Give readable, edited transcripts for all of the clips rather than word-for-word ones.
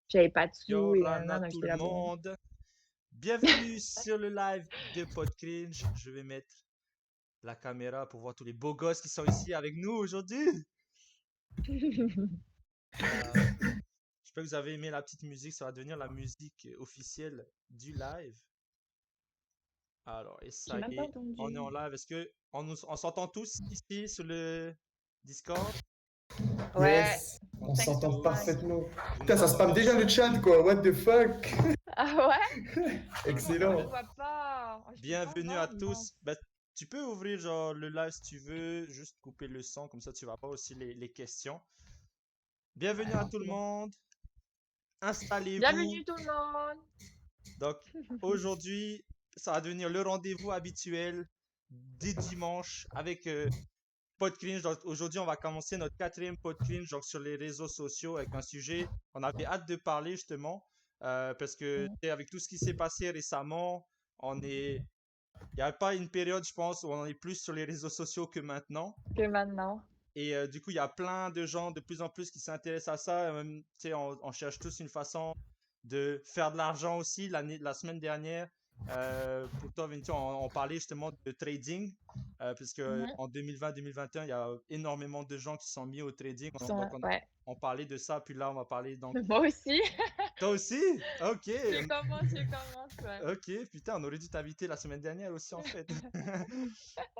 j'avais pas de sous et Yorana donc tout j'étais le là: «Bon». monde. Bienvenue sur le live de Podcringe. Je vais mettre la caméra pour voir tous les beaux gosses qui sont ici avec nous aujourd'hui. Euh, J'espère que vous avez aimé la petite musique. Ça va devenir la musique officielle du live. Alors, et J'ai ça même y pas est, on est en entendu. live. Est-ce que on s'entend tous ici sur le Discord? Ouais, Yes, On on 5 t'entend s'entend sur 5. tous. parfaitement. Vous Putain, nous ça spam entendez déjà le aussi? chat, quoi. What the fuck? Ah ouais? Moi, je le Excellent. vois pas. Oh, je peux pas Bienvenue à voir, tous. mince. Ben, tu peux ouvrir genre le live si tu veux, juste couper le son, comme ça tu vas voir aussi les questions. Bienvenue à tout le OK. monde. Installez-vous. Bienvenue tout le monde! Donc, aujourd'hui, ça va devenir le rendez-vous habituel des dimanches avec Podcringe. Donc, aujourd'hui, on va commencer notre quatrième Podcringe donc sur les réseaux sociaux avec un sujet. On avait hâte de parler justement parce que tu sais, avec tout ce qui s'est passé récemment, on est il n'y a pas une période, je pense, où on est plus sur les réseaux sociaux que maintenant. Que maintenant. Et du coup, il y a plein de gens de plus en plus qui s'intéressent à ça. Même, tu sais, on cherche tous une façon de faire de l'argent aussi. La semaine dernière, pour toi, Vinci, on parlait justement de trading. Puisque Mhm. en 2020-2021, il y a énormément de gens qui sont mis au trading. Donc, Ouais. on parlait de ça. Puis là, on va parler. Donc, Moi aussi. toi aussi? Ok. Je commence, ouais. Ok, putain, on aurait dû t'inviter la semaine dernière aussi en fait.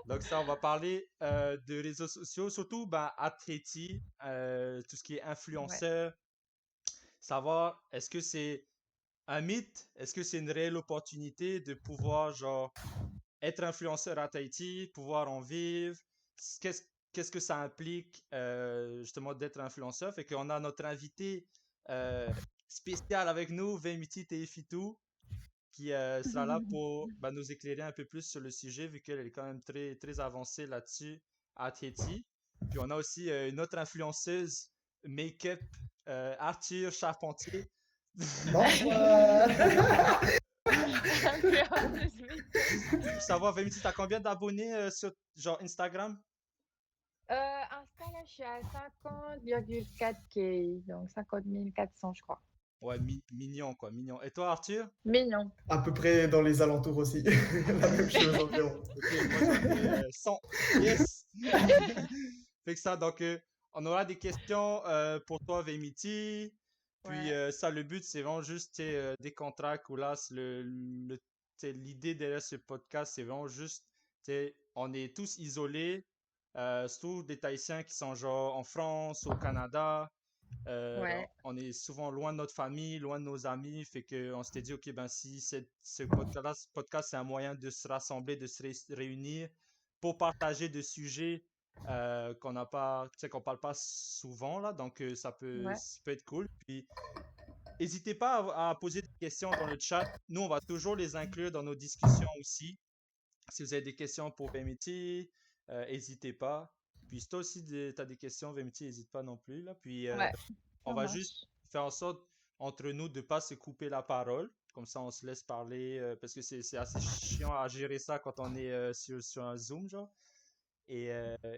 Donc ça, on va parler de réseaux sociaux, surtout bah, à Haiti, tout ce qui est Ouais. influenceur, savoir est-ce que c'est un mythe, est-ce que c'est une réelle opportunité de pouvoir genre être influenceur à Tahiti, pouvoir en vivre, qu'est-ce qu'est-ce que ça implique justement d'être influenceur. Fait qu'on a notre invité euh, spécial avec nous, Vemiti Teifitu qui sera là pour bah, nous éclairer un peu plus sur le sujet, vu qu'elle est quand même très, très avancée là-dessus à Tahiti. Puis on a aussi une autre influenceuse make-up, Arthur Charpentier. Bonsoir. Influenceuse make-up. Pour savoir, Vemiti, t'as combien d'abonnés sur genre Instagram? Insta, là, je suis à 50,4K, donc 50 400, je crois. Ouais, mignon quoi, mignon. Et toi, Arthur? Mignon. À peu près dans les alentours aussi. La même chose environ. Ok, moi j'en ai 100. Yes! Fait que ça, donc on aura des questions pour toi, Vemiti. Puis Ouais. ça, le but, c'est vraiment juste tu sais, des contrats ou là, tu sais, l'idée derrière ce podcast, c'est vraiment juste, tu sais, on est tous isolés, surtout des Tahitiens qui sont genre en France, au Canada. Euh, Ouais. on est souvent loin de notre famille, loin de nos amis, fait que on s'était dit, ok, ben si ce podcast, c'est un moyen de se rassembler, de se réunir pour partager des sujets qu'on n'a pas, tu sais, qu'on parle pas souvent là, donc Ouais. ça peut être cool. Puis n'hésitez pas à poser des questions dans le chat. Nous, on va toujours les inclure dans nos discussions aussi. Si vous avez des questions pour VMT, n'hésitez pas. Puis si toi aussi tu as des questions, VMT, n'hésite pas non plus là. Puis Ouais. on Ça va juste marche. faire en sorte entre nous de ne pas se couper la parole. Comme ça, on se laisse parler parce que c'est assez chiant à gérer ça quand on est sur un Zoom, genre. Et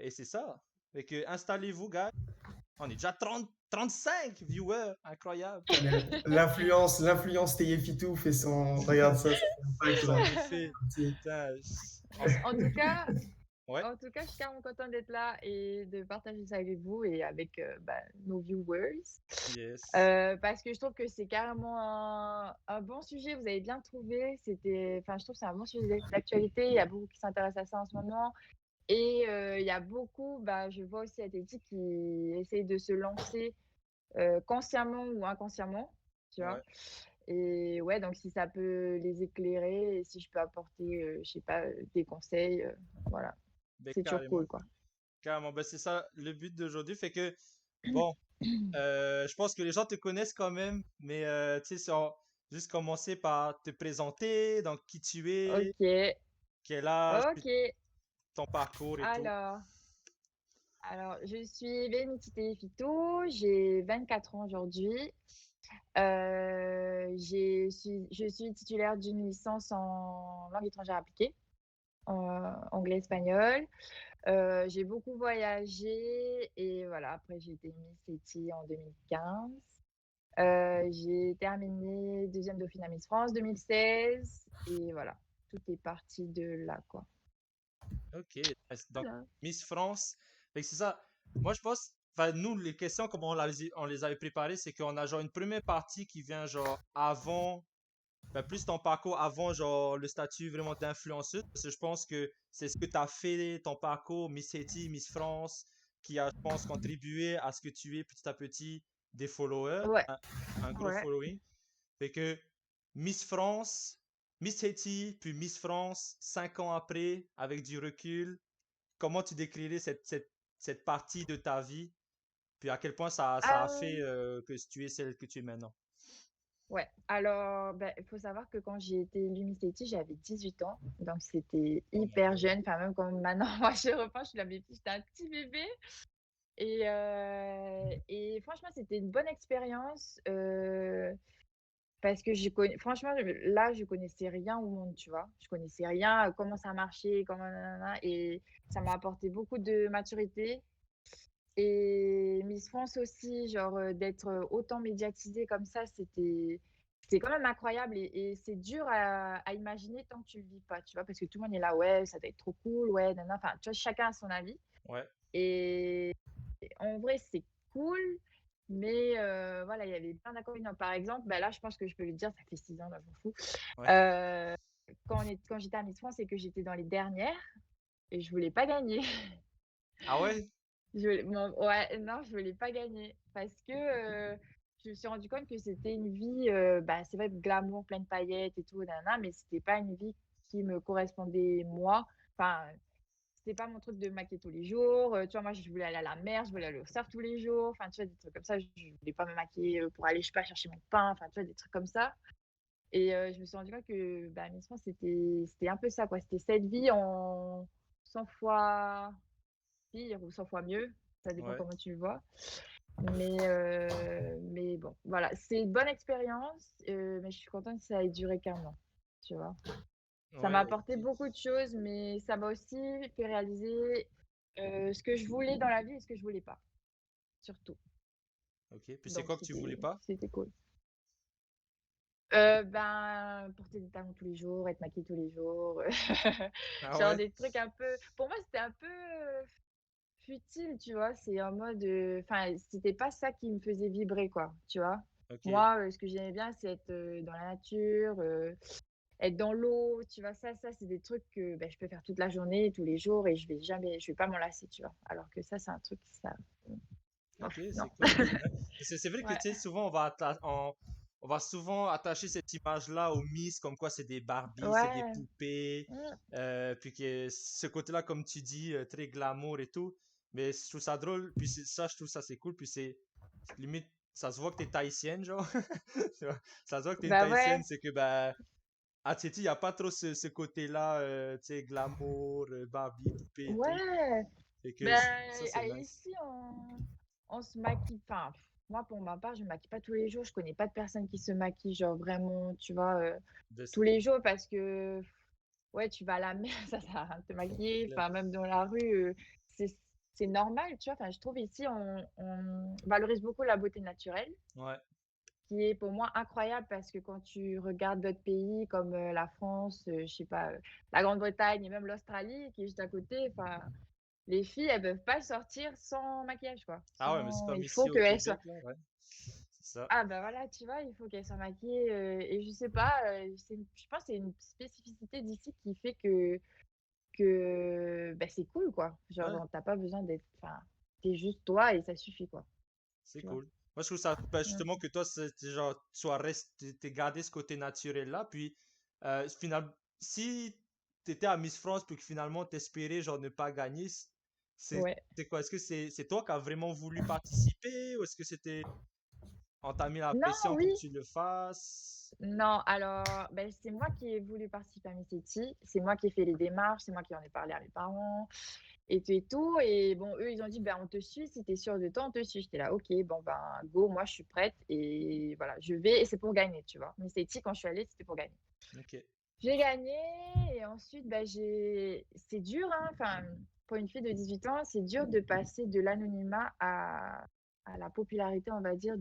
c'est ça. Fait que installez-vous, gars. On est déjà 35 viewers. Incroyable. L'influence TF2 fait son. Regarde ça, ça fait impact Ça là. en effet. Putain, En tout cas, ouais. je suis carrément contente d'être là et de partager ça avec vous et avec nos viewers. Yes. Parce que je trouve que c'est carrément un bon sujet. Vous avez bien trouvé. Enfin, je trouve que c'est un bon sujet d'actualité. Il y a beaucoup qui s'intéressent à ça en ce moment. Et il y a beaucoup, je vois aussi Athétique qui essayent de se lancer consciemment ou inconsciemment, tu vois. Ouais. Et ouais, donc si ça peut les éclairer et si je peux apporter, je sais pas, des conseils, voilà, Ben, c'est toujours carrément. cool, quoi. Carrément. Ben, c'est ça le but d'aujourd'hui. Fait que, bon, je pense que les gens te connaissent quand même, mais tu sais, juste commencer par te présenter, donc qui tu es, Ok, quel âge, puis ok. ton parcours et tout. Alors, je suis Vénitité Fito, j'ai 24 ans aujourd'hui. Je suis titulaire d'une licence en langue étrangère appliquée, anglais-espagnol. J'ai beaucoup voyagé et voilà, après j'ai été Miss Haiti en 2015. J'ai terminé deuxième dauphine à Miss France 2016 et voilà, tout est parti de là, quoi. Ok, donc Voilà. Miss France, fait que c'est ça. Moi, je pense, enfin, nous, les questions, comment on les avait préparées, c'est qu'on a genre une première partie qui vient genre avant, ben, plus ton parcours avant genre le statut vraiment d'influenceuse. Parce que je pense que c'est ce que tu as fait, ton parcours, Miss Haiti, Miss France, qui a, je pense, contribué à ce que tu es petit à petit des followers, Ouais, un gros ouais. following. Fait que Miss France, Miss Haiti, puis Miss France, 5 ans après, avec du recul, comment tu décrirais cette partie de ta vie, puis à quel point ça a fait Ah, que tu es celle que tu es maintenant? ouais. Alors, ben, il faut savoir que quand j'ai été élue Miss Haiti, j'avais 18 ans, donc c'était Oh my hyper God. jeune. Enfin, même quand maintenant, moi, je repense, je suis la bébé, j'étais un petit bébé. Et franchement, c'était une bonne expérience parce que franchement, là, je connaissais rien au monde, tu vois. Je connaissais rien, comment ça marchait, comment nanana, et ça m'a apporté beaucoup de maturité. Et Miss France aussi, genre d'être autant médiatisée comme ça, c'était quand même incroyable et c'est dur à imaginer tant que tu le vis pas, tu vois, parce que tout le monde est là, ouais, ça doit être trop cool, ouais, nanana. Enfin, tu vois, chacun a son avis. Ouais, Et en vrai, c'est cool, mais voilà, il y avait plein d'inconvénients. Par exemple, bah là, je pense que je peux le dire, ça fait 6 ans, là, je m'en fous. ouais. Euh, quand j'étais à Miss France, c'est que j'étais dans les dernières et je voulais pas gagner. Ah ouais? Ouais, non, je voulais pas gagner parce que je me suis rendu compte que c'était une vie, bah, c'est vrai, glamour, plein de paillettes et tout, nanana, mais c'était pas une vie qui me correspondait moi. Enfin, c'était pas mon truc de me maquiller tous les jours. Tu vois, moi, je voulais aller à la mer, je voulais aller au surf tous les jours. Enfin, tu vois, des trucs comme ça. Je voulais pas me maquiller pour aller, je sais pas, chercher mon pain. Enfin, tu vois, des trucs comme ça. Et je me suis rendu compte que bah, Miss France, c'était un peu ça, quoi. C'était cette vie en 100 fois pire ou 100 fois mieux. Ça dépend Ouais. comment tu le vois. Mais bon, voilà. C'est une bonne expérience, mais je suis contente que ça ait duré qu'un an. Tu vois. Ça m'a Ouais, apporté ok. beaucoup de choses, mais ça m'a aussi fait réaliser ce que je voulais dans la vie et ce que je voulais pas, surtout. Ok. Puis c'est Donc quoi que tu voulais pas? c'était cool. Ben, porter des talons tous les jours, être maquillée tous les jours, Ah genre ouais? des trucs un peu. Pour moi, c'était un peu futile, tu vois. C'est en mode, enfin, c'était pas ça qui me faisait vibrer, quoi, tu vois. Ok. Moi, ce que j'aimais bien, c'est être dans la nature, être dans l'eau, tu vois, ça, c'est des trucs que ben, je peux faire toute la journée, tous les jours, et je vais pas m'en lasser, tu vois. Alors que ça, c'est un truc, ça, Ok, bof, non. c'est cool. Ouais. C'est vrai que Ouais, tu sais, souvent on va souvent attacher cette image-là aux Miss, comme quoi c'est des Barbies, c'est des ouais, poupées, mm, puis que ce côté-là, comme tu dis, très glamour et tout. Mais je trouve ça drôle, puis ça, je trouve ça c'est cool, puis c'est limite, ça se voit que t'es tahitienne, genre. Tu vois, ça se voit que t'es une bah tahitienne, ouais, c'est que, ben, à Tahiti, il n'y a pas trop ce côté-là, tu sais, glamour, Barbie, poupée et tout. ouais. Et que Ben, ça, c'est nice. ici, on se maquille, enfin, moi, pour ma part, je me maquille pas tous les jours. Je connais pas de personne qui se maquille, genre vraiment, tu vois, De tous ça, les jours parce que ouais, tu vas à la mer, ça sert à rien de te c'est maquiller. clair. Enfin, même dans la rue, c'est c'est normal, tu vois. Enfin, je trouve ici, on valorise beaucoup la beauté naturelle, Ouais, qui est pour moi incroyable parce que quand tu regardes d'autres pays comme la France, je sais pas, la Grande-Bretagne et même l'Australie, qui est juste à côté, enfin, les filles, elles peuvent pas sortir sans maquillage, quoi. ah ouais, mais c'est Sans, comme il ici faut au qu'elles soient. Québec, là, ouais. C'est ça. Ah bah voilà, tu vois, il faut qu'elles soient maquillées. Et je sais pas, je pense que c'est une spécificité d'ici qui fait que bah, c'est cool, quoi. Ouais, Genre, t'as pas besoin d'être. Enfin, t'es juste toi et ça suffit, quoi. c'est Tu vois. cool. Moi, je trouve ça, ben, Mm. justement, que toi, c'est genre, tu sois resté, t'es gardé ce côté naturel-là, puis, final, si t'étais à Miss France, puis que finalement, t'espérais, genre, ne pas gagner, Ouais. c'est quoi? Est-ce que c'est toi qui as vraiment voulu participer, ou est-ce que c'était, on t'a mis la Non, pression oui. pour que tu le fasses? Non, alors, ben, c'est moi qui ai voulu participer à Miss City. C'est moi qui ai fait les démarches. C'est moi qui en ai parlé à mes parents et tout et tout. Et bon, eux, ils ont dit, ben, on te suit. Si t'es sûr de toi, on te suit. J'étais là, ok, bon, ben, go, moi, je suis prête. Et voilà, je vais. Et c'est pour gagner, tu vois. Miss City, quand je suis allée, c'était pour gagner. Ok. J'ai gagné et ensuite, bah, c'est dur, hein. Enfin, pour une fille de 18 ans, c'est dur de passer de l'anonymat à à la popularité, on va dire,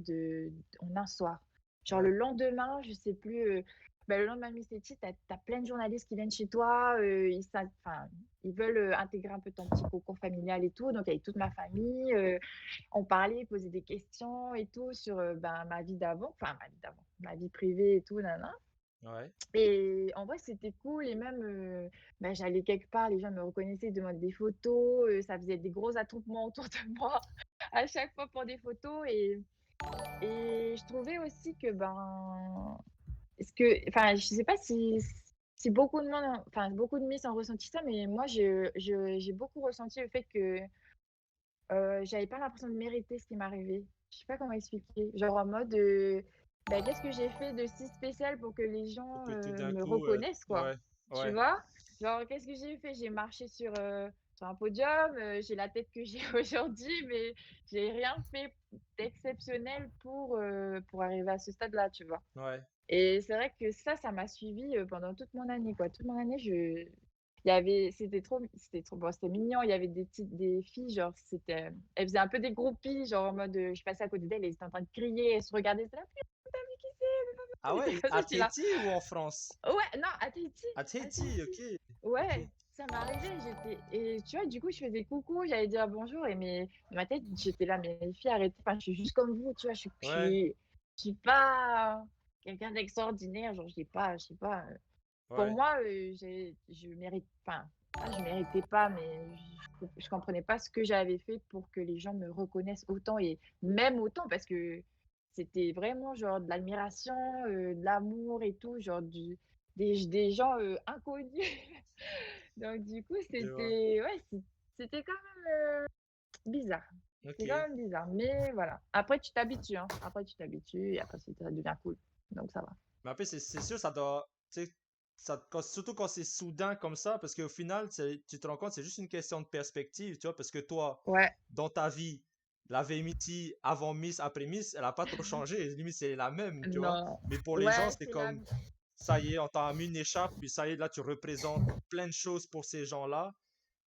en un soir. Genre Ouais. le lendemain, je sais plus, le lendemain de Miss Letty, tu as plein de journalistes qui viennent chez toi, enfin, ils veulent intégrer un peu ton petit cocon familial et tout. Donc, avec toute ma famille, on parlait, ils posaient des questions et tout sur ma vie d'avant, enfin, ma vie privée et tout, nanana. Ouais. Et en vrai, c'était cool. Et même, j'allais quelque part, les gens me reconnaissaient, ils demandaient des photos, ça faisait des gros attroupements autour de moi à chaque fois pour des photos. Et je trouvais aussi que, enfin, je sais pas si beaucoup de monde, enfin, beaucoup de Miss ont ressenti ça, mais moi, j'ai beaucoup ressenti le fait que j'avais pas l'impression de mériter ce qui m'arrivait. Je sais pas comment expliquer. Genre en mode, qu'est-ce que j'ai fait de si spécial pour que les Pour gens que tout d'un me coup, reconnaissent, quoi. ouais, Tu ouais, vois? Genre, qu'est-ce que j'ai fait? J'ai marché sur un podium, j'ai la tête que j'ai aujourd'hui, mais j'ai rien fait d'exceptionnel pour arriver à ce stade-là, tu vois? ouais. Et c'est vrai que ça m'a suivi pendant toute mon année, quoi. Toute mon année, c'était trop bon, c'était mignon. Il y avait des filles, genre, elles faisaient un peu des groupies, genre, en mode, je passais à côté d'elles, elles étaient en train de crier, elles se regardaient, c'était là: «Putain, mais qui Ah c'est?» Des ouais, trucs comme ça, à j'étais là: Tahiti ou en France? «Ouais, non, à Tahiti, À à Tahiti, Tahiti». ok. Ok. Ouais, ça m'est arrivé, et tu vois, du coup, je faisais coucou, j'allais dire bonjour, mais dans ma tête, j'étais là: «Mais les filles, arrêtez, enfin, je suis juste comme vous», tu vois? Ouais, Je suis pas quelqu'un d'extraordinaire, genre, je sais pas, pour ouais. moi, je mérite, enfin, pas je méritais pas, mais je comprenais pas ce que j'avais fait pour que les gens me reconnaissent autant, et même autant parce que c'était vraiment genre de l'admiration, de l'amour et tout, genre des gens, inconnus. Donc du coup, Je vois. c'était quand même, bizarre. Ok. C'est quand même bizarre, mais voilà. Après tu t'habitues, hein. Après tu t'habitues et après ça devient cool, donc ça va. Mais après, c'est sûr, ça doit, tu sais, surtout quand c'est soudain comme ça, parce qu'au final, tu te rends compte, c'est juste une question de perspective, tu vois, parce que toi, Ouais, dans ta vie, la Vemity avant Miss, après Miss, elle a pas trop changé, limite, c'est la même, tu vois. non. Mais pour les gens, Ouais, c'est c'est la comme, ça y est, on t'a mis une écharpe, puis ça y est, là, tu représentes plein de choses pour ces gens-là.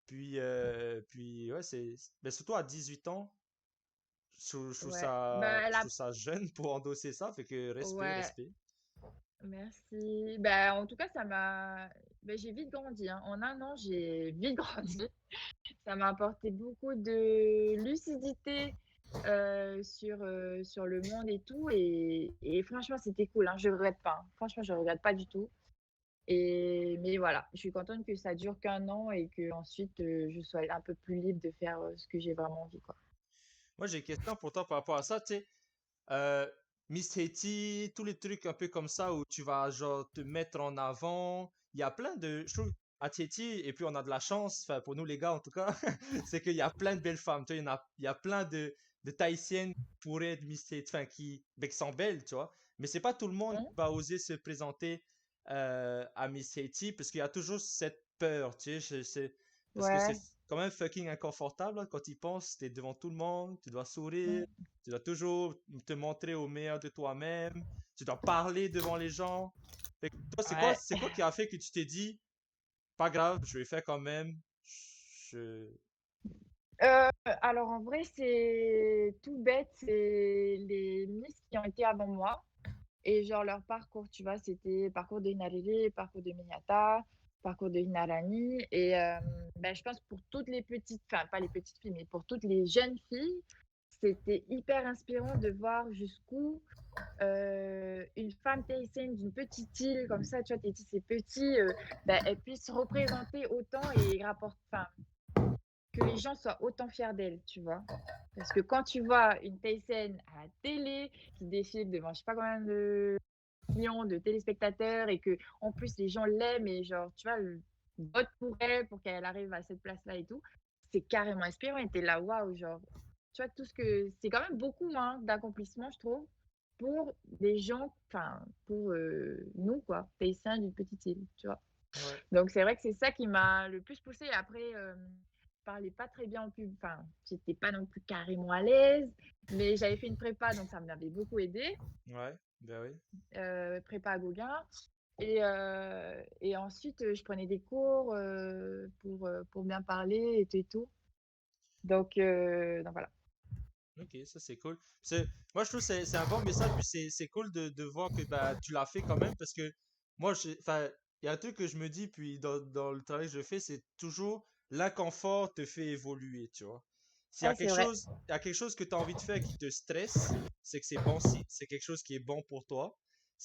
Puis ouais, mais surtout à 18 ans, ouais. Bah, elle je a trouve ça jeune pour endosser ça, fait que respect, ouais, respect. merci. En tout cas, j'ai vite grandi, hein. En un an, j'ai vite grandi. Ça m'a apporté beaucoup de lucidité, sur le monde et tout, et franchement, c'était cool, hein. Je regrette pas, hein. Franchement, je regrette pas du tout, mais voilà, je suis contente que ça dure qu'un an et qu'ensuite, je sois un peu plus libre de faire, ce que j'ai vraiment envie, quoi. Moi, j'ai une question pour toi par rapport à ça, tu sais. Euh, Miss Haiti, tous les trucs un peu comme ça où tu vas genre te mettre en avant. Il y a plein de, je trouve, à Haiti, et puis on a de la chance, enfin pour nous les gars en tout cas, c'est qu'il y a plein de belles femmes, tu vois, il y a plein de Tahitiennes qui pourraient être Miss Haiti, enfin qui sont belles, tu vois. Mais c'est pas tout le monde Mmh, qui va oser se présenter à Miss Haiti parce qu'il y a toujours cette peur, tu sais, parce que c'est ouais, quand même fucking inconfortable là, quand tu y penses, t'es devant tout le monde, tu dois sourire. mmh, Tu dois toujours te montrer au meilleur de toi-même. Tu dois parler devant les gens. Fait que toi, ouais. c'est quoi qui a fait que tu t'es dit, pas grave, je vais faire quand même. Je... Alors en vrai, c'est tout bête, c'est les Miss qui ont été avant moi. Et genre leur parcours, tu vois, c'était parcours de Inariri, parcours de Minyata, parcours de Inarani. Et je pense pour toutes les petites, enfin pas les petites filles, mais pour toutes les jeunes filles, c'était hyper inspirant de voir jusqu'où une femme tahitienne d'une petite île comme ça, tu vois, Tahiti c'est petit, elle puisse représenter autant et rapporte, enfin, que les gens soient autant fiers d'elle, tu vois. Parce que quand tu vois une Tahitienne à la télé qui défile devant je sais pas combien de millions de téléspectateurs et que en plus les gens l'aiment et genre tu vois vote pour elle pour qu'elle arrive à cette place là et tout, c'est carrément inspirant, et t'es là waouh, genre tu vois tout ce que c'est, quand même beaucoup, hein, d'accomplissement, je trouve, pour des gens, enfin pour nous quoi, Tahitiens d'une petite île, tu vois. Ouais. Donc c'est vrai que c'est ça qui m'a le plus poussée. Après, je parlais pas très bien en pub, enfin j'étais pas non plus carrément à l'aise, mais j'avais fait une prépa donc ça m'avait beaucoup aidée, Ouais, ben oui. prépa à Gauguin. Et ensuite, je prenais des cours, pour bien parler et tout et tout. Donc voilà. Ok, ça c'est cool. Moi je trouve que c'est un bon message, puis c'est cool de voir que bah, tu l'as fait quand même, parce que moi, enfin, il y a un truc que je me dis, puis dans le travail que je fais, c'est toujours l'inconfort te fait évoluer, tu vois. S'il y a Ouais, c'est vrai. il y a quelque chose que tu as envie de faire qui te stresse, c'est que c'est bon, si c'est quelque chose qui est bon pour toi.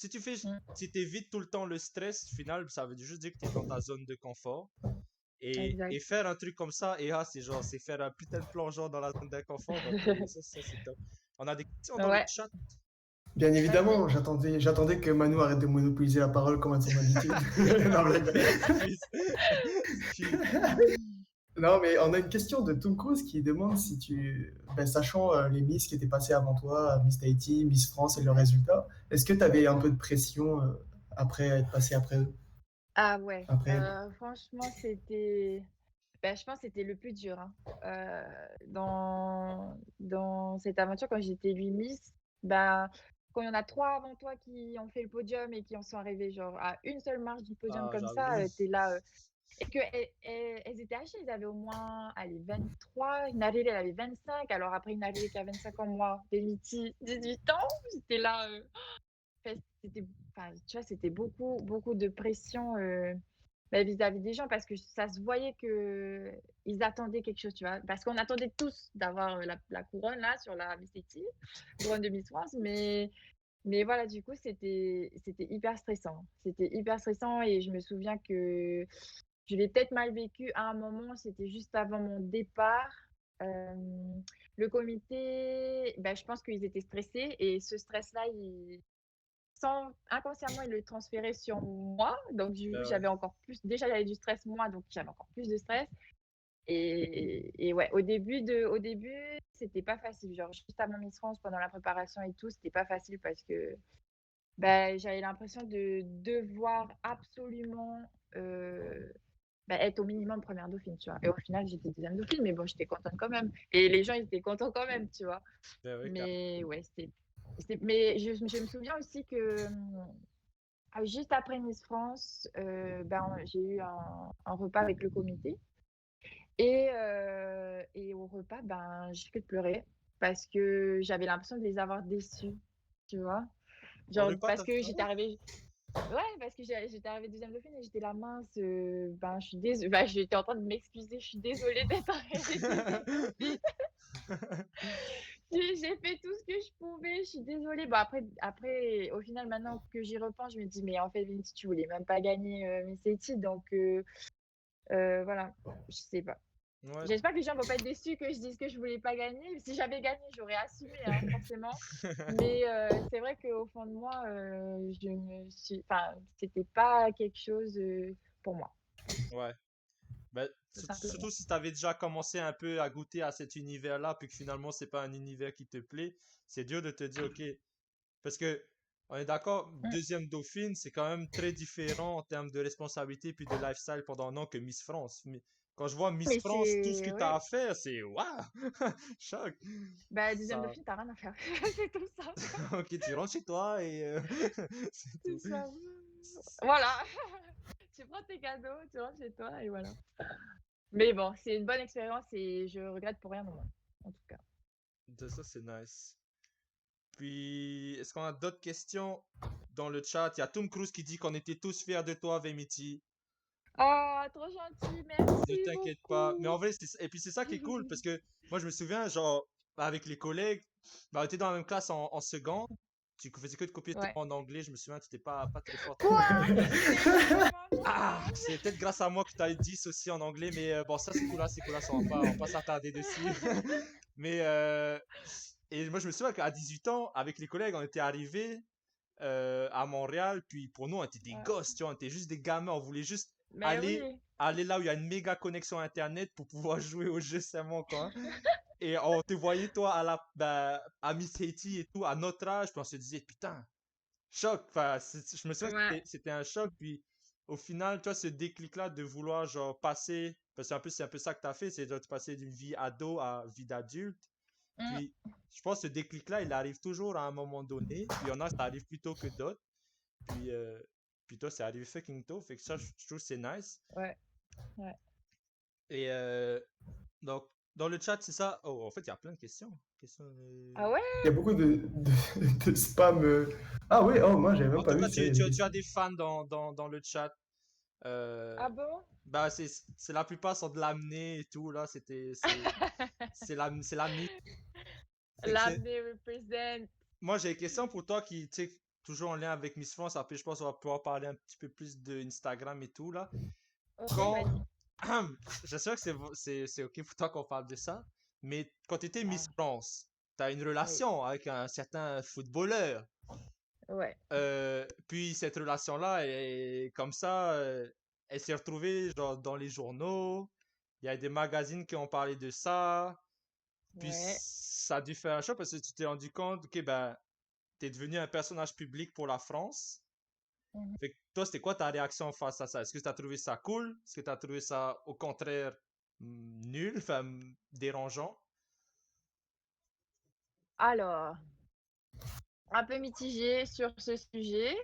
Mm, Si t'évites tout le temps le stress, au final, ça veut juste dire que tu es dans ta zone de confort. Et exact. faire un truc comme ça, et c'est genre, c'est faire un putain de plongeon dans la zone d'inconfort. Donc, ça c'est top. On a des questions dans le Ouais, chat. Bien vas-y. évidemment, j'attendais que Manu arrête de monopoliser la parole comme à son habitude. Non, blague. Excuse. Excuse. Non, mais on a une question de Tom Cruise qui demande si tu, ben, sachant les Miss qui étaient passées avant toi, Miss Tahiti, Miss France et leurs résultats, est-ce que tu avais un peu de pression après être passé après eux, Ah ouais, après elles? franchement, je pense que c'était le plus dur, hein. Dans cette aventure, quand j'étais 8 Miss, bah, quand il y en a 3 avant toi qui ont fait le podium et qui en sont arrivés genre à une seule marche du podium Ah, comme ça, j'avoue. tu là, et qu'elles étaient âgées, elles avaient au moins, allez, 23, Narelle, elle avait 25, alors après Narelle qui a 25 ans, moi, Demiti, 18 ans, j'étais là, fait, c'était, enfin, tu vois, c'était beaucoup, beaucoup de pression bah, vis-à-vis des gens parce que ça se voyait que ils attendaient quelque chose, tu vois. Parce qu'on attendait tous d'avoir la couronne là sur la Miss Haiti, couronne de Miss France, mais voilà, du coup, c'était hyper stressant. C'était hyper stressant et je me souviens que je l'ai peut-être mal vécu à un moment, c'était juste avant mon départ. Euh, le comité, bah, je pense qu'ils étaient stressés et ce stress-là, inconsciemment, il le transférait sur moi. Donc, Ben ouais. j'avais encore plus. Déjà, j'avais du stress moi, donc j'avais encore plus de stress. Et ouais, au début, c'était pas facile. Genre, juste avant Miss France, pendant la préparation et tout, c'était pas facile parce que bah, j'avais l'impression de devoir absolument bah, être au minimum première dauphine, tu vois. Et au final, j'étais deuxième dauphine, mais bon, j'étais contente quand même. Et les gens, ils étaient contents quand même, tu vois. Ben ouais, Mais ouais, mais je me souviens aussi que juste après Miss France, ben, j'ai eu un repas avec le comité. Et au repas, ben, j'ai fait pleurer parce que j'avais l'impression de les avoir déçus, tu vois. au Genre, repas, parce t'as fait que pleurer? j'étais arrivée. Ouais, parce que j'étais arrivée deuxième dauphine et j'étais la mince. Ben, je suis désolée. Ben, j'étais en train de m'excuser. Je suis désolée d'être arrivée deuxième dauphine. J'ai fait tout ce que je pouvais. Je suis désolée. Bon, après, au final, maintenant que j'y repense, je me dis, mais en fait, Vinci, tu voulais même pas gagner Miss Haiti. Donc, voilà. Je sais pas. Ouais. J'espère que les gens vont pas être déçus que je dise que je voulais pas gagner. Si j'avais gagné, j'aurais assumé, hein, forcément. Mais c'est vrai qu'au fond de moi, enfin, c'était pas quelque chose pour moi, Ouais. Ben, tout surtout simplement. si t'avais déjà commencé un peu à goûter à cet univers-là, puis que finalement c'est pas un univers qui te plaît, c'est dur de te dire, ok, parce que on est d'accord, Mm. deuxième Dauphine, c'est quand même très différent en termes de responsabilité puis de lifestyle pendant un an que Miss France. Quand je vois Miss Mais France, tout ce que c'est, t'as à ouais, faire, c'est waouh, choc. bah deuxième Ça, dauphine, t'as rien à faire. C'est tout ça. ok, tu rentres chez toi et c'est C'est tout. ça. Voilà. Tu prends tes cadeaux, tu rentres chez toi et voilà. Mais bon, c'est une bonne expérience et je regrette pour rien au monde, en tout cas. De ça, c'est nice. Puis, est-ce qu'on a d'autres questions dans le chat? Il y a Tom Cruise qui dit qu'on était tous fiers de toi, Vemiti. Ah, trop gentil, Ne merci t'inquiète pas. Mais beaucoup. en vrai, et puis c'est ça qui est cool parce que moi, je me souviens, genre, avec les collègues, bah, on était dans la même classe en seconde. Tu faisais que de copier ton Ouais. en anglais. Je me souviens, tu n'étais pas très forte en Quoi? anglais. C'est vraiment Ah, dommage. c'est peut-être grâce à moi que tu as eu 10 aussi en anglais, mais bon, ça c'est cool là, on va pas s'attarder dessus. Mais, et moi je me souviens qu'à 18 ans, avec les collègues, on était arrivés à Montréal, puis pour nous, on était des Ouais. gosses, tu vois, on était juste des gamins, on voulait juste Mais oui. aller là où il y a une méga connexion Internet pour pouvoir jouer au jeu seulement, quoi. Et on te voyait, toi, à Miss Haiti et tout, à notre âge, puis on se disait, putain, choc. Enfin, je me souviens que Ouais. c'était un choc. Puis au final, toi, ce déclic-là de vouloir genre passer, parce que c'est un peu ça que tu as fait, c'est de passer d'une vie ado à vie d'adulte. Mm. Puis je pense que ce déclic-là, il arrive toujours à un moment donné. Puis il y en a, ça arrive plus tôt que d'autres. Puis, puis toi, c'est arrivé fucking tôt. Fait que ça, je trouve que c'est nice. Ouais. Ouais. Et donc, Dans le chat, c'est ça. Oh, en fait, il y a plein de questions. Ah ouais? Il y a beaucoup de spam. Ah oui, oh, moi, j'avais En même pas tout vu cas, ça. Il y a des tu as questions. des fans dans le chat. Euh, Ah bon? bah, c'est la plupart sont de l'amener et tout, là. C'est la mise. Fait que L'Amné represent. moi, j'ai une question pour toi qui, tu sais, toujours en lien avec Miss France. Après, je pense qu'on va pouvoir parler un petit peu plus de Instagram et tout, là. Ok, Quand. vas-y. J'espère que c'est OK pour toi qu'on parle de ça. Mais quand tu étais Miss Ah, France, tu as une oui. relation avec un certain footballeur. Ouais. Puis cette relation-là, comme ça, elle s'est retrouvée genre, dans les journaux. Il y a des magazines qui ont parlé de ça. Puis Ouais. ça a dû faire un choc parce que tu t'es rendu compte que ben, t'es devenu un personnage public pour la France. Mhm. Fait que toi, c'était quoi ta réaction face à ça? Est-ce que tu as trouvé ça cool? Est-ce que tu as trouvé ça au contraire nul, enfin dérangeant? Alors, un peu mitigé sur ce sujet.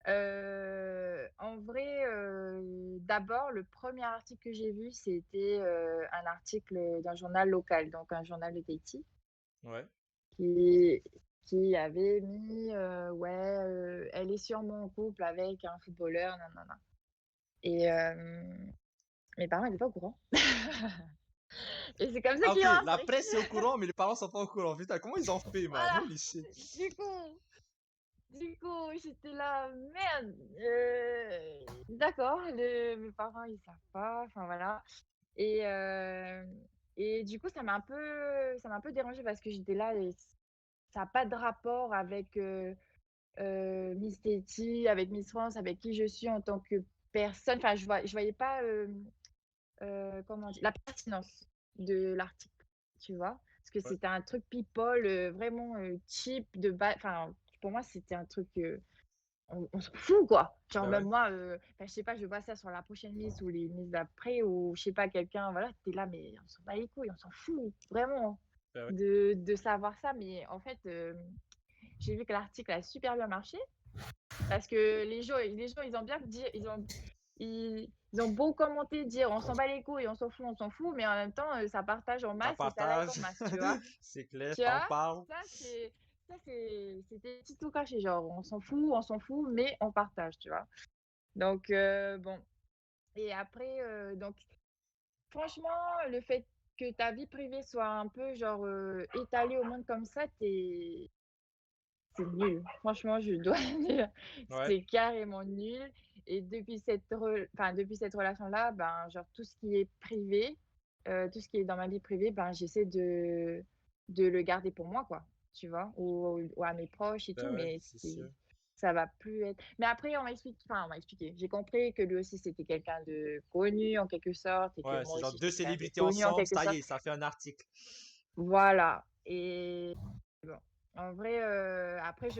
En vrai, d'abord, le premier article que j'ai vu, c'était un article d'un journal local, donc un journal de Tahiti, Ouais. qui, qui avait mis ouais, elle est sûrement en couple avec un footballeur, nanana. Et mes parents n'étaient pas au courant. Et c'est comme ça Ah, qu'ils ok, ont la appris. presse est au courant, mais les parents sont pas au courant. Putain, comment ils ont fait, man? Voilà. Holy shit. Du coup, j'étais là, merde. D'accord, mes parents ils savent pas. Enfin voilà. Et, euh, et du coup, ça m'a un peu dérangée parce que j'étais là et ça n'a pas de rapport avec Miss Tahiti, avec Miss France, avec qui je suis en tant que personne. Enfin, je voyais pas comment dire, la pertinence de l'article, tu vois. Parce que Ouais, c'était un truc people vraiment cheap de base. Enfin, pour moi, c'était un truc. On s'en fout, quoi. Genre, bah même ouais, moi, enfin, je sais pas, je vois ça sur la prochaine Miss ou les Miss d'après, ou je sais pas, quelqu'un, voilà, t'es là, mais on s'en bat les couilles, on s'en fout, vraiment, bah ouais. de savoir ça. Mais en fait, j'ai vu que l'article a super bien marché parce que les gens, ils ont bien dit, ils ont beau commenter, dire on s'en bat les couilles, on s'en fout, mais en même temps, ça partage en Ça masse et ça like en partage, masse, tu vois. c'est clair, Tu t'en vois, parles. ça, c'était tout caché, genre on s'en fout, mais on partage, tu vois. Donc, bon. Et après, donc, franchement, le fait que ta vie privée soit un peu, genre, étalée au monde comme ça, c'est nul. Franchement, je dois dire, Ouais, c'est carrément nul. Et depuis cette relation-là, ben, genre, tout ce qui est privé, tout ce qui est dans ma vie privée, ben, j'essaie de le garder pour moi, quoi. Tu vois, ou à mes proches et bah tout, ouais, mais c'est sûr. ça va plus être. Mais après, on m'a expliqué. J'ai compris que lui aussi, c'était quelqu'un de connu en quelque sorte, et que Ouais, c'est moi genre aussi, deux j'étais quelqu'un de célébrités connu en ensemble, quelque ça y sorte. est, ça fait un article. Voilà. Et bon, en vrai, après,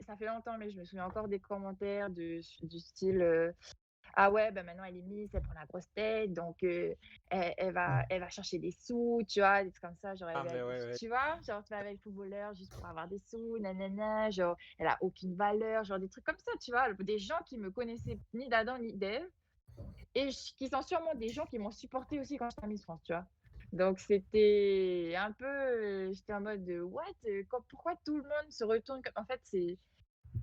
ça fait longtemps, mais je me souviens encore des commentaires du style ah ouais, ben maintenant elle est Miss, elle prend la grosse tête, donc elle va chercher des sous, tu vois, des trucs comme ça. Genre, Ah, ben ouais, ouais. tu vois, genre, tu vas avec le footballeur juste pour avoir des sous, nanana, genre, elle a aucune valeur, genre des trucs comme ça, tu vois. Des gens qui me connaissaient ni d'Adam ni d'Ève et qui sont sûrement des gens qui m'ont supporté aussi quand j'étais à Miss France, tu vois. Donc c'était un peu, j'étais en mode de what, pourquoi tout le monde se retourne en fait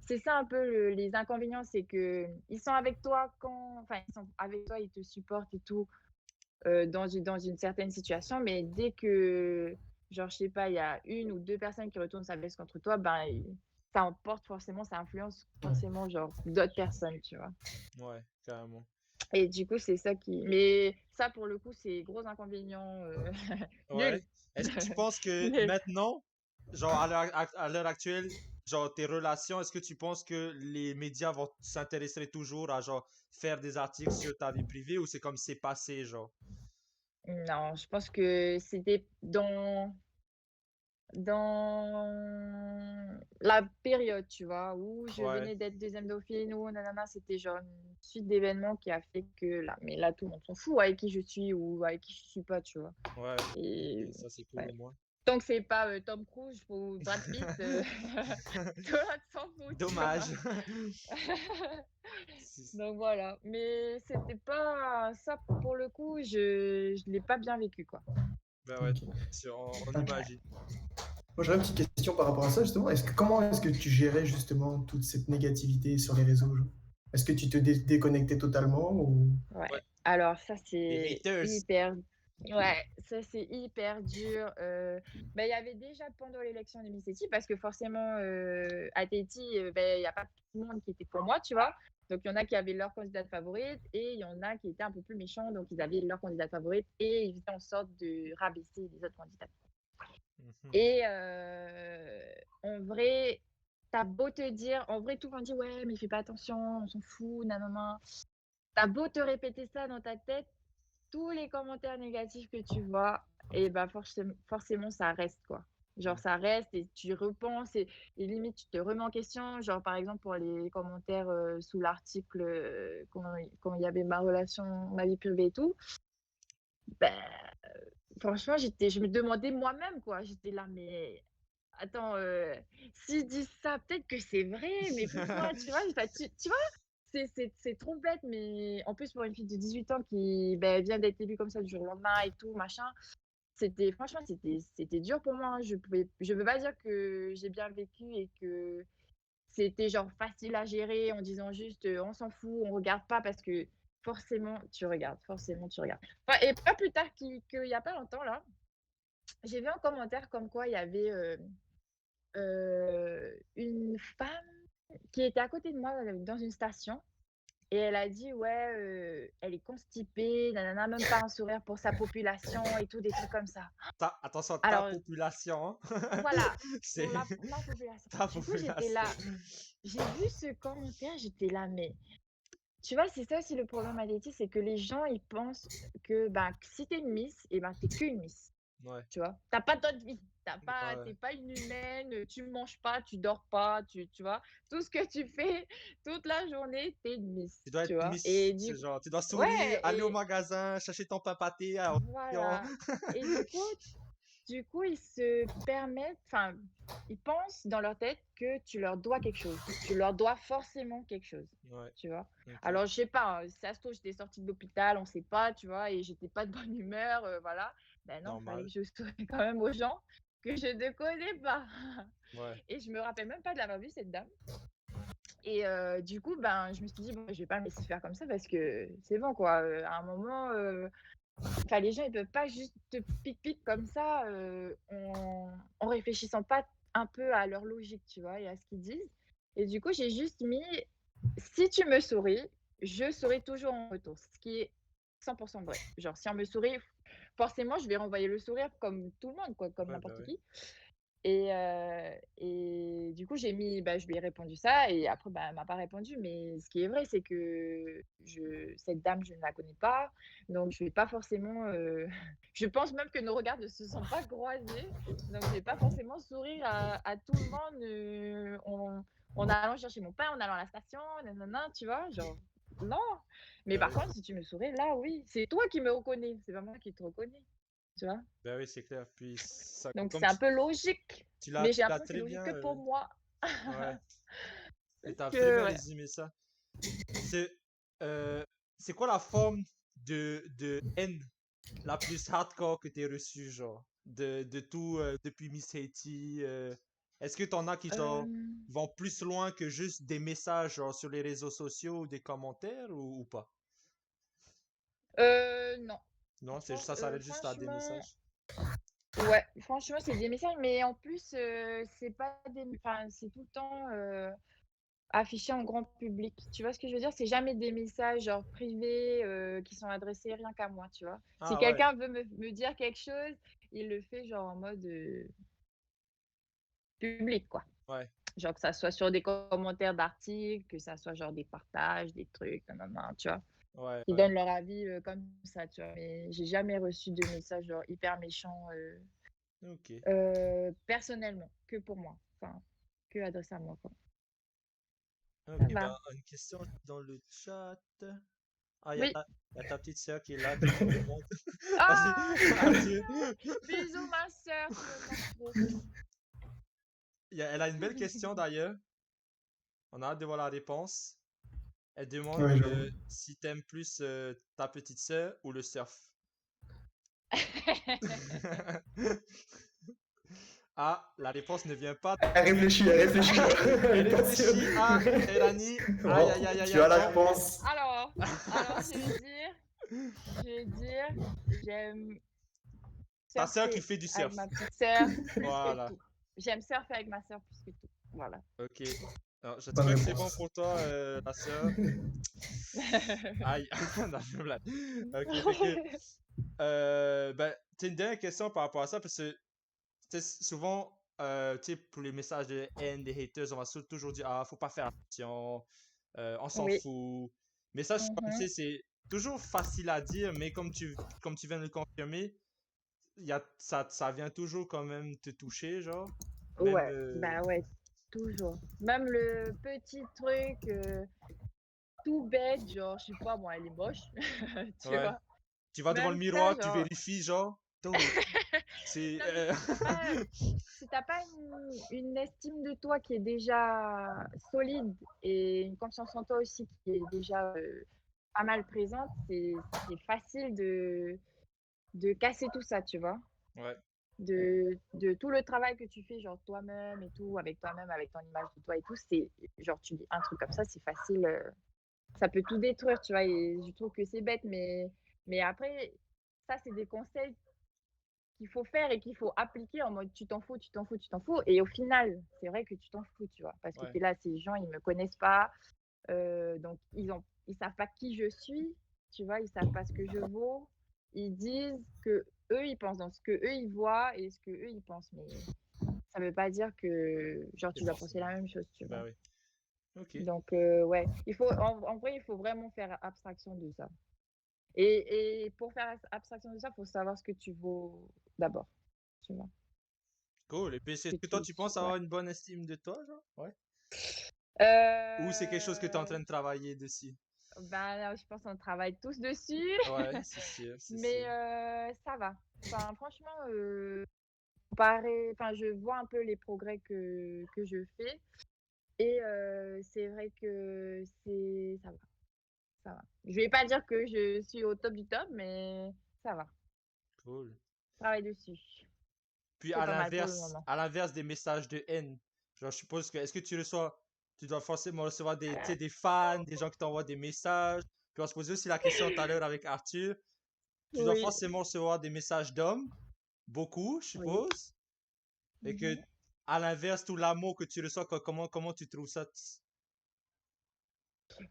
c'est ça un peu les inconvénients, c'est que ils sont avec toi enfin ils sont avec toi, ils te supportent et tout dans une certaine situation, mais dès que genre je sais pas, il y a une ou deux personnes qui retournent sa veste contre toi, ben ça emporte forcément, ça influence Ouais. forcément genre d'autres personnes, tu vois. Ouais, carrément. Et du coup, c'est ça qui. Mais ça, pour le coup, c'est gros inconvénient Ouais. nul. Est-ce que tu penses que Nul. maintenant, genre à l'heure actuelle, genre tes relations, est-ce que tu penses que les médias vont s'intéresser toujours à genre faire des articles sur ta vie privée ou c'est comme c'est passé, genre? Non, je pense que c'était dans la période, tu vois, où je Ouais, venais d'être deuxième dauphine, ou nanana, c'était genre une suite d'événements qui a fait que là, mais là, tout le monde s'en fout avec qui je suis ou avec qui je suis pas, tu vois. ouais. Ok, Et ça c'est cool ouais. au moins. Tant que c'est pas Tom Cruise ou Brad Pitt, tout le monde s'en fout, tu vois. Dommage. C'est- Donc voilà, mais c'était pas ça pour le coup, je l'ai pas bien vécu quoi. Ben ouais, Ok. on Ok. Ouais. imagine. Moi, j'aurais une petite question par rapport à ça, justement. Comment est-ce que tu gérais justement toute cette négativité sur les réseaux, genre? Est-ce que tu te déconnectais totalement ou... Ouais. Ouais, Alors ça les c'est haters. hyper ouais, ça c'est hyper dur. Il y avait déjà pendant l'élection de Miss Haiti parce que forcément à Tahiti, il y a pas tout le monde qui était pour moi, tu vois. Donc il y en a qui avaient leur candidate favorite et il y en a qui étaient un peu plus méchants, donc ils avaient leur candidate favorite et ils faisaient en sorte de rabaisser les autres candidats. Mhm. Et en vrai, t'as beau te dire, en vrai, tout le monde dit ouais, mais fais pas attention, on s'en fout, nanana. T'as beau te répéter ça dans ta tête, tous les commentaires négatifs que tu vois, et bah forcément, ça reste quoi. Genre, Mhm. ça reste et tu repenses et limite, tu te remets en question. Genre, par exemple, pour les commentaires sous l'article, quand il y avait ma relation, ma vie privée et tout, ben, franchement, je me demandais moi-même, quoi. J'étais là, mais attends, s'ils disent ça, peut-être que c'est vrai, mais pourquoi? Tu vois? Enfin, tu vois? C'est trop bête, mais en plus, pour une fille de 18 ans qui vient d'être élue comme ça du jour au lendemain et tout, machin, franchement, c'était dur pour moi. Hein. Je veux pas dire que j'ai bien vécu et que c'était genre facile à gérer en disant juste on s'en fout, on regarde pas parce que forcément tu regardes. Enfin, et pas plus tard qu'il y a pas longtemps là, j'ai vu un commentaire comme quoi il y avait une femme qui était à côté de moi dans une station et elle a dit ouais elle est constipée, nanana, même pas un sourire pour sa population et tout des trucs comme ça. Attention, ta Alors population, hein. voilà pour C'est ma population. ta Du coup j'étais population. là, j'ai vu ce commentaire, j'étais là mais tu vois, c'est ça aussi le problème à Haïti, c'est que les gens, ils pensent que bah, si t'es une miss, et ben t'es qu'une miss. Ouais, Tu vois, t'as pas d'autre vie. ouais. T'es pas une humaine, tu manges pas, tu dors pas, tu vois. Tout ce que tu fais toute la journée, t'es une miss, Tu dois tu être vois. Miss, c'est genre, tu dois sourire, Ouais, aller au magasin, chercher ton pain pâté à Auchan. voilà. Et du coup, ils se permettent, enfin, ils pensent dans leur tête que tu leur dois quelque chose. Tu leur dois forcément quelque chose, Ouais, tu vois. ok, Alors, je sais pas, si ça se trouve, j'étais sortie de l'hôpital, on sait pas, tu vois, et j'étais pas de bonne humeur, voilà. Ben non, il fallait normal. que je sourie quand même aux gens que je ne connais pas. Ouais, Et je me rappelle même pas de l'avoir vue, cette dame. Et du coup, ben, je me suis dit, bon, je vais pas me laisser faire comme ça parce que c'est bon, quoi. À un moment, enfin, les gens, ils peuvent pas juste te pic-pic comme ça, en réfléchissant pas un peu à leur logique, tu vois? Et à ce qu'ils disent. Et du coup, j'ai juste mis: «Si tu me souris, je souris toujours en retour», ce qui est 100 vrai. Genre, si on me sourit, forcément, je vais renvoyer le sourire comme tout le monde, quoi, comme ouais, bah n'importe ouais. qui. Et du coup, je lui ai répondu ça et après, bah, elle m'a pas répondu. Mais ce qui est vrai, c'est que cette dame, je ne la connais pas. Donc, je vais pas forcément. Je pense même que nos regards ne se sont pas croisés. Donc, je vais pas forcément sourire à tout le monde en allant chercher mon pain, en allant à la station, nanana, tu vois. Genre, non. Mais Bah par oui, contre, si tu me souris, là, oui. C'est toi qui me reconnais. C'est pas moi qui te reconnais. Tu vois. bah oui, c'est clair. Puis, ça, Donc comme c'est un peu logique, mais j'ai tu l'as l'impression que c'est très logique bien, que pour moi. ouais, et Parce t'as très que bien ouais. résumé ça. C'est, euh, c'est quoi la forme de haine la plus hardcore que t'aies reçue, genre, de tout, depuis Miss Haiti? Est-ce que t'en as qui, genre, Hem, vont plus loin que juste des messages, genre, sur les réseaux sociaux ou des commentaires ou pas? non. Non, c'est ça s'arrête juste à des Franchement, messages. ouais, franchement, c'est des messages, mais en plus, c'est pas des enfin, c'est tout le temps, affiché en grand public. Tu vois ce que je veux dire? C'est jamais des messages genre privés, qui sont adressés rien qu'à moi, tu vois? Si Ah ouais, quelqu'un veut me dire quelque chose, il le fait genre en mode, public, quoi. ouais, Genre que ça soit sur des commentaires d'articles, que ça soit genre des partages, des trucs, nanana, tu vois? ouais, Qui ouais. donnent leur avis, comme ça, tu vois? Mais j'ai jamais reçu de messages genre hyper méchants, Ok. personnellement, que pour moi, enfin, que adressés à moi, quoi. Ok, Ça ben, va. une question dans le chat. Ah, Oui. y a ta petite sœur qui est là, qui te demande. Ah, Vas-y, Arthur. bisous, ma sœur, tu me manques trop. Elle a une belle question d'ailleurs. On a hâte de voir la réponse. Elle demande Ouais, j'avoue. si t'aimes plus ta petite sœur ou le surf. Ah, la réponse ne vient pas. Elle réfléchit, elle réfléchit. Elle Elle est pas sûre. réfléchit. Ah, Erani. Aïe, Bon, aïe, aïe, aïe, tu as aïe. la Bon. réponse. Alors, je vais dire, j'aime Ta sœur qui surfer fait du avec surf. ma petite sœur plus que Voilà. tout. J'aime surfer avec ma sœur plus que tout. Voilà. Ok. Alors, Bonne j'espère que c'est bon réponse. pour toi, la sœur. Aïe. Non, je blague. Ok, fait que. Ben, t'as une dernière question par rapport à ça, parce que tu sais, souvent, tu sais, pour les messages de haine, des haters, on va toujours dire, ah, faut pas faire attention, on s'en Oui. fout. Mais ça, je pense que Mhm. c'est toujours facile à dire, mais comme tu viens de le confirmer, ça vient toujours quand même te toucher, genre. Même, Ouais, bah ouais, toujours. Même le petit truc tout bête, genre, je sais pas, moi, elle est moche, tu ouais. vois. Tu vas devant le Même ça, miroir, tu genre. vérifies, genre, dude, c'est, Non, mais si t'as pas une estime de toi qui est déjà solide et une confiance en toi aussi qui est déjà pas mal présente, c'est facile de casser tout ça, tu vois. ouais, De tout le travail que tu fais, genre toi-même et tout, avec toi-même, avec ton image de toi et tout, c'est genre tu dis un truc comme ça, c'est facile, ça peut tout détruire, tu vois. Et je trouve que c'est bête, mais après, ça, c'est des conseils qu'il faut faire et qu'il faut appliquer en mode tu t'en fous, tu t'en fous, tu t'en fous. Et au final, c'est vrai que tu t'en fous, tu vois, parce que ouais, tu es là, ces gens, ils me connaissent pas, donc ils savent pas qui je suis, tu vois, ils savent pas ce que je vaux. Ils disent que eux, ils pensent dans ce que eux, ils voient et ce que eux, ils pensent. Mais ça veut pas dire que, genre, c'est tu dois penser forcément. la même chose, tu vois. Ben oui. Ok, Donc, ouais, en vrai, il faut vraiment faire abstraction de ça. Et pour faire abstraction de ça, il faut savoir ce que tu vaux d'abord, tu vois. cool. Et puis, est-ce Que que toi, tu penses ouais. avoir une bonne estime de toi, genre? Ouais. Ou c'est quelque chose que tu es en Euh, train de travailler dessus? ben, là, je pense qu'on travaille tous dessus, Ouais, c'est sûr, c'est mais sûr. ça va. Enfin, franchement, enfin, je vois un peu les progrès que je fais et c'est vrai que ça va, ça va. Je vais pas dire que je suis au top du top, mais ça va. Cool. Je travaille dessus. Puis C'est pas mal pour le moment. à l'inverse des messages de haine, genre, je suppose que, est-ce que tu dois forcément recevoir tu sais, des fans, des gens qui t'envoient des messages. Puis on se posait aussi la question tout à l'heure avec Arthur. Tu dois Oui, forcément recevoir des messages d'hommes, beaucoup, je oui. suppose. Et que, Mhm. à l'inverse, tout l'amour que tu reçois, comment tu trouves ça?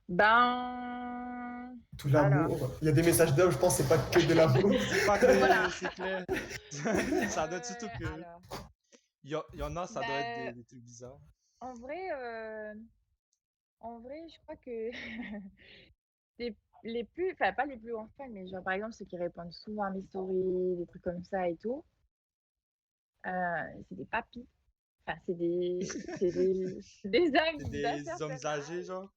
Ben, Tout alors, l'amour. Il y a des messages d'hommes, je pense, c'est pas que de l'amour. C'est pas que, voilà. c'est clair. Ça doit être surtout que, Alors, il y en a, ça doit être ben, des trucs bizarres. en vrai, je crois que enfin pas les plus grands fans, mais genre par exemple ceux qui répondent souvent à mes stories, des trucs comme ça et tout, c'est des papis. Enfin, des C'est amis d'un des certain hommes âgés, âge. genre.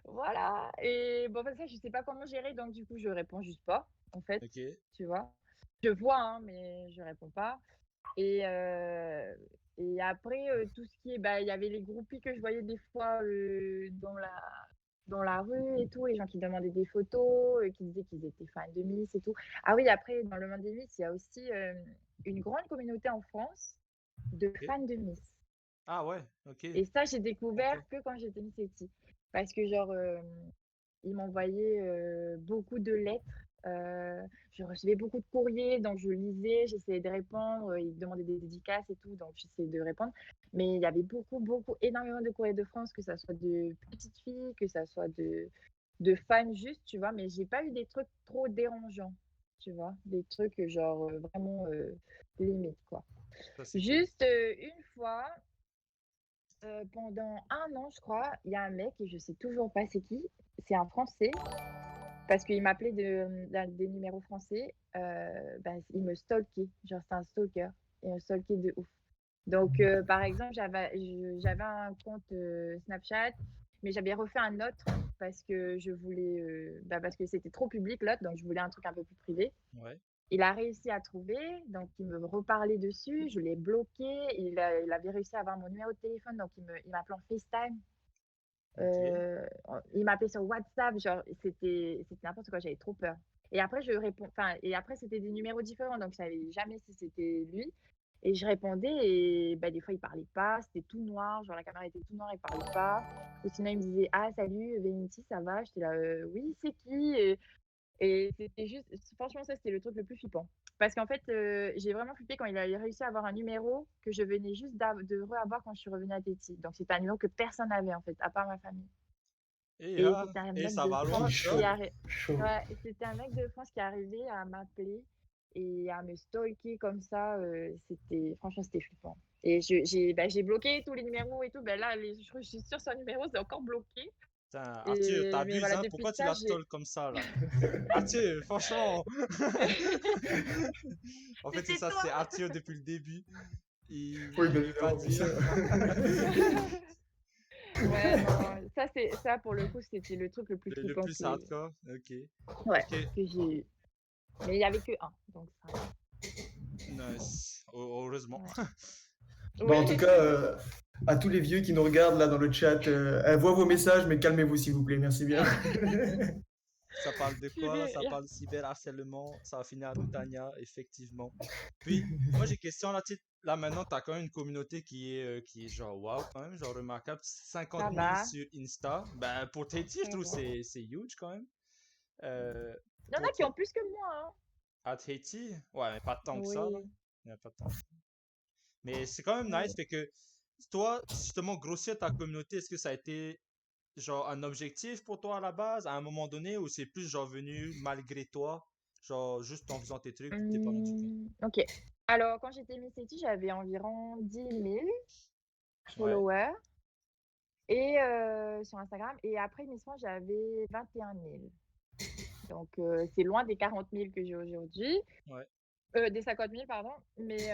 Voilà. Et bon, ça, je sais pas comment gérer, donc du coup, je réponds juste pas, en fait, Ok. tu vois. Je vois, hein, mais je réponds pas. Et, et après, tout ce qui est, bah, il y avait les groupies que je voyais des fois dans la rue et tout, les gens qui demandaient des photos, qui disaient qu'ils étaient fans de Miss et tout. Ah oui, après, dans le monde des Miss, il y a aussi une grande communauté en France de Ok. fans de Miss. Ah ouais, ok. Et ça, j'ai découvert Content. que quand j'étais Miss Eti. Parce que, genre, ils m'envoyaient beaucoup de lettres. Je recevais beaucoup de courriers, donc je lisais, j'essayais de répondre. Ils demandaient des dédicaces et tout, donc j'essayais de répondre. Mais il y avait énormément de courriers de France, que ça soit de petites filles, que ça soit de fans juste, tu vois. Mais j'ai pas eu des trucs trop dérangeants, tu vois. Des trucs, genre, vraiment limite, quoi. Ça, c'est cool. Juste une fois, pendant un an, je crois, il y a un mec, et je sais toujours pas c'est qui, c'est un Français, parce qu'il m'appelait des numéros français, ben, il me stalkait, genre c'est un stalker, et un stalker de ouf. Donc, par exemple, j'avais un compte Snapchat, mais j'avais refait un autre parce que je voulais, parce que c'était trop public l'autre, donc je voulais un truc un peu plus privé. Ouais. Il a réussi à trouver, donc il me reparlait dessus, je l'ai bloqué, il avait réussi à avoir mon numéro de téléphone, donc il m'appelait en FaceTime, Ok. il m'appelait sur WhatsApp, genre c'était n'importe quoi, j'avais trop peur. Et après je réponds, enfin, et après c'était des numéros différents, donc je savais jamais si c'était lui. Et je répondais et bah, des fois il parlait pas, c'était tout noir, genre la caméra était tout noire, il parlait pas. Ou sinon il me disait ah salut Véniti, ça va? J'étais là oui c'est qui? Et c'était juste, franchement, ça, c'était le truc le plus flippant. Parce qu'en fait, j'ai vraiment flippé quand il a réussi à avoir un numéro que je venais juste de re-avoir quand je suis revenue à Tahiti. Donc, c'était un numéro que personne n'avait, en fait, à part ma famille. Et c'était un Et mec ça de va loin, France ça. Chaud. Ouais, c'était un mec de France qui arrivait à m'appeler et à me stalker comme ça. Franchement, c'était flippant. Et j'ai bloqué tous les numéros et tout. Ben là, je suis sûre son numéro, c'est encore bloqué. Putain, Arthur, Mais t'abuses, voilà, hein? depuis Pourquoi tu ça, la j'ai. stalk comme ça, là? Arthur, franchement. En fait, c'est C'était ça, toi! c'est Arthur depuis le début. Oui, Il bien veut pas évidemment, bien dire. sûr. Ouais, non, ça pour le coup, c'était le truc le plus Le flippant plus hardcore. Ok. ouais, Ok. que j'ai eu. Mais il y avait que un, donc ça va. Nice. Heureusement. Ouais. Bon, en Oui. tout cas, à tous les vieux qui nous regardent là dans le chat, elle voit vos messages, mais calmez-vous s'il vous plaît, merci bien. Ça parle de quoi là? Purée, Ça parle de cyberharcèlement. Ça va finir à Nutania, effectivement. Puis, moi j'ai une question là. Là maintenant, t'as quand même une communauté qui est genre wow, quand même, genre remarquable. 50 ça 000 va, sur Insta. Ben, pour Tahiti, je ça trouve que va. c'est huge quand même. Euh, Il y en pour a qui toi, ont plus que moi, hein. à Tahiti, ouais, mais pas tant que ça là. Oui, Il y a pas tant. Mais c'est quand même nice. oui. Fait que toi, justement, grossir ta communauté, est-ce que ça a été genre un objectif pour toi à la base, à un moment donné, ou c'est plus genre venu malgré toi, genre juste en faisant tes trucs, t'es pas rendu compte? Ok. Alors, quand j'étais Miss City, j'avais environ 10 000 Ouais, followers sur Instagram. Et après Miss France, j'avais 21 000. Donc, c'est loin des 40 000 que j'ai aujourd'hui. ouais, Des 50 000, pardon. Mais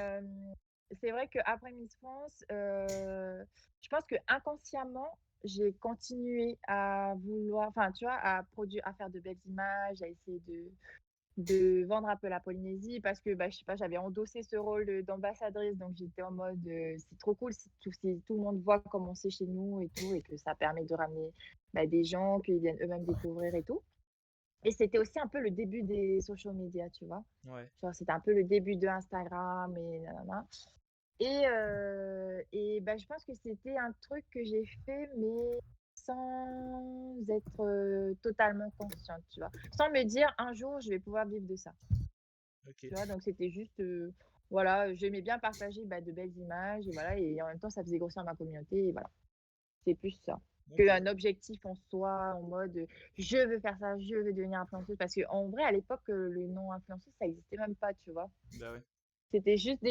c'est vrai qu'après Miss France, je pense que inconsciemment, j'ai continué à vouloir, enfin, tu vois, à produire, à faire de belles images, à essayer de vendre un peu la Polynésie parce que, bah, je sais pas, j'avais endossé ce rôle d'ambassadrice. Donc, j'étais en mode, c'est trop cool si tout le monde voit comment c'est chez nous et tout, et que ça permet de ramener bah, des gens, qu'ils viennent eux-mêmes découvrir et tout. Et c'était aussi un peu le début des social media, tu vois. ouais. Genre, c'était un peu le début de Instagram et nanana. Et bah, je pense que c'était un truc que j'ai fait, mais sans être totalement consciente, tu vois. Sans me dire un jour, je vais pouvoir vivre de ça. Ok, Tu vois, donc c'était juste, voilà, j'aimais bien partager bah, de belles images et voilà, et en même temps, ça faisait grossir ma communauté et voilà. C'est plus ça ok. qu'un objectif en soi, en mode je veux faire ça, je veux devenir influenceuse. Parce qu'en vrai, à l'époque, le nom influenceuse, ça n'existait même pas, tu vois. Bah ouais. C'était juste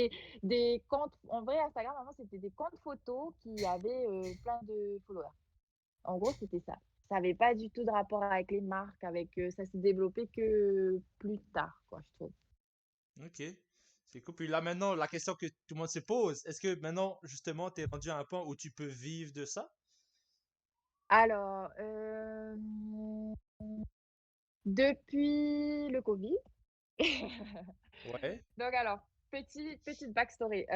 des comptes. En vrai, Instagram, avant, c'était des comptes photos qui avaient plein de followers. En gros, c'était ça. Ça n'avait pas du tout de rapport avec les marques, ça s'est développé que plus tard, quoi, je trouve. Ok. C'est cool. Puis là maintenant, la question que tout le monde se pose, est-ce que maintenant, justement, t'es rendu à un point où tu peux vivre de ça? Alors, depuis le Covid, Ouais, donc alors, petite backstory.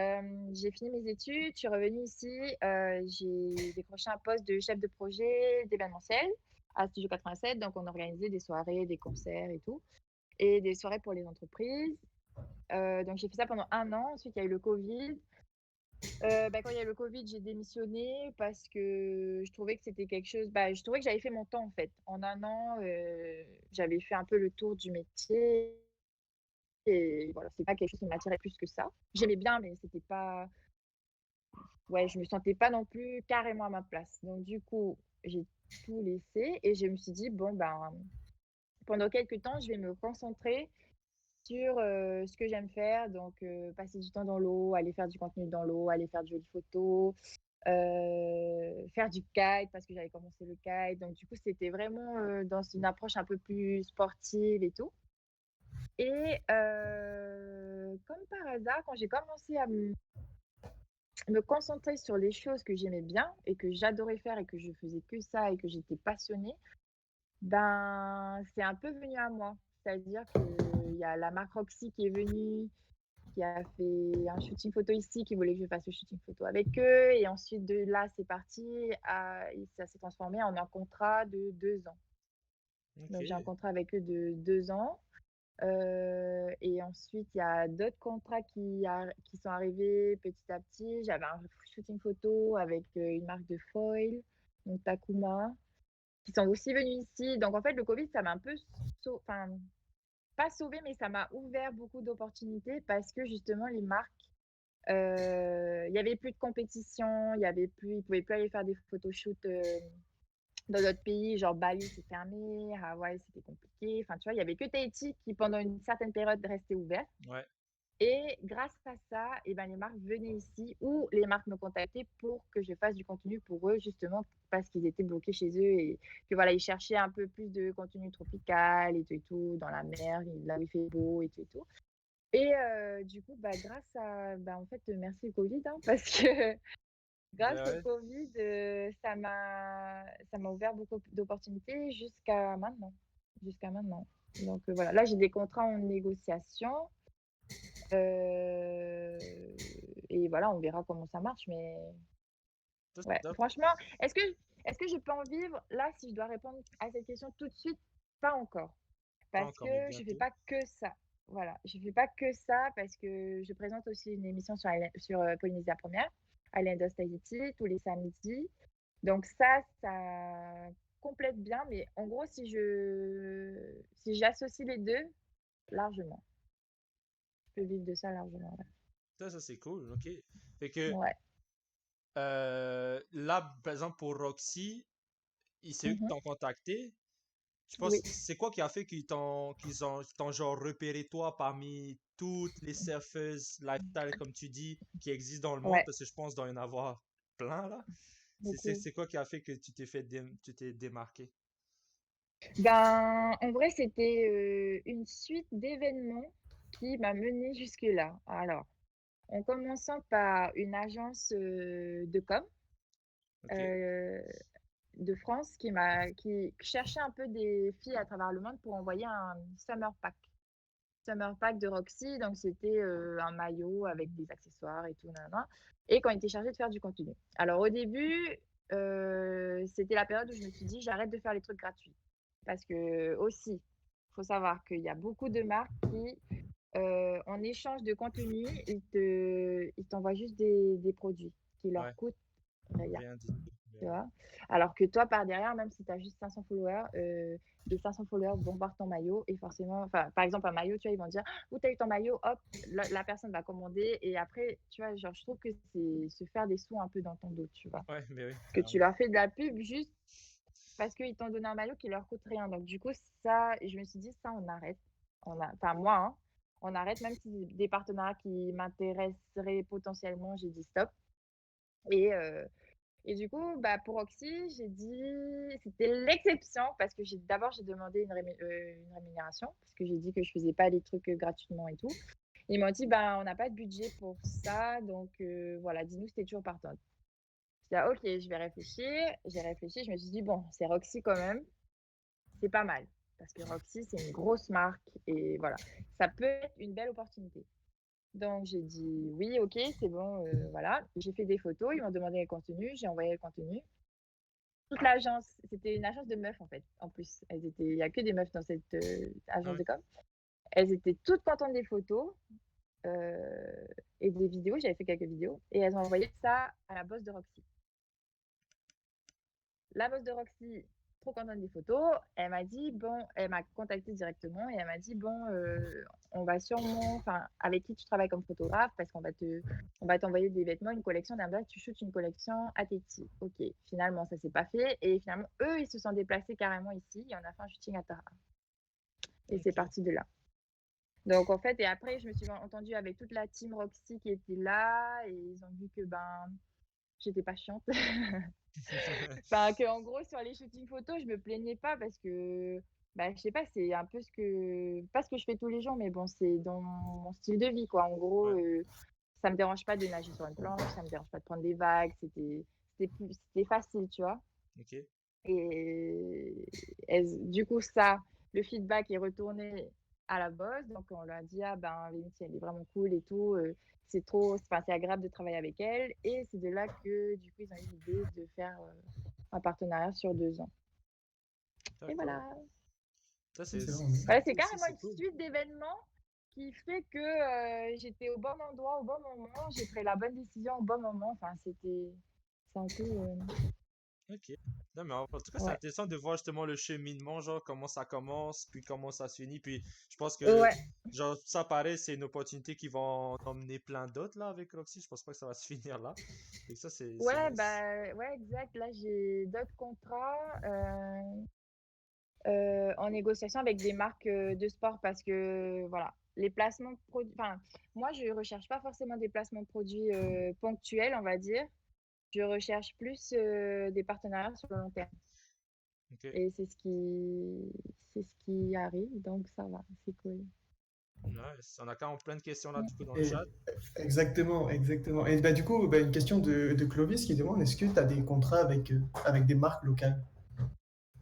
J'ai fini mes études, je suis revenue ici, j'ai décroché un poste de chef de projet d'événementiel à Studio 87. Donc, on organisait des soirées, des concerts et tout, et des soirées pour les entreprises. Donc, j'ai fait ça pendant 1 an. Ensuite, il y a eu le Covid. Bah, quand il y a eu le Covid, j'ai démissionné parce que je trouvais que c'était quelque chose. Bah, je trouvais que j'avais fait mon temps en fait. En 1 an, j'avais fait un peu le tour du métier. Et voilà, c'est pas quelque chose qui m'attirait plus que ça. J'aimais bien, mais c'était pas. Ouais, je me sentais pas non plus carrément à ma place. Donc, du coup, j'ai tout laissé et je me suis dit, bon, ben, pendant quelques temps, je vais me concentrer sur ce que j'aime faire. Donc, passer du temps dans l'eau, aller faire du contenu dans l'eau, aller faire de jolies photos, faire du kite parce que j'avais commencé le kite. Donc, du coup, c'était vraiment dans une approche un peu plus sportive et tout. Et comme par hasard, quand j'ai commencé me concentrer sur les choses que j'aimais bien et que j'adorais faire et que je faisais que ça et que j'étais passionnée, ben, c'est un peu venu à moi. C'est-à-dire qu'il y a la marque Roxy qui est venue, qui a fait un shooting photo ici, qui voulait que je fasse le shooting photo avec eux. Et ensuite, de là, c'est parti. Et ça s'est transformé en un contrat de 2 ans. Ok. Donc, j'ai un contrat avec eux de 2 ans. Et ensuite, il y a d'autres contrats qui sont arrivés petit à petit. J'avais un shooting photo avec une marque de foil, donc Takuma, qui sont aussi venus ici. Donc, en fait, le Covid, ça m'a un peu, enfin, pas sauvé, mais ça m'a ouvert beaucoup d'opportunités parce que justement, les marques, il y avait plus de compétition, ils pouvaient plus aller faire des photoshoots dans d'autres pays, genre Bali, c'est fermé, Hawaï, c'était compliqué. Enfin, tu vois, il y avait que Tahiti qui, pendant une certaine période, restait ouvert. Ouais. Et grâce à ça, eh ben, les marques venaient ici ou les marques me contactaient pour que je fasse du contenu pour eux, justement, parce qu'ils étaient bloqués chez eux et que voilà, ils cherchaient un peu plus de contenu tropical et tout, dans la mer, là où il fait beau et tout. Et du coup, bah, en fait, merci le Covid, hein, parce que grâce Ben au ouais. Covid, ça m'a ouvert beaucoup d'opportunités jusqu'à maintenant. Jusqu'à maintenant. Donc voilà, là, j'ai des contrats en négociation. Euh, et voilà, on verra comment ça marche. Mais Ça, c'est ouais, top. franchement, est-ce que, est-ce que je peux en vivre? Là, si je dois répondre à cette question tout de suite, pas encore. Pas Parce encore, mais que je fais bientôt. pas que ça. Voilà, je fais pas que ça parce que je présente aussi une émission sur Polynésia Première, Island of Tahiti, tous les samedis. Donc ça complète bien. Mais en gros, si j'associe les deux, largement, je peux vivre de ça largement. Ça, c'est cool. Ok. Fait que Ouais. là, par exemple, pour Roxy, c'est eux qui Mhm. t'ont contacté. Je pense, Oui. c'est quoi qui a fait qu'ils t'ont genre repéré toi parmi toutes les surfeuses lifestyle, comme tu dis, qui existent dans le monde, Ouais. parce que je pense d'en y en avoir plein là. Beaucoup. C'est quoi qui a fait que tu t'es démarqué? Ben, en vrai, c'était une suite d'événements qui m'a menée jusque-là. Alors, en commençant par une agence de com Ok, euh, de France qui cherchait un peu des filles à travers le monde pour envoyer un summer pack. Summer pack de Roxy, donc c'était un maillot avec des accessoires et tout, nanana, et qu'on était chargé de faire du contenu. Alors au début, c'était la période où je me suis dit j'arrête de faire les trucs gratuits. Parce que aussi, il faut savoir qu'il y a beaucoup de marques qui, en échange de contenu, ils t'envoient juste des produits qui leur ouais, coûtent rien. rien du tout. Tu vois? Alors que toi, par derrière, même si tu as juste 500 followers, les 500 followers vont voir ton maillot et forcément, enfin, par exemple, un maillot, tu vois, ils vont dire, où tu as eu ton maillot, hop, la personne va commander et après, tu vois, genre, je trouve que c'est se faire des sous un peu dans ton dos, tu vois. Ouais, mais oui, Parce que tu clairement. leur fais de la pub juste parce qu'ils t'ont donné un maillot qui leur coûte rien. Donc, du coup, ça, je me suis dit, ça, on arrête. Enfin, moi, hein, on arrête, même si des partenariats qui m'intéresseraient potentiellement, j'ai dit stop. Et, et du coup, bah, pour Oxy, j'ai dit, c'était l'exception parce que d'abord, j'ai demandé une rémunération parce que j'ai dit que je faisais pas les trucs gratuitement et tout. Ils m'ont dit, bah, on n'a pas de budget pour ça, donc voilà, dis-nous si t'es toujours partante. J'ai dit, ah, ok, je vais réfléchir. J'ai réfléchi, je me suis dit, bon, c'est Roxy quand même, c'est pas mal parce que Roxy, c'est une grosse marque et voilà, ça peut être une belle opportunité. Donc j'ai dit oui, ok, c'est bon, voilà. J'ai fait des photos, ils m'ont demandé le contenu, j'ai envoyé le contenu. Toute l'agence, c'était une agence de meufs en fait, en plus. Il y a que des meufs dans cette Ah agence ouais, de com. Elles étaient toutes contentes des photos et des vidéos. J'avais fait quelques vidéos et elles ont envoyé ça à la boss de Roxy. La boss de Roxy, trop contente des photos, elle m'a dit, bon, elle m'a contacté directement et elle m'a dit, bon, on va sûrement, enfin, avec qui tu travailles comme photographe, parce on va t'envoyer des vêtements, une collection, d'un tu shootes une collection à Tahiti. Ok, finalement, ça s'est pas fait et finalement, eux, ils se sont déplacés carrément ici et on a fait un shooting à Tara. Et c'est ok. parti de là. Donc, en fait, et après, je me suis entendue avec toute la team Roxy qui était là et ils ont vu que, ben, j'étais pas chiante. Enfin, que, en gros, sur les shootings photos, je me plaignais pas parce que, bah, je sais pas, c'est un peu pas ce que je fais tous les jours, mais bon, c'est dans mon style de vie, quoi. En gros, Ouais, Ça me dérange pas de nager sur une planche, ça me dérange pas de prendre des vagues, c'était facile, tu vois? Ok. Et du coup, ça, le feedback est retourné à la boss. Donc, on leur a dit, ah ben, Vénitie, elle est vraiment cool et tout. C'est agréable de travailler avec elle. Et c'est de là que, du coup, ils ont eu l'idée de faire un partenariat sur 2 ans. Et D'accord. voilà. Ça, C'est vraiment bien. Voilà, c'est ça aussi, carrément c'est une cool. suite d'événements qui fait que j'étais au bon endroit au bon moment. J'ai pris la bonne décision au bon moment. Enfin, c'est un peu. Ok. Non, mais en tout cas, c'est Ouais. intéressant de voir justement le cheminement, genre comment ça commence, puis comment ça se finit. Puis je pense que, Ouais. genre, ça paraît, c'est une opportunité qui va en emmener plein d'autres là avec Roxy. Je pense pas que ça va se finir là. Et ça, c'est Ouais, nice. bah, ouais, exact. Là, j'ai d'autres contrats en négociation avec des marques de sport parce que, voilà, les placements de produits. Enfin, moi, je recherche pas forcément des placements de produits ponctuels, on va dire. Je recherche plus des partenariats sur le long terme. Ok. Et c'est ce qui arrive, donc ça va, c'est cool. Nice. On a quand même plein de questions là, Mm. du coup, dans le Et, chat. exactement, exactement. Et bah, du coup, bah, une question de Clovis qui demande, est-ce que tu as des contrats avec des marques locales?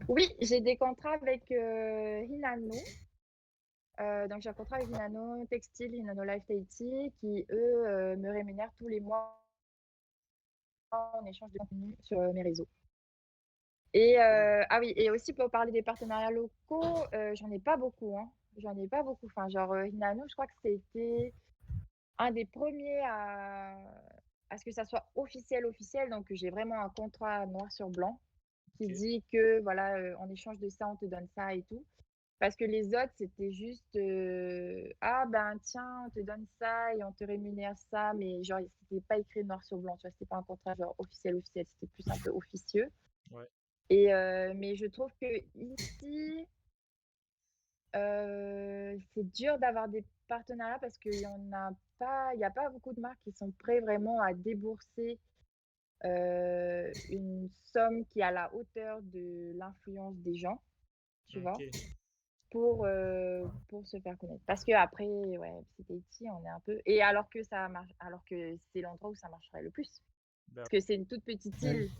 Oui, j'ai des contrats avec Hinano. Donc, j'ai un contrat avec Hinano Textile, Hinano Life Tahiti, qui, eux, me rémunèrent tous les mois en échange de contenu sur mes réseaux. Et ah oui, et aussi pour parler des partenariats locaux, j'en ai pas beaucoup, hein. J'en ai pas beaucoup. Enfin, genre, Hinano, je crois que c'était un des premiers à ce que ça soit officiel, officiel. Donc, j'ai vraiment un contrat noir sur blanc qui Ok. dit que, voilà, en échange de ça, on te donne ça et tout. Parce que les autres, c'était juste ah ben tiens, on te donne ça et on te rémunère ça, mais genre, c'était pas écrit noir sur blanc, tu vois, c'était pas un contrat genre officiel, officiel, c'était plus un peu officieux. Ouais. Et mais je trouve que ici, c'est dur d'avoir des partenariats parce qu'il y en a pas, il n'y a pas beaucoup de marques qui sont prêts vraiment à débourser une somme qui est à la hauteur de l'influence des gens, tu vois. Ok. Pour se faire connaître. Parce qu'après, ouais, c'était ici, on est un peu. Et alors que ça marche, alors que c'est l'endroit où ça marcherait le plus. Ben, Parce que c'est une toute petite Ouais. île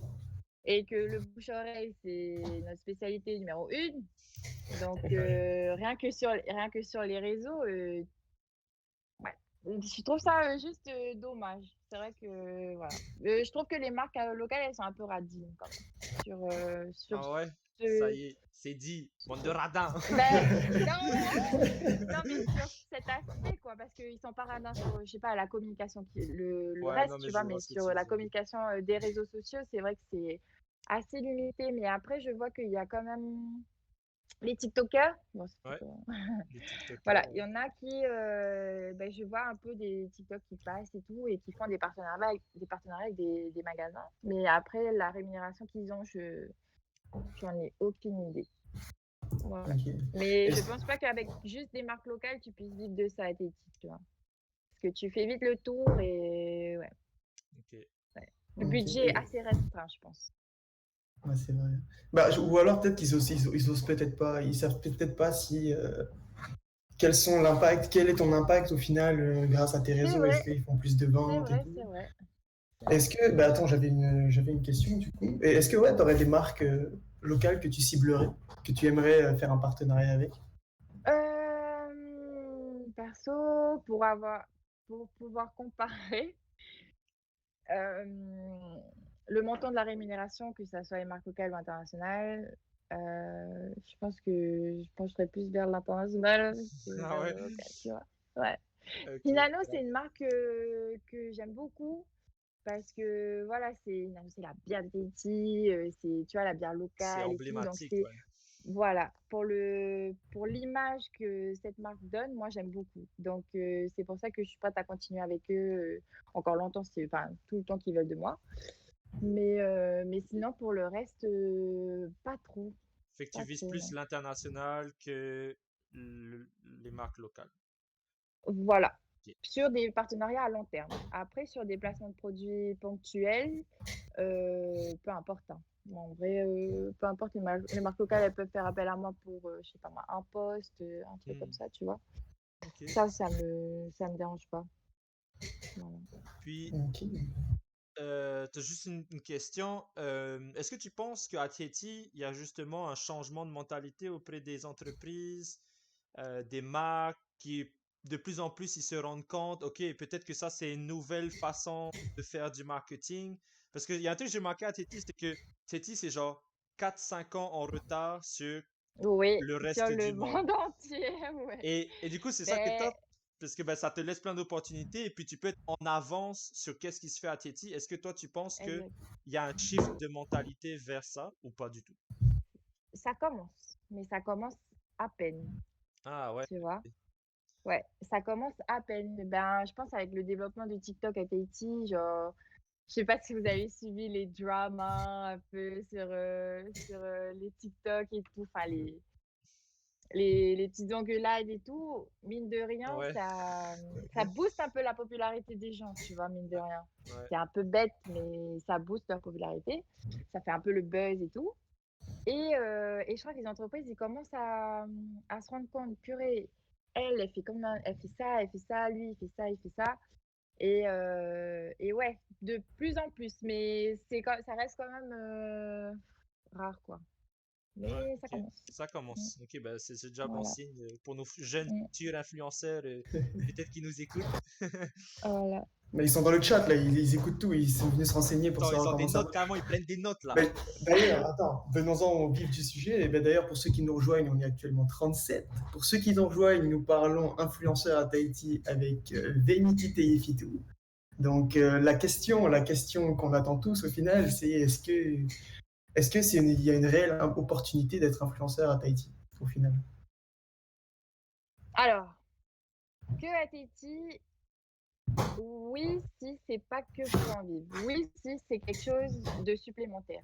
et que le bouche-oreille, c'est notre spécialité numéro 1. Donc, rien que sur les réseaux, ouais. Je trouve ça juste dommage. C'est vrai que, voilà. Je trouve que les marques locales, elles sont un peu radines quand même. Sur ah ouais, ça ce, y est, c'est dit. Bande de radins. ben, non, non, mais sur cet aspect, quoi, parce qu'ils sont pas radins sur, je sais pas, la communication, le Ouais, non, reste, mais tu je vois, vois mais ce que sur tu veux la dire. communication des réseaux sociaux, c'est vrai que c'est assez limité. Mais après, je vois qu'il y a quand même les TikTokers. Bon, c'est Ouais, plutôt- les TikTokers, Voilà, ouais. il y en a qui, ben, je vois un peu des TikTok qui passent et tout, et qui font des partenariats avec des magasins. Mais après, la rémunération qu'ils ont, j'en ai aucune idée. Voilà. Ok. Mais je Est-ce- pense pas qu'avec juste des marques locales, tu puisses vivre de ça à tes titres, tu vois. Parce que tu fais vite le tour et ouais, Ok. ouais. Le ok. budget est assez restreint, je pense. Ouais, c'est vrai. Bah, ou alors peut-être qu'ils osent peut-être pas, ils savent peut-être pas si quel est ton impact au final grâce à tes C'est réseaux. Est-ce vrai, qu'ils font plus de c'est ventes et vrai, tout? c'est vrai, c'est vrai. Est-ce que, bah attends, j'avais une question du coup. Et est-ce que ouais, t'aurais des marques locales que tu ciblerais, que tu aimerais faire un partenariat avec? Perso, pour pouvoir comparer euh, le montant de la rémunération, que ça soit les marques locales ou internationales, je pencherais plus vers l'international que Ah vers ouais, le local, tu vois. Ouais. ok. Hinano, c'est Ouais. une marque que j'aime beaucoup parce que voilà, Hinano, c'est la bière de Tahiti, c'est tu vois la bière C'est locale et tout. Donc emblématique, c'est ouais. voilà, pour l'image que cette marque donne, moi j'aime beaucoup. Donc c'est pour ça que je suis prête à continuer avec eux encore longtemps, enfin tout le temps qu'ils veulent de moi. Mais sinon pour le reste, pas trop, Fait que tu pas vises trop, plus non. l'international que les marques locales. Voilà, Ok. sur des partenariats à long terme. Après, sur des placements de produits ponctuels, peu importe, hein. En vrai, peu importe, les marques locales, elles peuvent faire appel à moi pour, je sais pas moi, un poste, un truc comme Hmm, ça, tu vois. ok. Ça me dérange pas. Voilà. Puis, Ok. t'as juste une question. Est-ce que tu penses qu'à Tahiti, il y a justement un changement de mentalité auprès des entreprises, des marques, qui de plus en plus ils se rendent compte, ok, peut-être que ça c'est une nouvelle façon de faire du marketing. Parce qu'il y a un truc que j'ai remarqué à Tahiti, c'est que Tahiti c'est genre 4 5 ans en retard sur Oui, le sur reste le du monde. monde entier, ouais. Et du coup, c'est ça qui est Mais top, parce que ben, ça te laisse plein d'opportunités, et puis tu peux être en avance sur qu'est-ce qui se fait à Tahiti. Est-ce que toi, tu penses que exact. il y a un shift de mentalité vers ça, ou pas du tout? Ça commence, mais ça commence à peine, Ah ouais. tu vois. Ouais, ça commence à peine. Ben, je pense avec le développement de TikTok à Tahiti, genre, je sais pas si vous avez suivi les dramas un peu sur les TikTok et tout, enfin les petites engueulades et tout, mine de rien, Ouais, ça booste un peu la popularité des gens, tu vois, mine de rien. ouais. C'est un peu bête, mais ça booste leur popularité. Ça fait un peu le buzz et tout. Et je crois que les entreprises, ils commencent à se rendre compte, purée, elle fait elle fait ça, lui, il fait ça, il fait ça. Et ouais, de plus en plus, mais ça reste quand même rare, quoi. Ouais, Mais ça ok. commence. Ça Mm, commence. Ok, ben c'est déjà bon voilà. signe pour nos jeunes Mm, futurs influenceurs, peut-être qui nous écoutent. voilà. Mais ils sont dans le chat, là, ils écoutent tout, ils sont venus se renseigner pour Ils savoir ont des comment ça notes, marche. carrément, ils prennent des notes là. Ben, d'ailleurs, attends, venons-en au vif du sujet. Et ben, d'ailleurs, pour ceux qui nous rejoignent, on est actuellement 37. Pour ceux qui nous rejoignent, nous parlons influenceurs à Tahiti avec Veniti Teifitu. Donc, la question qu'on attend tous au final, c'est est-ce que il y a une réelle opportunité d'être influenceur à Tahiti au final? Alors, que à Tahiti, oui, si c'est pas que pour en vivre. Oui, si c'est quelque chose de supplémentaire,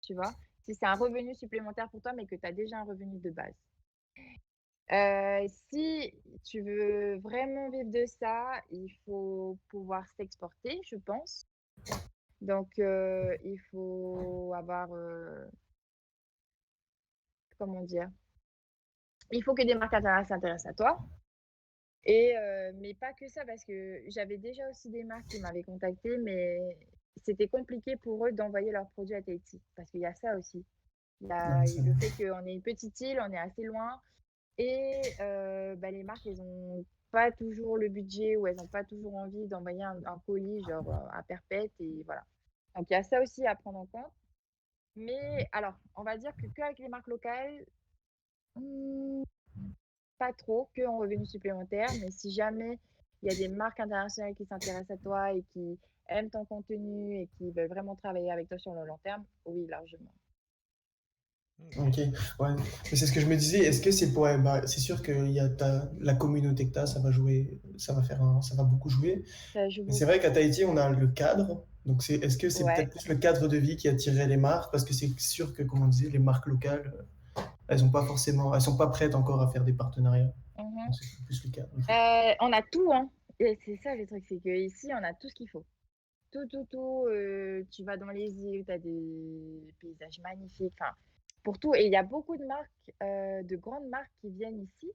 tu vois. Si c'est un revenu supplémentaire pour toi, mais que tu as déjà un revenu de base. Si tu veux vraiment vivre de ça, il faut pouvoir s'exporter, je pense. Donc, il faut avoir, comment dire? Il faut que des marques s'intéressent à toi. Mais pas que ça, parce que j'avais déjà aussi des marques qui m'avaient contacté, mais c'était compliqué pour eux d'envoyer leurs produits à Tahiti. Parce qu'il y a ça aussi. Il y a Ouais, le fait qu'on est une petite île, on est assez loin. Et bah, les marques, elles ont pas toujours le budget ou elles ont pas toujours envie d'envoyer un colis genre à perpète et voilà. Donc il y a ça aussi à prendre en compte. Mais alors, on va dire que qu'avec les marques locales, hmm, pas trop, que en revenu supplémentaire. Mais si jamais il y a des marques internationales qui s'intéressent à toi et qui aiment ton contenu et qui veulent vraiment travailler avec toi sur le long terme, oui, largement. Ok. ok, ouais. Mais c'est ce que je me disais. Est-ce que c'est pour, ouais, bah, c'est sûr que la communauté que t'as, ça va jouer, ça va beaucoup jouer. Ça joue Mais c'est vrai beaucoup. qu'à Tahiti, on a le cadre. Donc est-ce que c'est Ouais. peut-être plus le cadre de vie qui attirerait les marques? Parce que c'est sûr que, comme on disait, les marques locales, elles sont pas prêtes encore à faire des partenariats. Mhm. Donc c'est plus le cadre. On a tout, hein. Et c'est ça le truc, c'est qu'ici, on a tout ce qu'il faut. Tout, tout, tout. Tu vas dans les îles, tu as des paysages magnifiques. Enfin, pour tout. Et il y a beaucoup de marques, de grandes marques qui viennent ici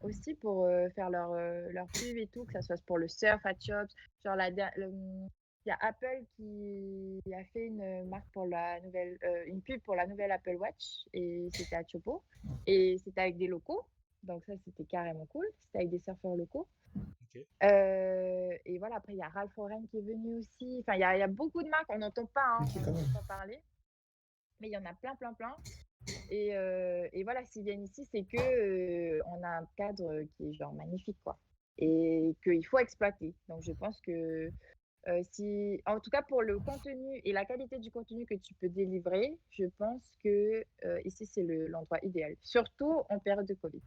aussi pour faire leur pub et tout, que ça soit pour le surf à Chops. Genre, il y a Apple qui a fait une marque pour une pub pour la nouvelle Apple Watch et c'était à Chopo. Et c'était avec des locaux. Donc, ça, c'était carrément cool. C'était avec des surfeurs locaux. Ok. Et voilà, après, il y a Ralph Lauren qui est venu aussi. Enfin, il y a beaucoup de marques, on n'entend pas, hein, Ok, on quand n'entend même. pas parler, mais il y en a plein, plein, plein. Et voilà, s'ils viennent ici, c'est que on a un cadre qui est genre magnifique, quoi. Et qu'il faut exploiter. Donc, je pense que si, en tout cas pour le contenu et la qualité du contenu que tu peux délivrer, je pense que ici, c'est l'endroit idéal. Surtout en période de Covid.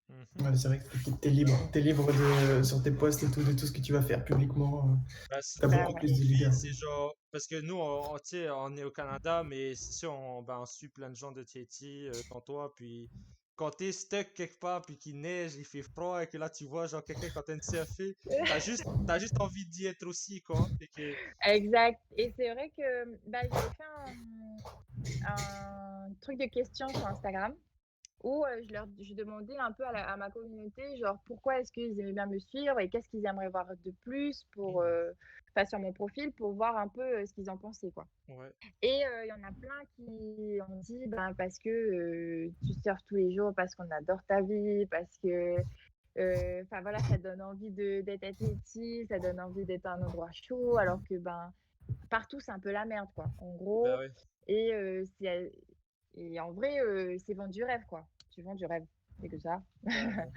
Mhm. Ouais, c'est vrai que t'es libre. T'es libre sur tes posts et tout, de tout ce que tu vas faire publiquement. Ben, T'as Bah beaucoup ouais. plus surtout, de puis liberté. c'est genre, parce que nous, tu sais, on est au Canada, mais c'est sûr, on suit plein de gens de Tahiti, comme toi, puis quand t'es stuck quelque part, puis qu'il neige, il fait froid, et que là, tu vois, genre, quelqu'un qui est en train de surfer, t'as juste envie d'y être aussi, quoi. Fait que, Exact. Et c'est vrai que bah, j'avais fait un truc de questions sur Instagram où je demandais un peu à ma communauté, genre pourquoi est-ce qu'ils aimaient bien me suivre et qu'est-ce qu'ils aimeraient voir de plus enfin, sur mon profil pour voir un peu ce qu'ils en pensaient, quoi. Ouais. Et il y en a plein qui ont dit, ben, parce que tu surfes tous les jours, parce qu'on adore ta vie, parce que enfin voilà, ça donne envie d'être à Tahiti, ça donne envie d'être à un endroit chaud, alors que ben partout c'est un peu la merde, quoi, en Bah gros. ouais. Et, et en vrai, c'est vendre du rêve, quoi. Tu vends du rêve, c'est que ça. Bah ouais.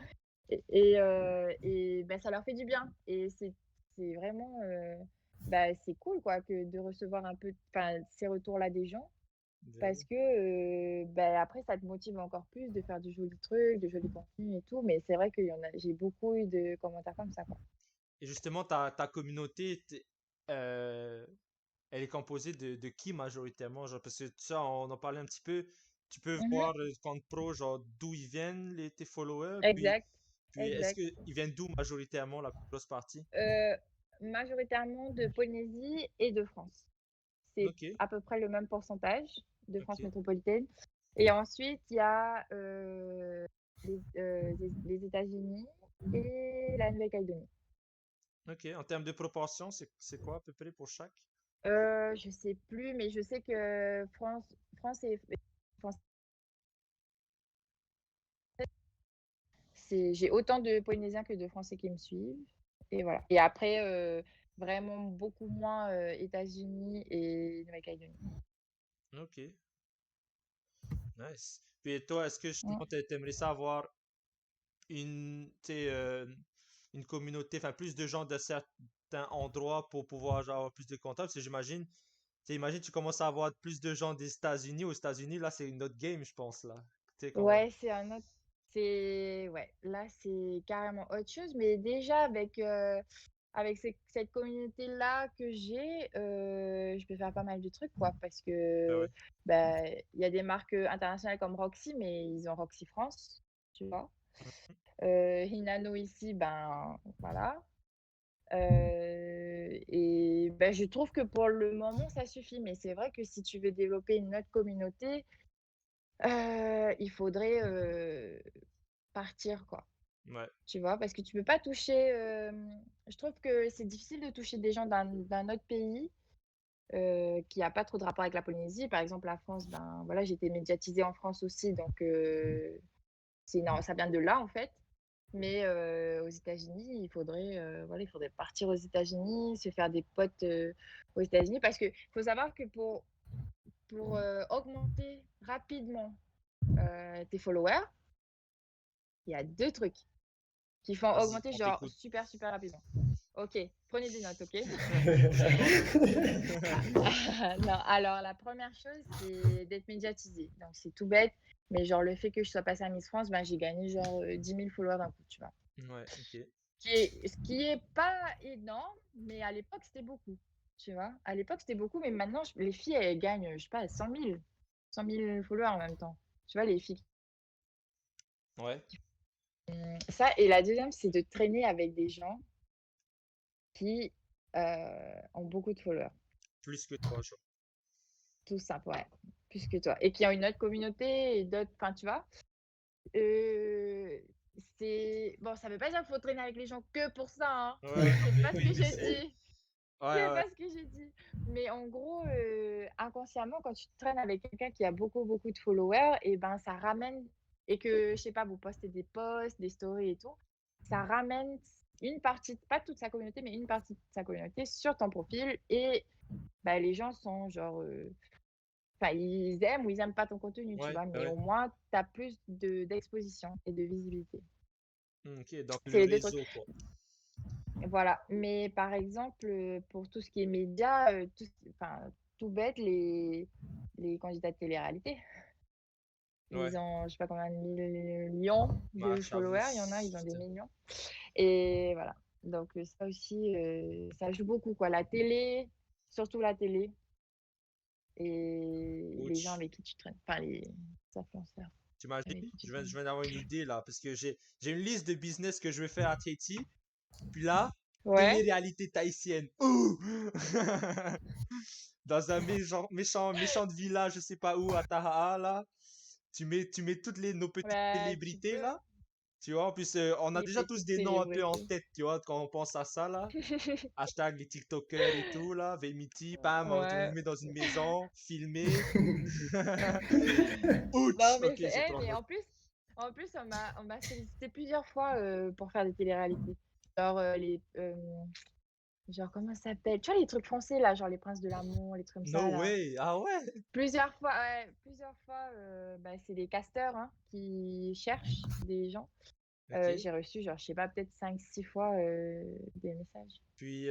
Et ben, ça leur fait du bien. Et c'est vraiment, bah, c'est cool, quoi, que de recevoir un peu, enfin, ces retours-là des gens. Bah Parce oui. que, bah, après, ça te motive encore plus de faire du joli truc, de jolis contenus et tout. Mais c'est vrai j'ai beaucoup eu de commentaires comme ça, quoi. Et justement, ta communauté, euh, elle est composée de qui majoritairement? Genre, parce que ça, on en parlait un petit peu. Tu peux Mhm. voir compte pro, genre, d'où ils viennent, tes followers. Exact, Puis est-ce exact. qu'ils viennent d'où majoritairement la plus grosse partie? Euh, Majoritairement de Polynésie et de France. C'est Ok, à peu près le même pourcentage de France ok, métropolitaine. Et ensuite, il y a les États-Unis et la Nouvelle-Calédonie. ok. En termes de proportion, c'est quoi à peu près pour chaque? Je sais plus, mais je sais que France et France, j'ai autant de Polynésiens que de Français qui me suivent. Et voilà. Et après, vraiment beaucoup moins États-Unis et Nouvelle-Calédonie. Ok, nice. Puis toi, est-ce que Mm. justement, t'aimerais ça avoir une communauté, enfin plus de gens de certains endroits pour pouvoir genre, avoir plus de contacts? Parce que imagine, tu commences à avoir plus de gens des États-Unis. Aux États-Unis, là, c'est une autre game, je pense, là. Tu sais comment? Ouais, c'est un autre. Ouais, là, c'est carrément autre chose. Mais déjà, avec cette communauté-là que j'ai, je peux faire pas mal de trucs, quoi. Parce Ah que ouais. bah, il y a des marques internationales comme Roxy, mais ils ont Roxy France, tu vois. Hinano ici, ben voilà. Et ben, je trouve que pour le moment, ça suffit. Mais c'est vrai que si tu veux développer une autre communauté, il faudrait partir, quoi. Ouais. Tu vois? Parce que tu peux pas toucher, je trouve que c'est difficile de toucher des gens d'un autre pays, qui a pas trop de rapport avec la Polynésie. Par exemple, la France, ben, voilà, j'ai été médiatisée en France aussi, donc c'est non, ça vient de là, en fait. Mais aux États-Unis, voilà, il faudrait partir aux États-Unis, se faire des potes, aux États-Unis. Parce que faut savoir que pour augmenter rapidement, tes followers, il y a 2 trucs qui font Vas-y, augmenter on genre t'écoute. super, super rapidement. OK, prenez des notes, OK? Je prends note. Non, alors la première chose, c'est d'être médiatisée. Donc c'est tout bête, mais genre le fait que je sois passée à Miss France, ben, j'ai gagné genre 10 000 followers d'un coup, tu vois? Ouais, ok. Ce qui est pas énorme, mais à l'époque, c'était beaucoup, tu vois? À l'époque, c'était beaucoup, mais maintenant, les filles, elles gagnent, je sais pas, 100 000 followers en même temps. Tu vois, les filles. Ouais, Ça, et la deuxième, c'est de traîner avec des gens qui ont beaucoup de followers. plus que toi, genre. Tout simple, ouais, plus que toi. Et qui ont une autre communauté et d'autres, enfin, tu vois? Heu, c'est bon, ça veut pas dire qu'il faut traîner avec les gens que pour ça, hein. Ouais, ouais, non, C'est mais pas ce oui, que oui, j'ai c'est. dit. Ouais, C'est ouais. pas ce que j'ai dit. Mais en gros, inconsciemment, quand tu traînes avec quelqu'un qui a beaucoup, beaucoup de followers et ben, ça ramène et que, je sais pas, vous postez des posts, des stories et tout, ça ramène une partie, pas toute sa communauté, mais une partie de sa communauté sur ton profil et bah, les gens sont genre, enfin, ils aiment ou ils aiment pas ton contenu, tu Ouais, vois? bah Mais ouais. au moins, tu as plus d'exposition et de visibilité. Ok, donc C'est le les 2 trucs. réseau, quoi. Voilà. Mais par exemple, pour tout ce qui est médias, enfin, tout bête, les candidats de télé-réalité, Ouais, ils ont je sais pas combien de millions bah, de j'avoue, followers, il y en a, ils ont des putain. millions et voilà. Donc ça aussi, ça joue beaucoup, quoi. La télé, surtout la télé et les gens Ouch. avec qui tu traînes, enfin les influenceurs T'imagines? avec qui tu Je traînes. viens d'avoir une idée, là, parce que j'ai une liste de business que je vais faire à Tahiti. Puis là, Ouais. télé-réalité tahitienne. Ouh! Dans un méchant de village, je sais pas où, à Tahaa, là. tu mets toutes nos petites Bah, tu célébrités peux, là. Tu vois, en plus, on a les déjà tous petites des noms un peu en célébrités. tête, tu vois, quand on pense à ça là. Hashtag les TikTokers et tout là. Vemity, pam, on vous Ouais. met dans une maison, filmé. Ouch! Non, mais, Ok, j'ai trop mais note. en plus, on m'a sollicité plusieurs fois pour faire des téléréalités. Genre, genre, comment ça s'appelle? Tu vois, les trucs français, là, genre les Princes de l'amour, les trucs comme No ça, là. way! Ah ouais? Plusieurs fois, bah, c'est des casteurs hein, qui cherchent des gens. Ok. J'ai reçu, genre, je sais pas, peut-être 5 6 fois des messages. Puis,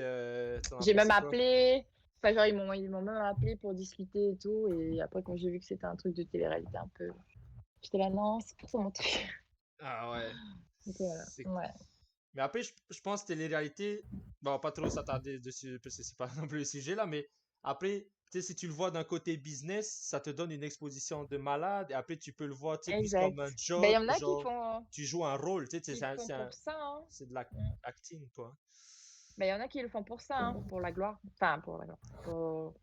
t'en as J'ai même pensé quoi? appelé, enfin, genre, ils m'ont même appelé pour discuter et tout. Et après, quand j'ai vu que c'était un truc de télé-réalité un peu, j'étais là, non, c'est pas trop mon truc. Ah ouais. Donc voilà, C'est ouais, Mais après, je pense que télé-réalité, bon, pas trop s'attarder dessus, parce que c'est pas non plus le sujet là, mais après, tu sais, si tu le vois d'un côté business, ça te donne une exposition de malade, et après, tu peux le voir, tu sais, plus comme exact. un Ben, il y job, en a genre, tu joues un rôle, tu sais, qui le font pour ça, hein. c'est de Mm. l'acting, quoi. Ben, il y en a qui le font pour ça, hein, pour la gloire. Enfin, pour la gloire, pour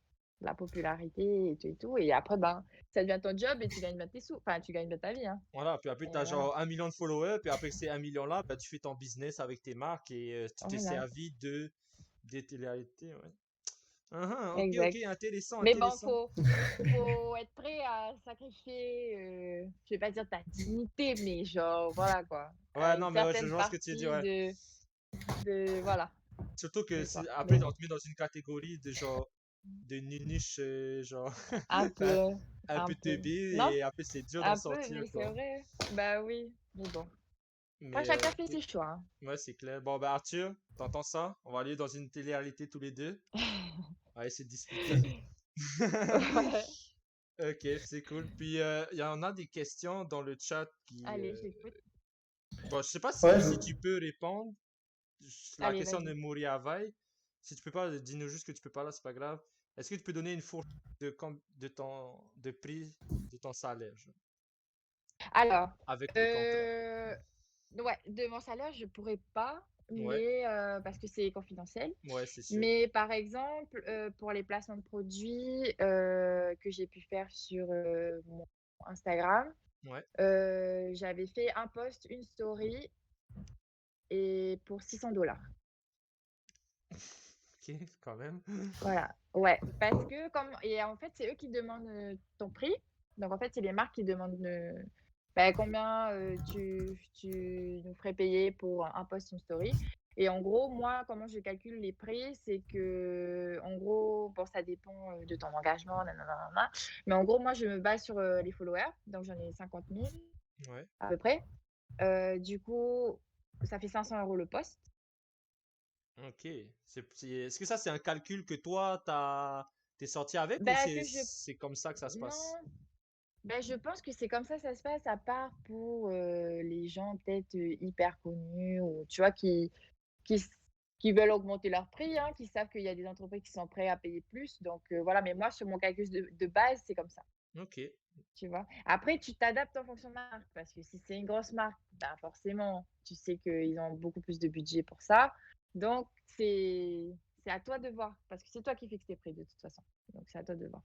la popularité et tout. Et après, ben, ça devient ton job et tu gagnes bien tes sous. Enfin, tu gagnes bien ta vie, hein. Voilà, puis après, Et t'as voilà. genre 1 million de followers, puis après ces 1 million là, bah, tu fais ton business avec tes marques et tu t'es Voilà, servi de des télé-réalités, ouais. Ok, ok, exact. intéressant, Mais bon, intéressant. faut être prêt à sacrifier, je vais pas dire ta dignité, mais genre, voilà quoi, Ouais, à une non, mais ouais, je certaine vois ce que tu dis, partie ouais. voilà, Surtout que de toi. Mais après, on bon, te met dans une catégorie de genre, de nunuche, genre, un un, peu, un un peu peu. teubé, Non, et après, c'est dur d'en un peu, sortir, mais c'est quoi. vrai. Bah oui, mais bon. Après, Mais, chacun fait ok. ses choix, hein. Ouais, c'est clair. Bon, bah, Arthur, t'entends ça? On va aller dans une télé-réalité tous les deux. On va essayer de discuter. Ouais. Ok, c'est cool. Puis, il y en a des questions dans le chat qui. Allez, j'écoute. Bon, je sais pas Ouais, si tu peux répondre. La Allez, question de vas-y. Mouri Havaï. Si tu peux pas, dis-nous juste que tu peux pas là, c'est pas grave. Est-ce que tu peux donner une fourche de prix de ton salaire, genre, Alors, avec le contrat? euh, ouais, de mon salaire, je pourrais pas, Ouais, mais parce que c'est confidentiel. ouais, c'est sûr. Mais par exemple, pour les placements de produits que j'ai pu faire sur mon Instagram, Ouais, j'avais fait un post, une story et pour 600 $. ok, quand même. Voilà, ouais, parce que et en fait, c'est eux qui demandent ton prix. Donc en fait, c'est les marques qui demandent bah, combien tu nous ferais payer pour un post, une story. Et en gros, moi, comment je calcule les prix, c'est que, en gros, bon, ça dépend de ton engagement, nanana, nanana. Mais en gros, moi, je me base sur les followers. Donc j'en ai 50 000 Ouais. à peu près. Du coup, ça fait 500 € le post. Ok. Est-ce que ça, c'est un calcul que toi, t'es sorti avec ou Bah, que je... c'est comme ça que ça se passe? Non, ben, je pense que c'est comme ça se passe, à part pour les gens peut-être hyper connus ou tu vois, qui, s- qui veulent augmenter leur prix, hein, qui savent qu'il y a des entreprises qui sont prêtes à payer plus. Donc voilà, mais moi, sur mon calcul de base, c'est comme ça, Ok. tu vois. Après, tu t'adaptes en fonction de la marque, parce que si c'est une grosse marque, ben forcément, tu sais qu'ils ont beaucoup plus de budget pour ça. Donc, c'est à toi de voir, parce que c'est toi qui fixes tes prix de toute façon. Donc, c'est à toi de voir.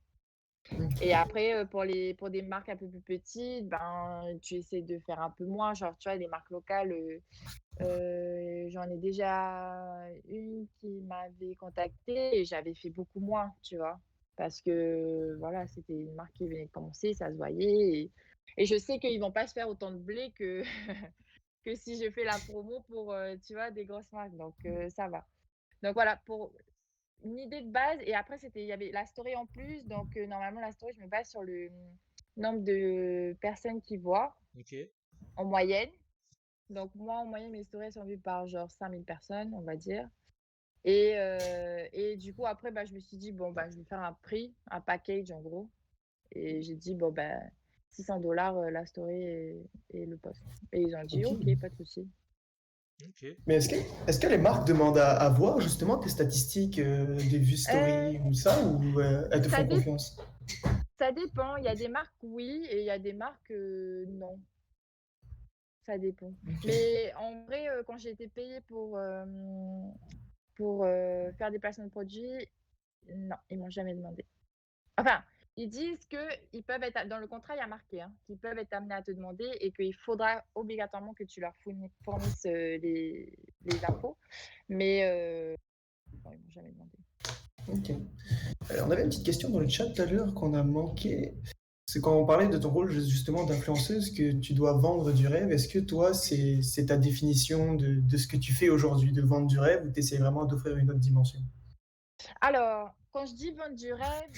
Et après, pour des marques un peu plus petites, ben, tu essaies de faire un peu moins. Genre, tu vois, des marques locales, j'en ai déjà une qui m'avait contactée et j'avais fait beaucoup moins, tu vois. Parce que, voilà, c'était une marque qui venait de commencer, ça se voyait. Et je sais qu'ils vont pas se faire autant de blé que, que si je fais la promo pour, tu vois, des grosses marques. Donc, ça va. Donc, voilà, pour une idée de base. Et après, il y avait la story en plus. Donc, normalement, la story, je me base sur le nombre de personnes qui voient Ok. en moyenne. Donc, moi, en moyenne, mes stories sont vues par genre 5000 personnes, on va dire. Et du coup, après, bah, je me suis dit, bon, bah, je vais faire un prix, un package en gros. Et j'ai dit, bon, bah, 600 $ la story et le post. Et ils ont dit, Ok. ok, pas de souci. Ok. Mais est-ce que les marques demandent à voir justement tes statistiques des vues Euh, story ou ça, ou elles te ça, font dé- confiance? ça dépend. Il y a des marques, oui, et il y a des marques, non. Ça dépend. Ok. Mais en vrai, quand j'ai été payée pour faire des placements de produits, non, ils m'ont jamais demandé. Enfin, ils disent qu'ils peuvent être, dans le contrat, il y a marqué, hein, qu'ils peuvent être amenés à te demander et qu'il faudra obligatoirement que tu leur fournisses les infos. Mais non, ils m'ont jamais demandé. Ok. On avait une petite question dans le chat tout à l'heure qu'on a manqué. C'est quand on parlait de ton rôle justement d'influenceuse, que tu dois vendre du rêve. Est-ce que toi, c'est ta définition de ce que tu fais aujourd'hui, de vendre du rêve, ou tu essaies vraiment d'offrir une autre dimension? Alors, quand je dis vendre du rêve,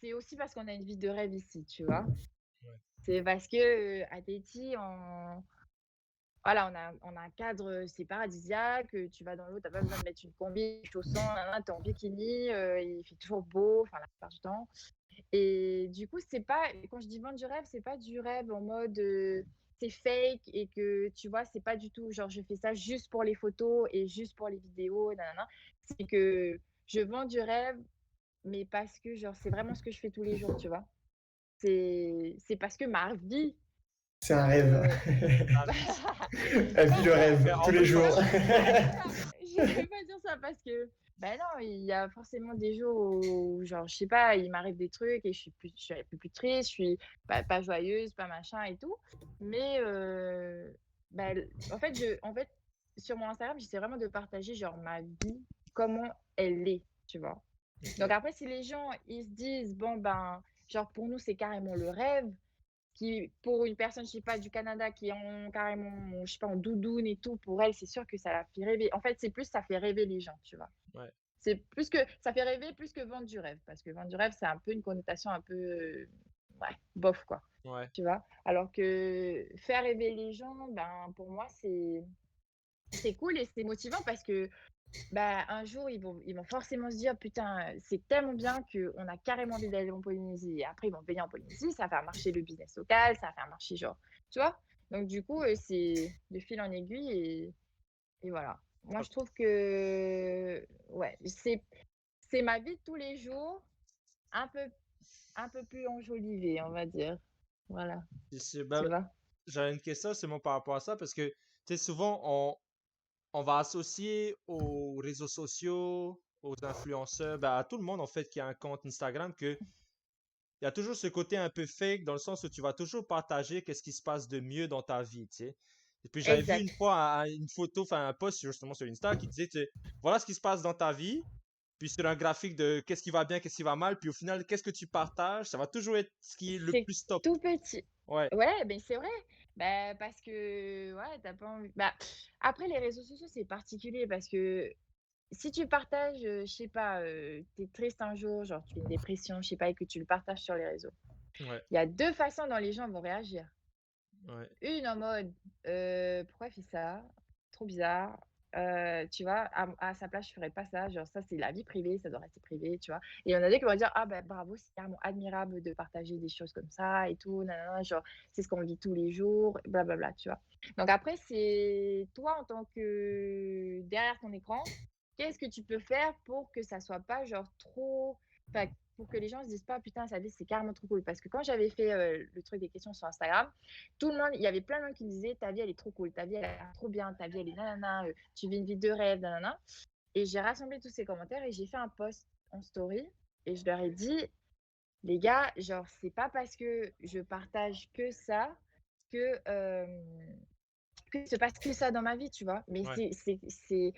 c'est aussi parce qu'on a une vie de rêve ici, tu vois. Ouais. C'est parce que à Tahiti, voilà, on a un cadre, c'est paradisiaque. Tu vas dans l'eau, t'as pas besoin de mettre une combi, chaussons, nanana, t'es en bikini, il fait toujours beau, enfin la plupart du temps. Et du coup, c'est pas, quand je dis vendre du rêve, c'est pas du rêve en mode c'est fake et que tu vois, c'est pas du tout genre je fais ça juste pour les photos et juste pour les vidéos, nanana. C'est que je vends du rêve, mais parce que genre c'est vraiment ce que je fais tous les jours, tu vois. C'est parce que ma vie, C'est un rêve. euh, Ah oui. Elle vit le Mais rêve tous en les même temps, jours. je vais pas dire ça parce que, ben non, il y a forcément des jours où, genre, je sais pas, il m'arrive des trucs et je suis un peu plus triste, je suis pas joyeuse, pas machin et tout. Mais, en fait, sur mon Instagram, j'essaie vraiment de partager, genre, ma vie, comment elle est, tu vois. Donc ok. après, si les gens, ils se disent, bon, ben, genre, pour nous, c'est carrément le rêve, qui pour une personne, je sais pas, du Canada qui est en carrément, je sais pas, en doudoune et tout, pour elle, c'est sûr que ça la fait rêver. En fait, c'est plus ça fait rêver les gens, tu vois? Ouais. C'est plus que ça fait rêver plus que vendre du rêve, parce que vendre du rêve, c'est un peu une connotation un peu, ouais, bof, quoi, Ouais. tu vois? Alors que faire rêver les gens, ben, pour moi, c'est cool et c'est motivant parce que bah, un jour, ils vont forcément se dire: «Putain, c'est tellement bien qu'on a carrément envie d'aller en Polynésie» et après ils vont venir en Polynésie, ça va faire marcher le business local, ça va faire marcher genre tu vois? Donc du coup, c'est de fil en aiguille et voilà. Moi, Ah, je trouve que ouais, c'est ma vie de tous les jours, un peu un peu plus enjolivée, on va dire. Voilà, tu ben, vois? j'avais une question seulement par rapport à ça parce que, tu sais, souvent, on va associer aux réseaux sociaux, aux influenceurs, ben, à tout le monde, en fait, qui a un compte Instagram, que il y a toujours ce côté un peu fake dans le sens où tu vas toujours partager qu'est-ce qui se passe de mieux dans ta vie, tu sais. Et puis j'avais vu une Exact. fois une photo, enfin un post justement sur Insta qui disait, voilà ce qui se passe dans ta vie, puis sur un graphique de qu'est-ce qui va bien, qu'est-ce qui va mal, puis au final, qu'est-ce que tu partages, ça va toujours être ce qui est le C'est plus top. tout petit. Ouais, Ouais, mais c'est vrai. Bah, parce que ouais, t'as pas envie bah, après les réseaux sociaux, c'est particulier parce que si tu partages, je sais pas, tu triste un jour, genre tu fais une dépression, je sais pas, et que tu le partages sur les réseaux. ouais, Il y a 2 façons dont les gens vont réagir. ouais, Une en mode, «Pourquoi elle fait ça? Trop bizarre». Tu vois? À sa place, je ferais pas ça, genre ça, c'est la vie privée, ça doit rester privé, tu vois? Et il y en a des qui vont dire: «Ah bah, bravo, c'est carrément admirable de partager des choses comme ça et tout, nin genre c'est ce qu'on vit tous les jours, blablabla», tu vois? Donc après, c'est toi en tant que derrière ton écran, qu'est-ce que tu peux faire pour que ça soit pas genre trop enfin, pour que les gens se disent pas: «Putain, sa vie, c'est carrément trop cool». Parce que quand j'avais fait, le truc des questions sur Instagram, tout le monde il y avait plein de gens qui me disaient: «Ta vie, elle est trop cool, ta vie, elle a l'air trop bien, ta vie, elle est nanana, tu vis une vie de rêve, nanana» et j'ai rassemblé tous ces commentaires et j'ai fait un post en story et je leur ai dit: «Les gars, genre, c'est pas parce que je partage que ça que, qu'il se passe que ça dans ma vie», tu vois? Mais ouais. c'est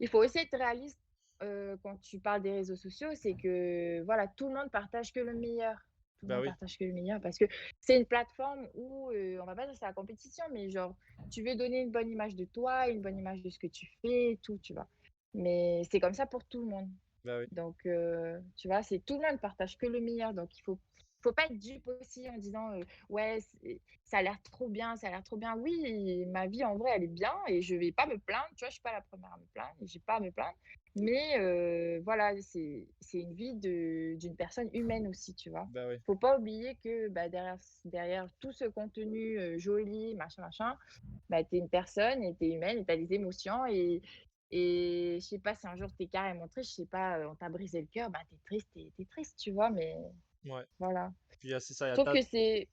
il faut aussi être réaliste, quand tu parles des réseaux sociaux, c'est que, voilà, tout le monde partage que le meilleur. Tout le Ben monde oui, partage que le meilleur parce que c'est une plateforme où, on va pas dire que c'est la compétition, mais genre, tu veux donner une bonne image de toi, une bonne image de ce que tu fais et tout, tu vois? Mais c'est comme ça pour tout le monde. ben oui. Donc, tu vois, c'est tout le monde partage que le meilleur, donc il faut pas être dupe aussi en disant, «Ouais, ça a l'air trop bien, ça a l'air trop bien». Oui, ma vie en vrai, elle est bien et je vais pas me plaindre, tu vois? Je suis pas la première à me plaindre et j'ai pas à me plaindre. Mais, voilà, c'est une vie d'une personne humaine aussi, tu vois? Ben oui. Faut pas oublier que, bah, derrière tout ce contenu, joli, machin, machin, bah, tu es une personne et tu es humaine et tu as des émotions et je sais pas, si un jour tu es carrément triste, je sais pas, on t'a brisé le cœur, bah, tu es triste, tu es triste, tu vois? Mais Ouais. voilà. Puis c'est ça, Je trouve que il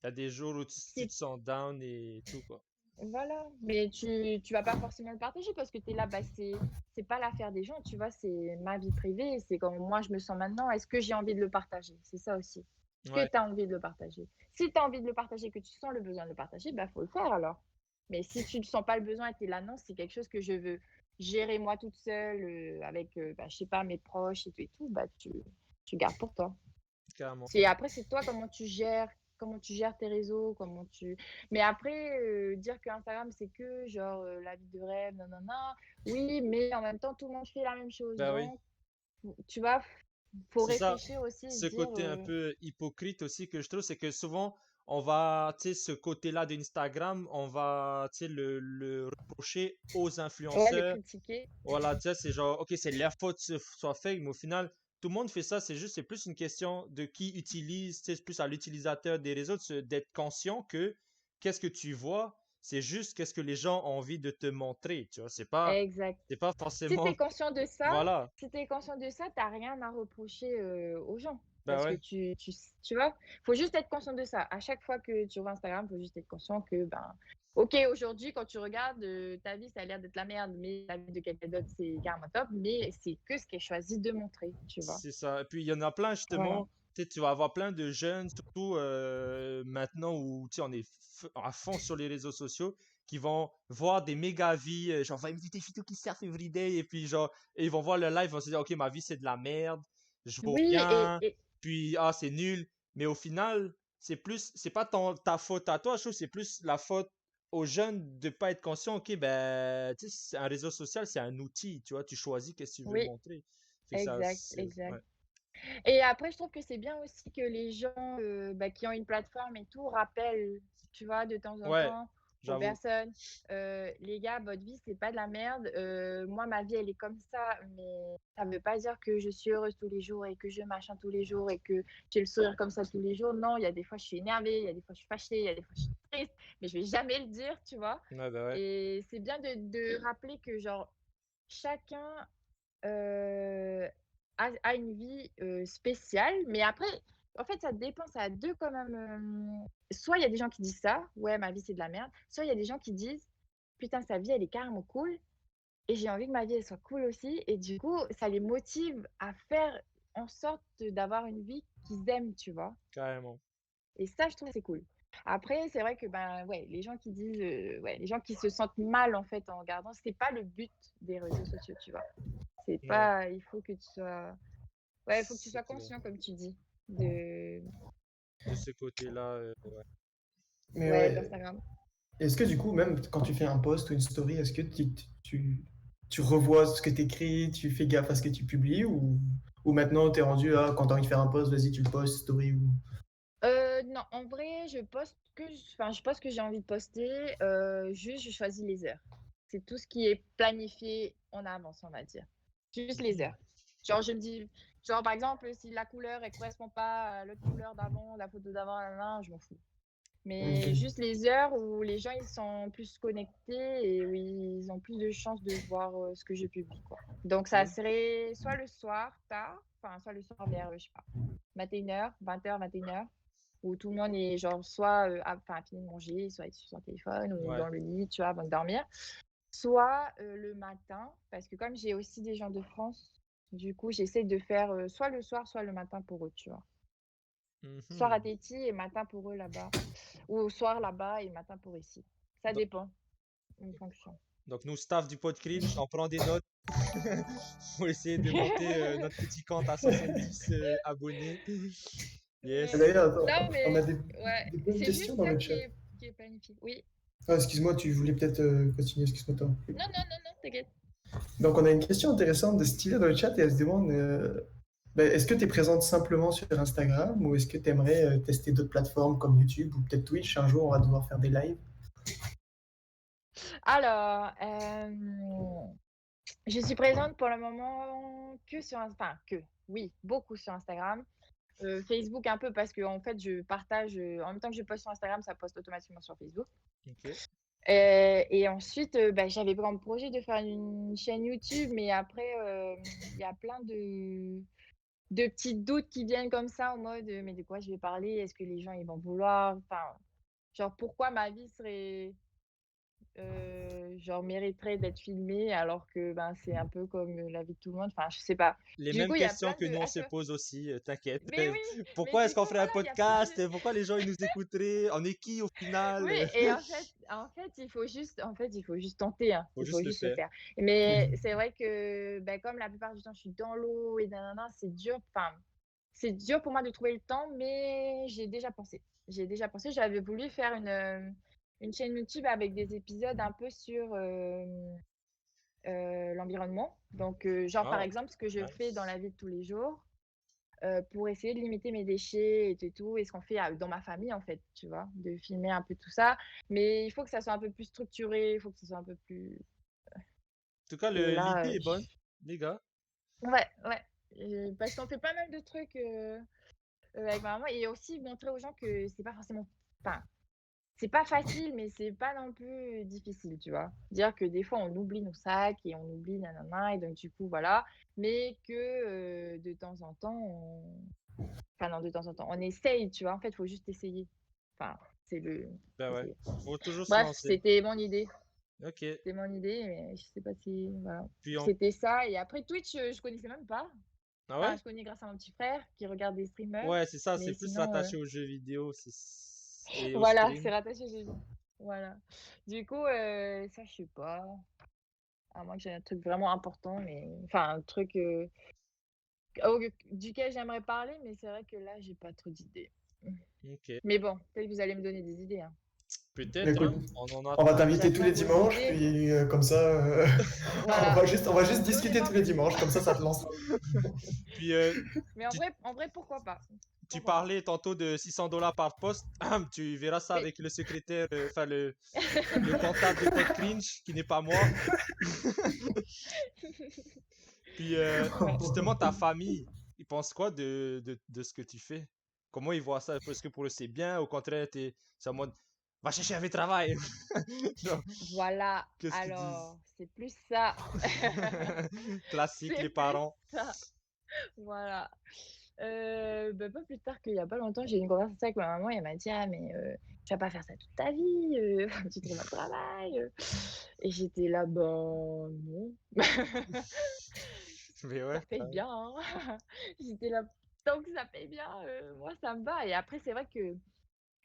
y a des jours où tu c'est te sens down et tout, quoi. Voilà, mais tu vas pas forcément le partager parce que tu es là, bah, c'est pas l'affaire des gens, tu vois? C'est ma vie privée, c'est comme moi je me sens maintenant. Est-ce que j'ai envie de le partager? C'est ça aussi. Est-ce que Ouais, tu as envie de le partager? Si tu as envie de le partager, que tu sens le besoin de le partager, bah, faut le faire alors. Mais si tu ne sens pas le besoin et tu es là: «Non, c'est quelque chose que je veux gérer moi toute seule, avec, bah, je sais pas, mes proches et tout», bah, tu gardes pour toi. carrément. C'est après, c'est toi comment tu gères tes réseaux, comment tu mais après, dire que Instagram c'est que genre, la vie de rêve, non, non, non. Oui, mais en même temps, tout le monde fait la même chose, Ben oui. donc tu vois? Faut C'est ça, réfléchir aussi et se ce dire, côté un peu hypocrite aussi que je trouve, c'est que souvent, on va, tu sais, ce côté-là d'Instagram, on va, tu sais, le reprocher aux ouais, le influenceurs. critiquer. Voilà, tu sais, c'est genre, ok, c'est leur faute que ce soit fake, mais au final, tout le monde fait ça, c'est plus une question de qui utilise, tu sais, c'est plus à l'utilisateur des réseaux d'être conscient que qu'est-ce que tu vois, c'est juste qu'est-ce que les gens ont envie de te montrer, tu vois, Exact. c'est pas Si tu forcément, es conscient de ça voilà, si tu es conscient de ça, tu as rien à reprocher, aux gens. bah Parce que ouais, tu vois? Faut juste être conscient de ça. À chaque fois que tu ouvres Instagram, faut juste être conscient que, ben, OK, aujourd'hui, quand tu regardes, ta vie, ça a l'air d'être la merde, mais la vie de quelqu'un d'autre, c'est carrément top, mais c'est que ce qu'elle choisit de montrer, tu vois? c'est ça. Et puis, il y en a plein, Voilà. justement. Tu sais, tu vas avoir plein de jeunes, surtout maintenant où tu sais, on est à fond sur les réseaux sociaux, qui vont voir des méga vies, genre 20 minutes des vidéos qui surfent everyday, et puis genre, et ils vont voir le live, ils vont se dire, ok, ma vie c'est de la merde, je vaux Oui rien, puis ah, c'est nul. Mais au final, c'est pas ta faute à toi, je trouve, c'est plus la faute aux jeunes de pas être conscients, ok, ben, tu sais, un réseau social, c'est un outil, tu vois, tu choisis qu'est-ce que tu veux oui, montrer. Fait que ça, exact, exact. Et après, je trouve que c'est bien aussi que les gens, bah, qui ont une plateforme et tout rappellent, tu vois, de temps en ouais, temps aux j'avoue. personnes, «Les gars, votre vie, c'est pas de la merde. Moi, ma vie, elle est comme ça, mais ça veut pas dire que je suis heureuse tous les jours et que je machin tous les jours et que j'ai le sourire comme ça tous les jours. Non, il y a des fois, je suis énervée, il y a des fois, je suis fâchée, il y a des fois, je suis triste, mais je vais jamais le dire», tu vois? Ouais, bah ouais. Et c'est bien de rappeler que, genre, chacun a une vie, spéciale, mais après, en fait, ça dépend, ça a 2 quand même, soit il y a des gens qui disent ça: «Ouais, ma vie, c'est de la merde», soit il y a des gens qui disent: «Putain, sa vie, elle est carrément cool et j'ai envie que ma vie, elle soit cool aussi» et du coup, ça les motive à faire en sorte d'avoir une vie qu'ils aiment, tu vois? Carrément. Et ça, je trouve que c'est cool. Après, c'est vrai que, ben, ouais, les gens qui disent, ouais, les gens qui se sentent mal, en fait, en regardant, c'est pas le but des réseaux sociaux, tu vois? C'est Ouais, pas il faut que tu sois ouais, il faut que tu c'est sois clair. conscient, comme tu dis, de De ce côté-là, ouais. Mais ouais, ouais, d'Instagram. est-ce que du coup, même quand tu fais un post ou une story, est-ce que tu revois ce que tu écris, tu fais gaffe à ce que tu publies ou maintenant tu es rendu à quand tu as envie de faire un post, vas-y, tu le postes, story ou... Non, en vrai, je poste ce que j'ai envie de poster, juste je choisis les heures. C'est tout ce qui est planifié en avance, on va dire. Juste les Mhm. heures. Genre, je me dis genre, par exemple, si la couleur, elle correspond pas à l'autre couleur d'avant, la photo d'avant, nin je m'en fous. Ok. Mais juste les heures où les gens, ils sont plus connectés et où ils ont plus de chances de voir, ce que je publie, quoi. Donc ça Ok. serait soit le soir tard, enfin, soit le soir vers, je sais pas, 21:00, 20:00, 21:00, où tout le monde est genre soit, a fini de manger, soit est sur son téléphone ou Ouais. dans le lit, tu vois, avant de dormir. Soit, le matin, parce que comme j'ai aussi des gens de France, du coup, j'essaie de faire, soit le soir, soit le matin pour eux, tu vois? Soir à Mhm. Tahiti et matin pour eux là-bas. Ou au soir là-bas et matin pour ici. Ça Do- dépend, en fonction. Donc, nous, staff du Pod Cringe, on prend des notes pour essayer de monter notre petit compte à 70 abonnés. Ouais. Yes. D'ailleurs, Non, attends, on a mais ouais, des bonnes c'est questions juste dans ça le chat. qui est planifié. Oui. Ah, excuse-moi, tu voulais peut-être continuer, excuse-moi toi. Non, non, non, non, t'inquiète. Donc on a une question intéressante de Stila dans le chat et elle se demande ben, est-ce que tu es présente simplement sur Instagram ou est-ce que tu aimerais tester d'autres plateformes comme YouTube ou peut-être Twitch? Un jour, on va devoir faire des lives. Alors, je suis présente pour le moment que sur enfin que, oui, beaucoup sur Instagram. Facebook un peu parce que en fait, je partage, en même temps que je poste sur Instagram, ça poste automatiquement sur Facebook. Ok. Et ensuite, bah, j'avais comme projet de faire une chaîne YouTube, mais après, il y a plein de petits doutes qui viennent comme ça en mode, «Mais de quoi je vais parler? Est-ce que les gens ils vont vouloir?» enfin, genre pourquoi ma vie serait genre mériterait d'être filmé alors que ben c'est un peu comme la vie de tout le monde. Enfin, je sais pas. Les Du mêmes coup, il y a questions plein que de nous on à se chaque- pose aussi, t'inquiète. Mais oui, mais Pourquoi est-ce du qu'on coup ferait un voilà, il y a plein podcast? Pourquoi les gens ils nous écouteraient? On est qui au Oui, final? et en fait, il faut juste tenter, hein. Faut Il juste faut le juste le faire. faire. Mais c'est vrai que, ben, comme la plupart du temps, je suis dans l'eau et nanana, c'est dur. Enfin, c'est dur pour moi de trouver le temps, mais j'ai déjà pensé. J'ai déjà pensé. J'avais voulu faire une chaîne YouTube avec des épisodes un peu sur l'environnement. Donc, genre par Oh, exemple, ce que je fais dans nice. la vie de tous les jours pour essayer de limiter mes déchets et tout, et ce qu'on fait dans ma famille, en fait, tu vois, de filmer un peu tout ça. Mais il faut que ça soit un peu plus structuré, il faut que ça soit un peu plus. En tout cas, Et là, l'idée est bonne, les gars. ouais, ouais. Parce qu'on fait pas mal de trucs avec ma maman et aussi montrer aux gens que c'est pas forcément. Enfin, c'est pas facile, mais c'est pas non plus difficile, tu vois. Dire que des fois, on oublie nos sacs et on oublie nanana, et donc du coup, voilà. Mais que de temps en temps, enfin, non, de temps en temps. On essaye, tu vois. En fait, il faut juste essayer. Enfin, c'est le. Ben ouais, Essayer. faut toujours se Bref, lancer. c'était mon idée. Ok. C'était mon idée, mais je sais pas si. Voilà. Puis on... C'était ça. Et après, Twitch, je connaissais même pas. Ah Enfin, ouais? je connais grâce à mon petit frère qui regarde des streamers. Ouais, c'est ça, c'est Mais plus sinon, rattaché aux jeux vidéo et au voilà, c'est stream. rattaché. Voilà. Du coup, ça, je sais pas. À moins que j'ai un truc vraiment important, mais. Enfin, un truc duquel j'aimerais parler, mais c'est vrai que là, j'ai pas trop d'idées. Ok. Mais bon, peut-être que vous allez me donner des idées, hein. Peut-être, Écoute, hein, on en on va attend. t'inviter tous J'attends les vos dimanches, idées. puis comme ça, Voilà. on va juste discuter Donnez-moi tous les vos dimanches, idées. comme ça te lance. Puis Mais en tu, vrai, en vrai, pourquoi pas? tu Pourquoi pas? parlais tantôt de $600 par poste. Tu verras ça Oui. avec le secrétaire, enfin le comptable de Pod Cringe, qui n'est pas moi. Puis Ouais. justement, ta famille, ils pensent quoi de ce que tu fais? Comment ils voient ça? Est-ce que pour eux c'est bien? Au contraire, c'est en mode, va chercher un vrai travail. Genre, Voilà. qu'est-ce qu'ils disent? Alors, c'est plus ça. Classique, C'est les plus parents. ça. Voilà. Bah, pas plus tard qu'il y a pas longtemps, j'ai eu une conversation avec ma maman et elle m'a dit: «Ah mais tu vas pas faire ça toute ta vie, faut que tu trouves un travail». Et j'étais là: «Bah non». Mais Ça ouais, paye bien, hein. J'étais là: «Tant que ça paye bien, moi ça me va». Et après c'est vrai que,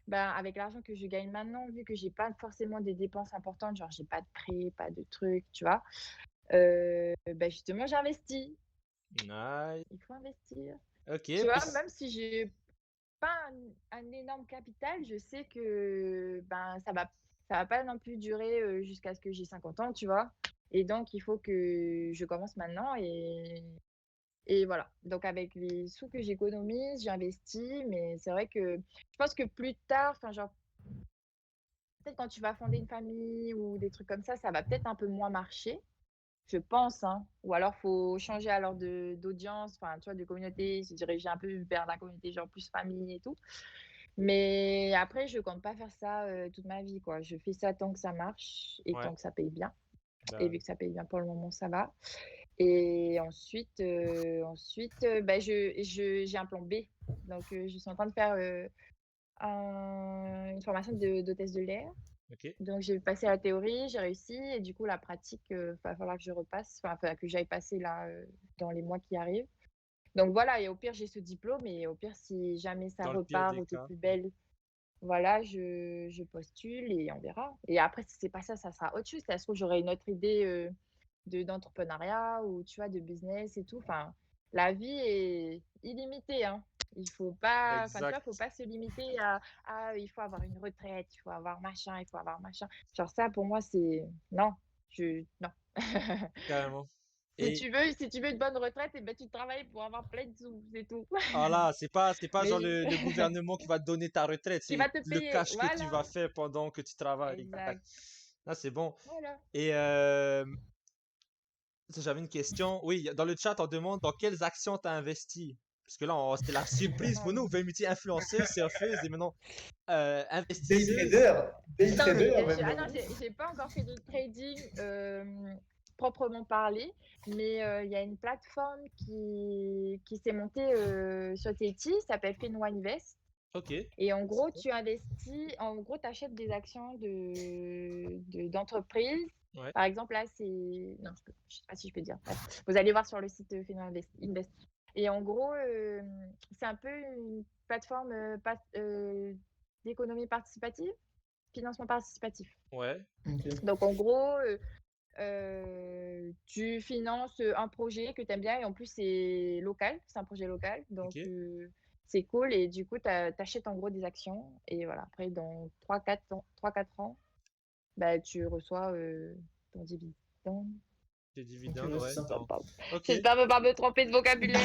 ben, avec l'argent que je gagne maintenant, vu que j'ai pas forcément des dépenses importantes, genre j'ai pas de prêt, pas de trucs, tu vois? Bah, justement j'investis. nice. Il faut investir. Tu Ok, vois? puis Même si j'ai pas un énorme capital, je sais que, ben, ça va pas non plus durer, jusqu'à ce que j'ai 50 ans, tu vois? Et donc il faut que je commence maintenant et voilà. Donc avec les sous que j'économise, j'investis, mais c'est vrai que je pense que plus tard, enfin, genre, peut-être quand tu vas fonder une famille ou des trucs comme ça va peut-être un peu moins marcher, je pense, hein. Ou alors faut changer alors d'audience, enfin, tu vois, de communauté, se diriger un peu vers la communauté, genre plus famille et tout. Mais après, je compte pas faire ça, toute ma vie, quoi. Je fais ça tant que ça marche et ouais, tant que ça paye bien. Et bah, vu que ça paye bien pour le moment, ça va. Et ensuite, bah, j'ai un plan B. Donc, je suis en train de faire, une formation d'hôtesse de l'air. ok. Donc j'ai passé la théorie, j'ai réussi et du coup la pratique, va falloir que je repasse, enfin que j'aille passer là, dans les mois qui arrivent. Donc voilà, et au pire j'ai ce diplôme et au pire si jamais ça Dans le pire repart des ou t'es cas. plus belle, voilà, je postule et on verra. Et après si c'est pas ça, ça sera autre chose. Ça se trouve j'aurai une autre idée, d'entrepreneuriat ou tu vois de business et tout. Enfin, la vie est illimitée, hein. Il faut pas, enfin tu vois, faut Exact, pas se limiter à: «Ah, il faut avoir une retraite, il faut avoir machin, il faut avoir machin». Genre ça pour moi c'est non, non. carrément. Si Et tu veux si tu veux une bonne retraite et ben tu travailles pour avoir plein de sous, c'est tout. voilà, c'est pas genre Mais le gouvernement qui va te donner ta retraite, qui c'est va te le payer, cash que tu voilà, vas faire pendant que tu travailles. Exact. exact, Là, c'est bon. voilà. Et j'avais une question. Oui, dans le chat, on demande dans quelles actions tu as investi. Parce que là, c'était la surprise pour nous. 20 multi-influenceuse, surfeuse et maintenant Day investisseuse. trader, day Non, mais trader ah maintenant. non, j'ai pas encore fait de trading proprement parlé, mais il y a une plateforme qui s'est montée sur Tahiti, s'appelle Finwa Invest. Ok, Et en c'est gros, bon. tu investis, en gros, tu achètes des actions d'entreprises. Ouais, Par exemple, là, c'est. Non, je sais pas si je peux dire. Bref. Vous allez voir sur le site Invest. Et en gros, c'est un peu une plateforme d'économie participative, financement participatif. ouais, Ok. Donc, en gros, tu finances un projet que tu aimes bien et en plus, c'est local, c'est un projet local. ok. Donc, c'est cool. Et du coup, tu achètes en gros des actions. Et voilà, après, dans 3-4 ans, bah, tu reçois ton dividende. Des Ok, dividendes, ouais, c'est ouais. sympa. Ok. J'espère ne pas me tromper de vocabulaire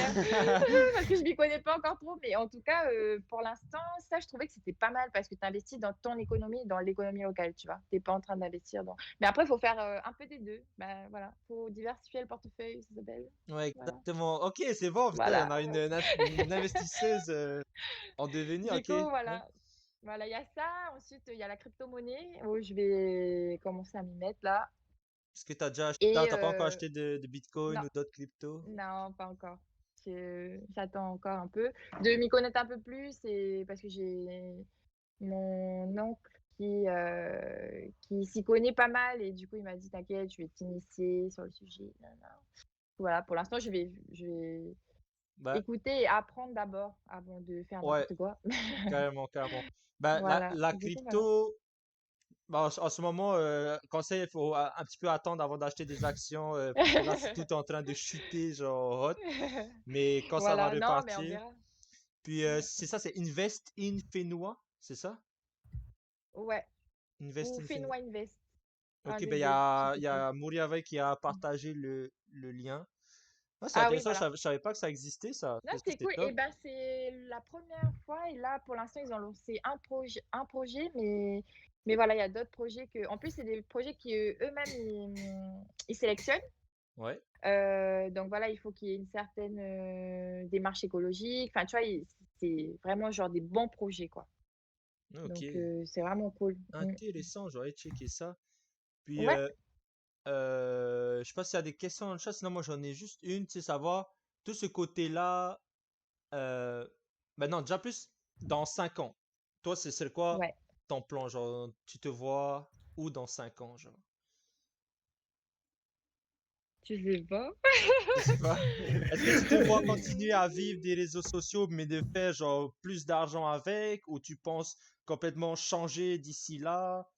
parce que je m'y connais pas encore trop. Mais en tout cas, pour l'instant, ça, je trouvais que c'était pas mal parce que tu investis dans ton économie, dans l'économie locale, tu vois. Tu n'es pas en train d'investir dans. Mais après, il faut faire un peu des deux. Ben voilà, faut diversifier le portefeuille, ça s'appelle. Ouais, Voilà. exactement. Ok, c'est bon, putain, on Voilà. a une investisseuse en devenir, Du ok. coup, Ouais. voilà. Voilà, il y a ça. Ensuite, il y a la crypto-monnaie où je vais commencer à m'y mettre là. Est-ce que t'as déjà acheté, Et t'as pas encore acheté de Bitcoin non, ou d'autres cryptos? non, pas encore. J'attends encore un peu de m'y connaître un peu plus et parce que j'ai mon oncle qui s'y connaît pas mal et du coup il m'a dit t'inquiète, je vais t'initier sur le sujet. Nanana. Voilà, pour l'instant je vais Bah, écouter et apprendre d'abord avant de faire ouais, n'importe quoi. carrément, carrément. Bah, Voilà, la du coup voilà. crypto, bah, en ce moment, conseil, il faut un petit peu attendre avant d'acheter des actions, parce que là, c'est tout en train de chuter, genre hot. Mais quand ça va Voilà, non mais on repartir, verra. puis Ouais, c'est ça, c'est Invest in Fenua, c'est ça? ouais. Invest Ou in Fenua. Fenway Invest, un Ok, des ben deux, je sais il plus y trop. a Mouriave qui a partagé le lien. Ah, c'est Ah oui, intéressant, voilà. je savais pas que ça existait, ça. Non, Est-ce que c'est c'est cool. Et top? ben, c'est la première fois. Et là, pour l'instant, ils ont lancé un projet, mais voilà, il y a d'autres projets que. En plus, c'est des projets qui eux-mêmes ils sélectionnent. Ouais, Donc voilà, il faut qu'il y ait une certaine démarche écologique. Enfin, tu vois, c'est vraiment genre des bons projets, quoi. ok. Donc c'est vraiment cool. Mm. Intéressant, j'aurais checké ça. Puis, Ouais, je sais pas s'il y a des questions dans le chat, sinon moi j'en ai juste une, tu sais, savoir, tout ce côté-là, euh, ben non, déjà plus dans 5 ans. Toi, c'est quoi ouais. ton plan, genre, tu te vois où dans 5 ans, genre? Tu sais pas? Je sais pas. Est-ce que tu te vois continuer à vivre des réseaux sociaux, mais de faire genre plus d'argent avec, ou tu penses complètement changer d'ici là,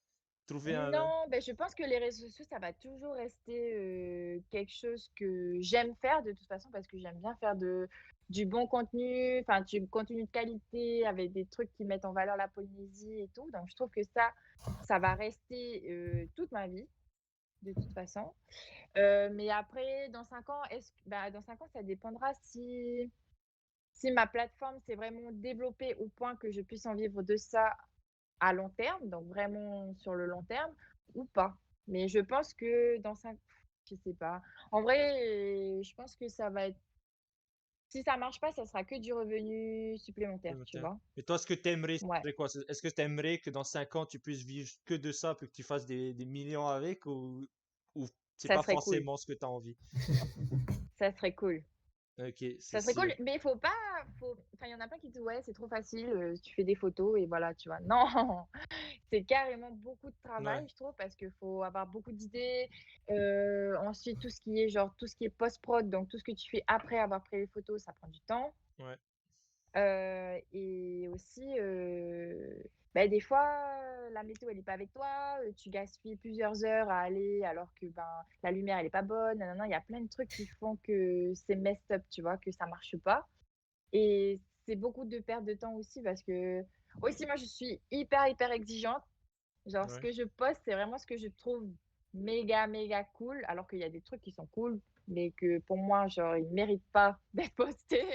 trouver un... Non, ben, je pense que les réseaux sociaux, ça va toujours rester quelque chose que j'aime faire de toute façon parce que j'aime bien faire du bon contenu, enfin du contenu de qualité avec des trucs qui mettent en valeur la Polynésie et tout. Donc je trouve que ça va rester toute ma vie de toute façon. Mais après, dans 5 ans, dans 5 ans, ça dépendra si ma plateforme s'est vraiment développée au point que je puisse en vivre de ça à long terme, donc vraiment sur le long terme, ou pas. Mais je pense que dans 5, je sais pas. En vrai, je pense que ça va être, si ça marche pas, ça sera que du revenu supplémentaire, tu vois. Et toi, ce que t'aimerais, ce Ouais, serait quoi? Est-ce que t'aimerais que dans 5 ans, tu puisses vivre que de ça, puis que tu fasses des millions avec, ou c'est ça pas serait cool. forcément ce que tu as envie? Ça serait cool. Ok, c'est Ça serait cool, sûr. mais faut pas, enfin, il y en a plein qui disent ouais, c'est trop facile, tu fais des photos et voilà, tu vois. Non, c'est carrément beaucoup de Ouais, travail, je trouve, parce qu'il faut avoir beaucoup d'idées. Ensuite, tout ce qui est post-prod, donc tout ce que tu fais après avoir pris les photos, ça prend du temps. ouais. Et aussi, bah, des fois, la météo, elle est pas avec toi, tu gaspilles plusieurs heures à aller alors que ben, la lumière, elle est pas bonne. Nanana. Il y a plein de trucs qui font que c'est messed up, tu vois, que ça marche pas. Et c'est beaucoup de perte de temps aussi parce que, aussi, moi, je suis hyper, hyper exigeante. Genre, ce Ouais. que je poste, c'est vraiment ce que je trouve méga, méga cool, alors qu'il y a des trucs qui sont cool, mais que pour moi, genre, ils méritent pas d'être postés.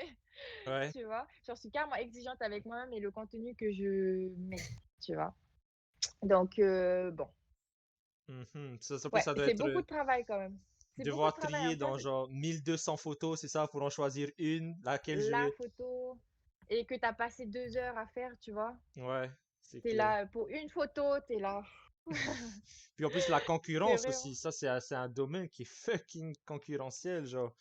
Ouais. Tu vois? Genre, je suis carrément exigeante avec moi-même et le contenu que je mets, tu vois? Donc, bon, Ça, ouais, ça doit c'est être beaucoup de travail quand même. C'est beaucoup de devoir travail. trier Après, dans genre 1200 photos, c'est ça, pour en choisir une, laquelle je la vais. photo et que tu as passé 2 heures à faire, tu vois? Ouais, c'est Tu es clair. là pour une photo, tu es là. Puis en plus, la C'est concurrence vraiment. aussi, ça, c'est un domaine qui est fucking concurrentiel, genre.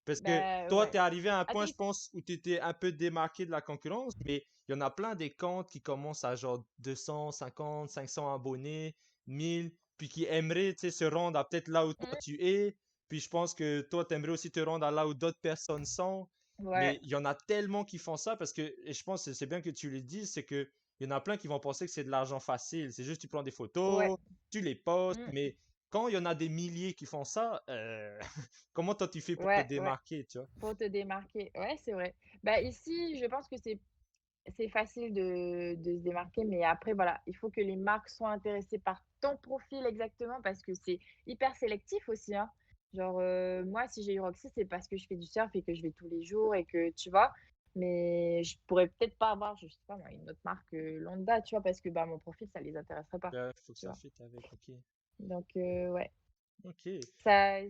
Parce que Bah toi, ouais. t'es arrivé à un point, je Après, pense, où tu étais un peu démarqué de la concurrence, mais il y en a plein des comptes qui commencent à genre 250, 500 abonnés, 1000, puis qui aimeraient, tu sais, se rendre à peut-être là où toi mm, tu es. Puis je pense que toi, tu aimerais aussi te rendre à là où d'autres personnes sont. ouais, Mais il y en a tellement qui font ça parce que, et je pense que c'est bien que tu le dises, c'est que il y en a plein qui vont penser que c'est de l'argent facile. C'est juste tu prends des ouais. photos, tu les postes, mm, mais quand il y en a des milliers qui font ça, comment toi tu fais pour te Ouais, ouais. démarquer, tu vois? Pour te démarquer. Ouais, c'est vrai. Bah ici, je pense que c'est facile de se démarquer, mais après, voilà, il faut que les marques soient intéressées par ton profil exactement parce que c'est hyper sélectif aussi, hein. Genre, moi, si j'ai eu Roxy, c'est parce que je fais du surf et que je vais tous les jours et que, tu vois, mais je pourrais peut-être pas avoir, je sais pas moi, une autre marque lambda, tu vois, parce que bah, mon profil, ça les intéresserait pas, Faut que tu ça vois. fit avec, ok. Donc, ouais. Ok. Ça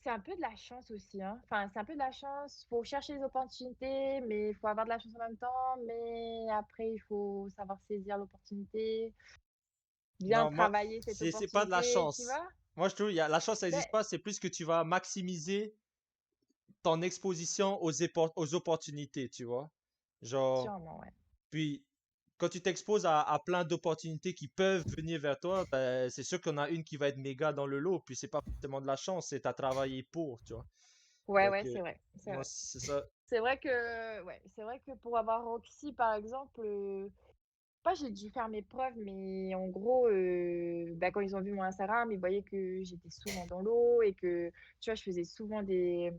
c'est un peu de la chance aussi, hein. Enfin, c'est un peu de la chance. Faut chercher les opportunités, mais il faut avoir de la chance en même temps. Mais après, il faut savoir saisir l'opportunité, bien Non, moi, travailler cette c'est pas de la opportunité, tu chance. vois? Moi, je trouve, la chance, ça Ben, n'existe pas. C'est plus que tu vas maximiser ton exposition aux opportunités, tu vois. Genre, sûrement, ouais. puis, quand tu t'exposes à plein d'opportunités qui peuvent venir vers toi, ben, c'est sûr qu'on a une qui va être méga dans le lot. Puis, c'est pas forcément de la chance, c'est à travailler pour, tu vois. Ouais, Donc, ouais, c'est vrai, c'est moi, vrai. c'est ça. C'est vrai que, ouais, c'est vrai que pour avoir Roxy, par exemple, pas j'ai dû faire mes preuves, mais en gros, bah, quand ils ont vu mon Instagram, ils voyaient que j'étais souvent dans l'eau et que, tu vois, je faisais souvent des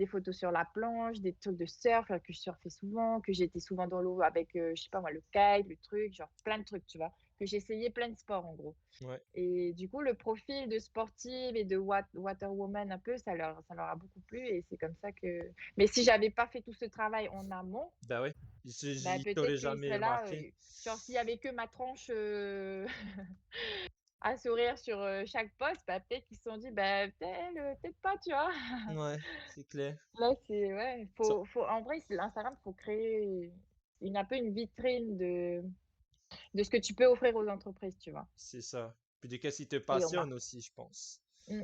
photos sur la planche, des trucs de surf, que je surfais souvent, que j'étais souvent dans l'eau avec, je sais pas moi, le kite, le truc, genre plein de trucs, tu vois? Que j'essayais plein de sports en gros. Ouais. Et du coup, le profil de sportive et de water woman un peu, ça leur a beaucoup plu et c'est comme ça que mais si j'avais pas fait tout ce travail en amont, Ben oui. bah, Je t'aurais peut-être qu'ils jamais seraient là, remarqué. genre s'il y avait que ma tranche, à sourire sur, chaque post, bah, peut-être qu'ils se sont dit: «Bah, peut-être pas», tu vois? Ouais, c'est clair. Là, c'est ouais, Ça- faut en vrai, c'est l'Instagram, faut créer une un peu une vitrine de ce que tu peux offrir aux entreprises, tu vois? C'est ça. Puis de qu'est-ce qui te Et aux passionne marques. aussi, je pense. Mmh.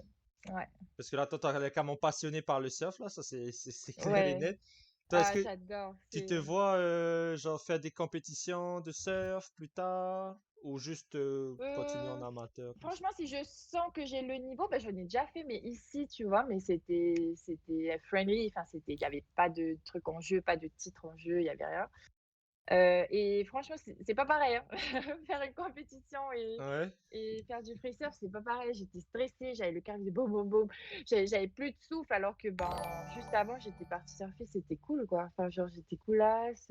Ouais, Parce que là, toi, t'es carrément passionné par le surf, là, ça c'est clair et ouais. net. Toi, est-ce Ah, que j'adore, tu te c'est vois, genre, faire des compétitions de surf plus tard? Ou juste continuer en heu, amateur comme ça? franchement, si je sens que j'ai le niveau, bah, j'en ai déjà fait, mais ici, tu vois? Mais c'était friendly, enfin, il y avait pas de truc en jeu, pas de titre en jeu, il y avait rien. Et franchement, c'est pas pareil, hein. Faire une compétition Ouais, et faire du free surf, c'est pas pareil. J'étais stressée, j'avais le cœur qui faisait boum, boum, boum. J'avais plus de souffle alors que, ben, juste avant, j'étais partie surfer, c'était cool, quoi. Enfin, genre, j'étais coolasse,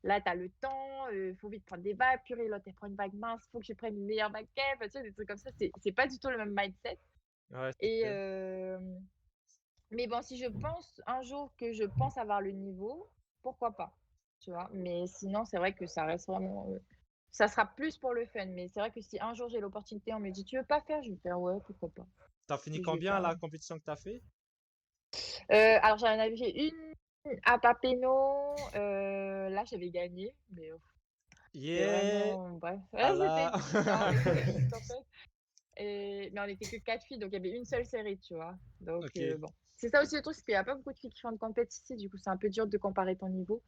là, tu as le temps, faut vite prendre des vagues. Purée, l'autre, elle prend une vague mince, faut que je prenne une meilleure vague qu'elle. Enfin, tu sais, des trucs comme ça, c'est pas du tout le même mindset ouais, c'est et clair. mais bon, si je pense un jour que je pense avoir le niveau, pourquoi pas, tu vois? Mais sinon, c'est vrai que ça reste vraiment, ça sera plus pour le fun. Mais c'est vrai que si un jour j'ai l'opportunité, on me dit: «Tu veux pas faire?» Je vais faire: «Ouais, pourquoi pas?» T'as fini Mais je vais combien à pas la compétition que t'as fait? alors j'en avais fait une à Papeete, là, j'avais gagné, mais c'était Yeah! vraiment bref. Ouais, c'était Allah! non, mais c'était une tempête mais on était que 4 filles, donc il y avait une seule série, tu vois? Donc Ok. bon. C'est ça aussi le truc, c'est qu'il y a pas beaucoup de filles qui font de compète ici, du coup, c'est un peu dur de comparer ton niveau.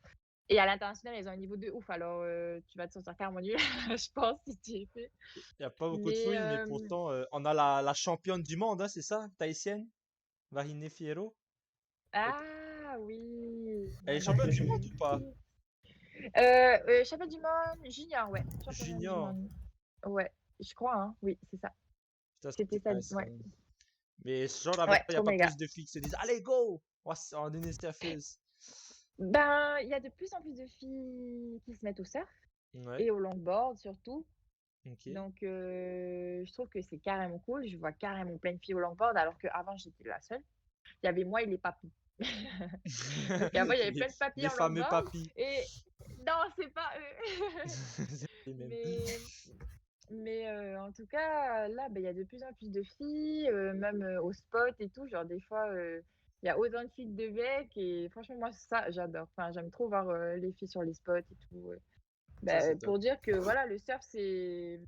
Et à l'international, elles ont un niveau de ouf, alors tu vas te sentir carrément nul, je pense, si tu y fais. Il n'y a pas beaucoup de Mais filles, mais pourtant, on a la championne du monde, hein, c'est ça? Tahitienne? Varine Fierro? ah oui! Elle est Ouais, non, championne je du savais monde ou pas? plus. Champion du monde junior, ouais, championnat du Junior. monde. Ouais, je crois, hein, oui, c'est ça. Putain, C'était c'est ça, nice, ouais. man. Mais genre avec Ouais, toi, il n'y a trop pas méga. plus de filles qui se disent allez, go! On va donner surfeuse. Ben, il y a de plus en plus de filles qui se mettent au surf Ouais, et au longboard surtout. ok. Donc je trouve que c'est carrément cool. Je vois carrément plein de filles au longboard alors qu'avant j'étais la seule. Il y avait moi et les papis. Donc avant, il y avait Les, plein de papis les en fameux longboard papis. et non, c'est pas eux. C'est les mêmes. Mais en tout cas, là, il y a de plus en plus de filles, même, au spot et tout. Genre des fois, il y a autant de filles que de mecs et franchement, moi, ça, j'adore. Enfin, j'aime trop voir, les filles sur les spots et tout, Ça, c'est top. pour dire que voilà, le surf, c'est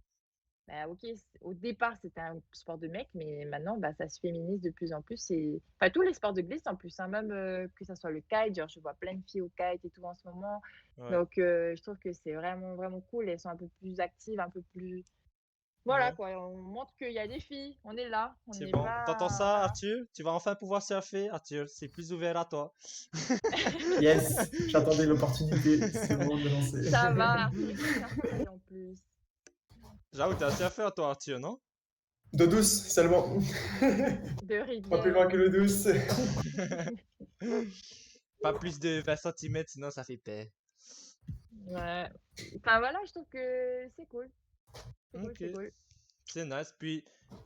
bah, OK, au départ, c'était un sport de mec, mais maintenant, bah, ça se féminise de plus en plus et enfin, tous les sports de glisse en plus, hein, même, que ça soit le kite, genre, je vois plein de filles au kite et tout en ce moment. Ouais, Donc je trouve que c'est vraiment, vraiment cool. Elles sont un peu plus actives, un peu plus voilà ouais, quoi, on montre qu'il y a des filles, on est là, on c'est n'est bon. T'entends pas ça, voilà. Arthur? Tu vas enfin pouvoir surfer, Arthur. C'est plus ouvert à toi. Yes, j'attendais l'opportunité. C'est le moment de me lancer. Ça va, Arthur, il sait surfer en plus. J'avoue, t'es un surfeur, toi, Arthur, non? D'eau douce seulement. De Pas plus rivière. loin que l'eau douce. Pas plus de 20 centimètres, sinon ça fait peur. Ouais. Enfin voilà, je trouve que c'est cool. C'est cool, Ok, c'est cool. c'est nice. Puis,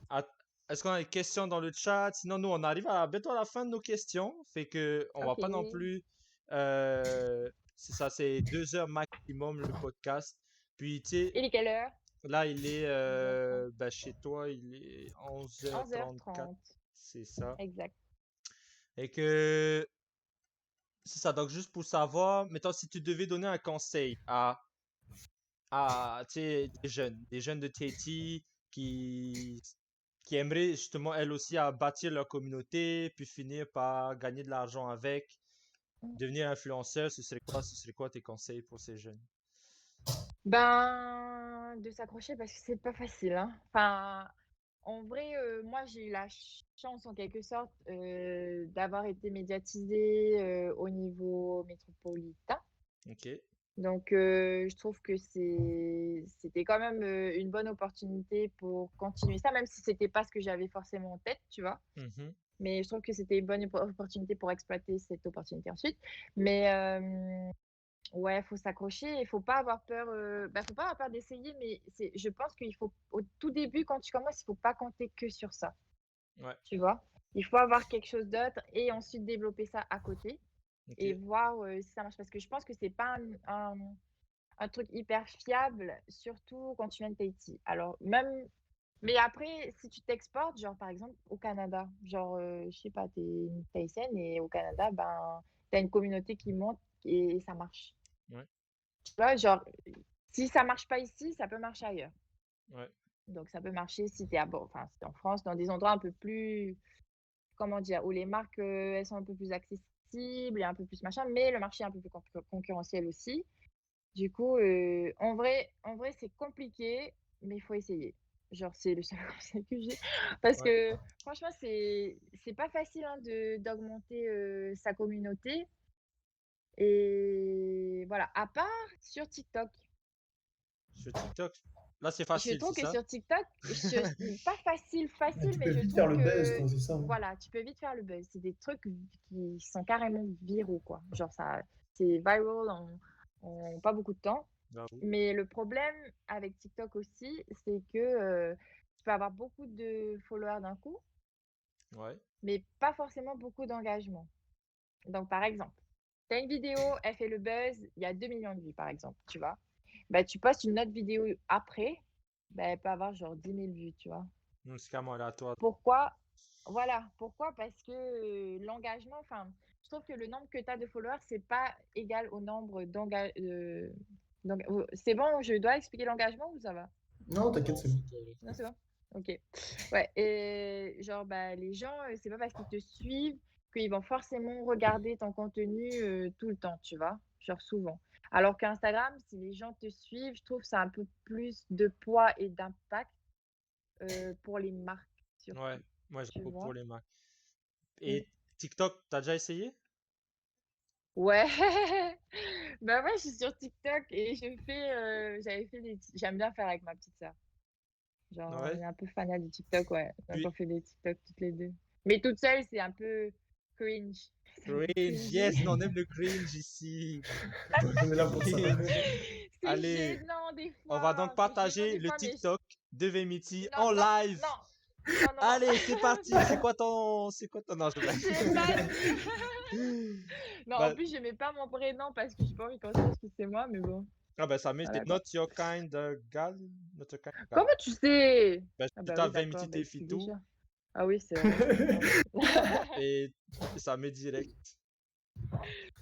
à- est-ce qu'on a des questions dans le chat? Sinon, nous, on arrive à bientôt à la fin de nos questions. Fait que on va OK. pas non plus. C'est ça, c'est 2 heures maximum le podcast. Puis, tu sais, Il est quelle heure? là, il est 11h30. ben, chez toi, il est 11h34. 11h30. C'est ça. Exact. Et que c'est ça. Donc, juste pour savoir, mettons, si tu devais donner un conseil à tu sais, des jeunes de Tahiti qui aimeraient justement elles aussi à bâtir leur communauté, puis finir par gagner de l'argent avec, devenir influenceur, ce serait quoi tes conseils pour ces jeunes? Ben, de s'accrocher parce que c'est pas facile, hein. Enfin, en vrai, moi, j'ai eu la chance en quelque sorte, d'avoir été médiatisée, au niveau métropolitain. Ok. Donc je trouve que c'était quand même, une bonne opportunité pour continuer ça, même si c'était pas ce que j'avais forcément en tête, tu vois? Mhm. Mais je trouve que c'était une bonne opportunité pour exploiter cette opportunité ensuite. Mais ouais, faut s'accrocher et faut pas avoir peur, bah, faut pas avoir peur d'essayer, mais je pense qu'il faut au tout début, quand tu commences, il faut pas compter que sur ça, Ouais. tu vois? Il faut avoir quelque chose d'autre et ensuite développer ça à côté Ok. et voir, si ça marche. Parce que je pense que c'est pas un truc hyper fiable, surtout quand tu viens de Tahiti. Alors même mais après, si tu t'exportes, genre par exemple au Canada, genre, je sais pas, tu es une Tahitienne et au Canada, ben, tu as une communauté qui monte et ça marche. Ouais. Tu vois? Genre, si ça marche pas ici, ça peut marcher ailleurs. Ouais. Donc ça peut marcher si tu es à bon, enfin, si tu en France, dans des endroits un peu plus, comment dire? Où les marques, elles sont un peu plus accessibles et un peu plus machin, mais le marché est un peu plus concurrentiel aussi. Du coup, en vrai, c'est compliqué, mais il faut essayer. Genre, c'est le seul conseil que j'ai. Parce Ouais. que franchement, c'est pas facile, hein, d'augmenter, sa communauté et voilà, à part sur TikTok. Sur TikTok. Là, c'est Je facile, c'est trouve que ça? sur TikTok, pas facile, Ah, facile, tu peux mais je vite trouve faire le buzz, que quoi, c'est ça, hein. voilà, tu peux vite faire le buzz. C'est des trucs qui sont carrément viraux, quoi. Genre ça c'est viral en pas beaucoup de temps. J'avoue. Mais le problème avec TikTok aussi, c'est que, tu peux avoir beaucoup de followers d'un coup, Ouais. mais pas forcément beaucoup d'engagement. Donc par exemple, tu as une vidéo, elle fait le buzz, il y a 2 millions de vues par exemple, tu vois? Bah, tu postes une autre vidéo après, bah, elle peut avoir genre 10 000 vues, tu vois? C'est carrément aléatoire. Pourquoi? Voilà, pourquoi? Parce que, l'engagement, enfin, je trouve que le nombre que tu as de followers, c'est pas égal au nombre c'est bon, je dois expliquer l'engagement ou ça va? Non, t'inquiète, Non, c'est bon. c'est correct. Non, c'est bon? OK. Ouais et genre, bah, les gens, c'est pas parce qu'ils te suivent qu'ils vont forcément regarder ton contenu, tout le temps, tu vois? Genre souvent. Alors qu'Instagram, si les gens te suivent, je trouve que ça a un peu plus de poids et d'impact, pour les marques Ouais. surtout, Moi, tu j'avoue pour vois? les marques. Mmh. Et TikTok, t'as déjà essayé? Ouais, bah, moi, je suis sur TikTok et j'avais fait j'aime bien faire avec ma petite sœur. Genre, on Ouais. est un peu fanat de TikTok, ouais. Donc Puis, on fait des TikTok toutes les 2. Mais toute seule, c'est un peu cringe. C'est un peu cringe, yes, cringy. on aime le cringe ici. On est là pour ça. Cringe. C'est Allez, gênant des on va donc fois, c'est gênant partager des le fois, mais TikTok de Vemiti non, en non, live. non, non, non, non, Allez, c'est parti. C'est quoi ton, non, je blague. c'est pas dur. Non, en Bah, plus, je mets pas mon prénom parce que j'ai pas envie qu'on sache que c'est moi, mais bon, ah bah, ça met, c'est voilà not quoi. your kind gal. Not your kind gal. Comment tu sais? Bah, Ah tu bah oui, tapes d'accord, Vemiti bah j'écris Tefitou déjà. Ah oui, c'est vrai, pardon. et ça met direct.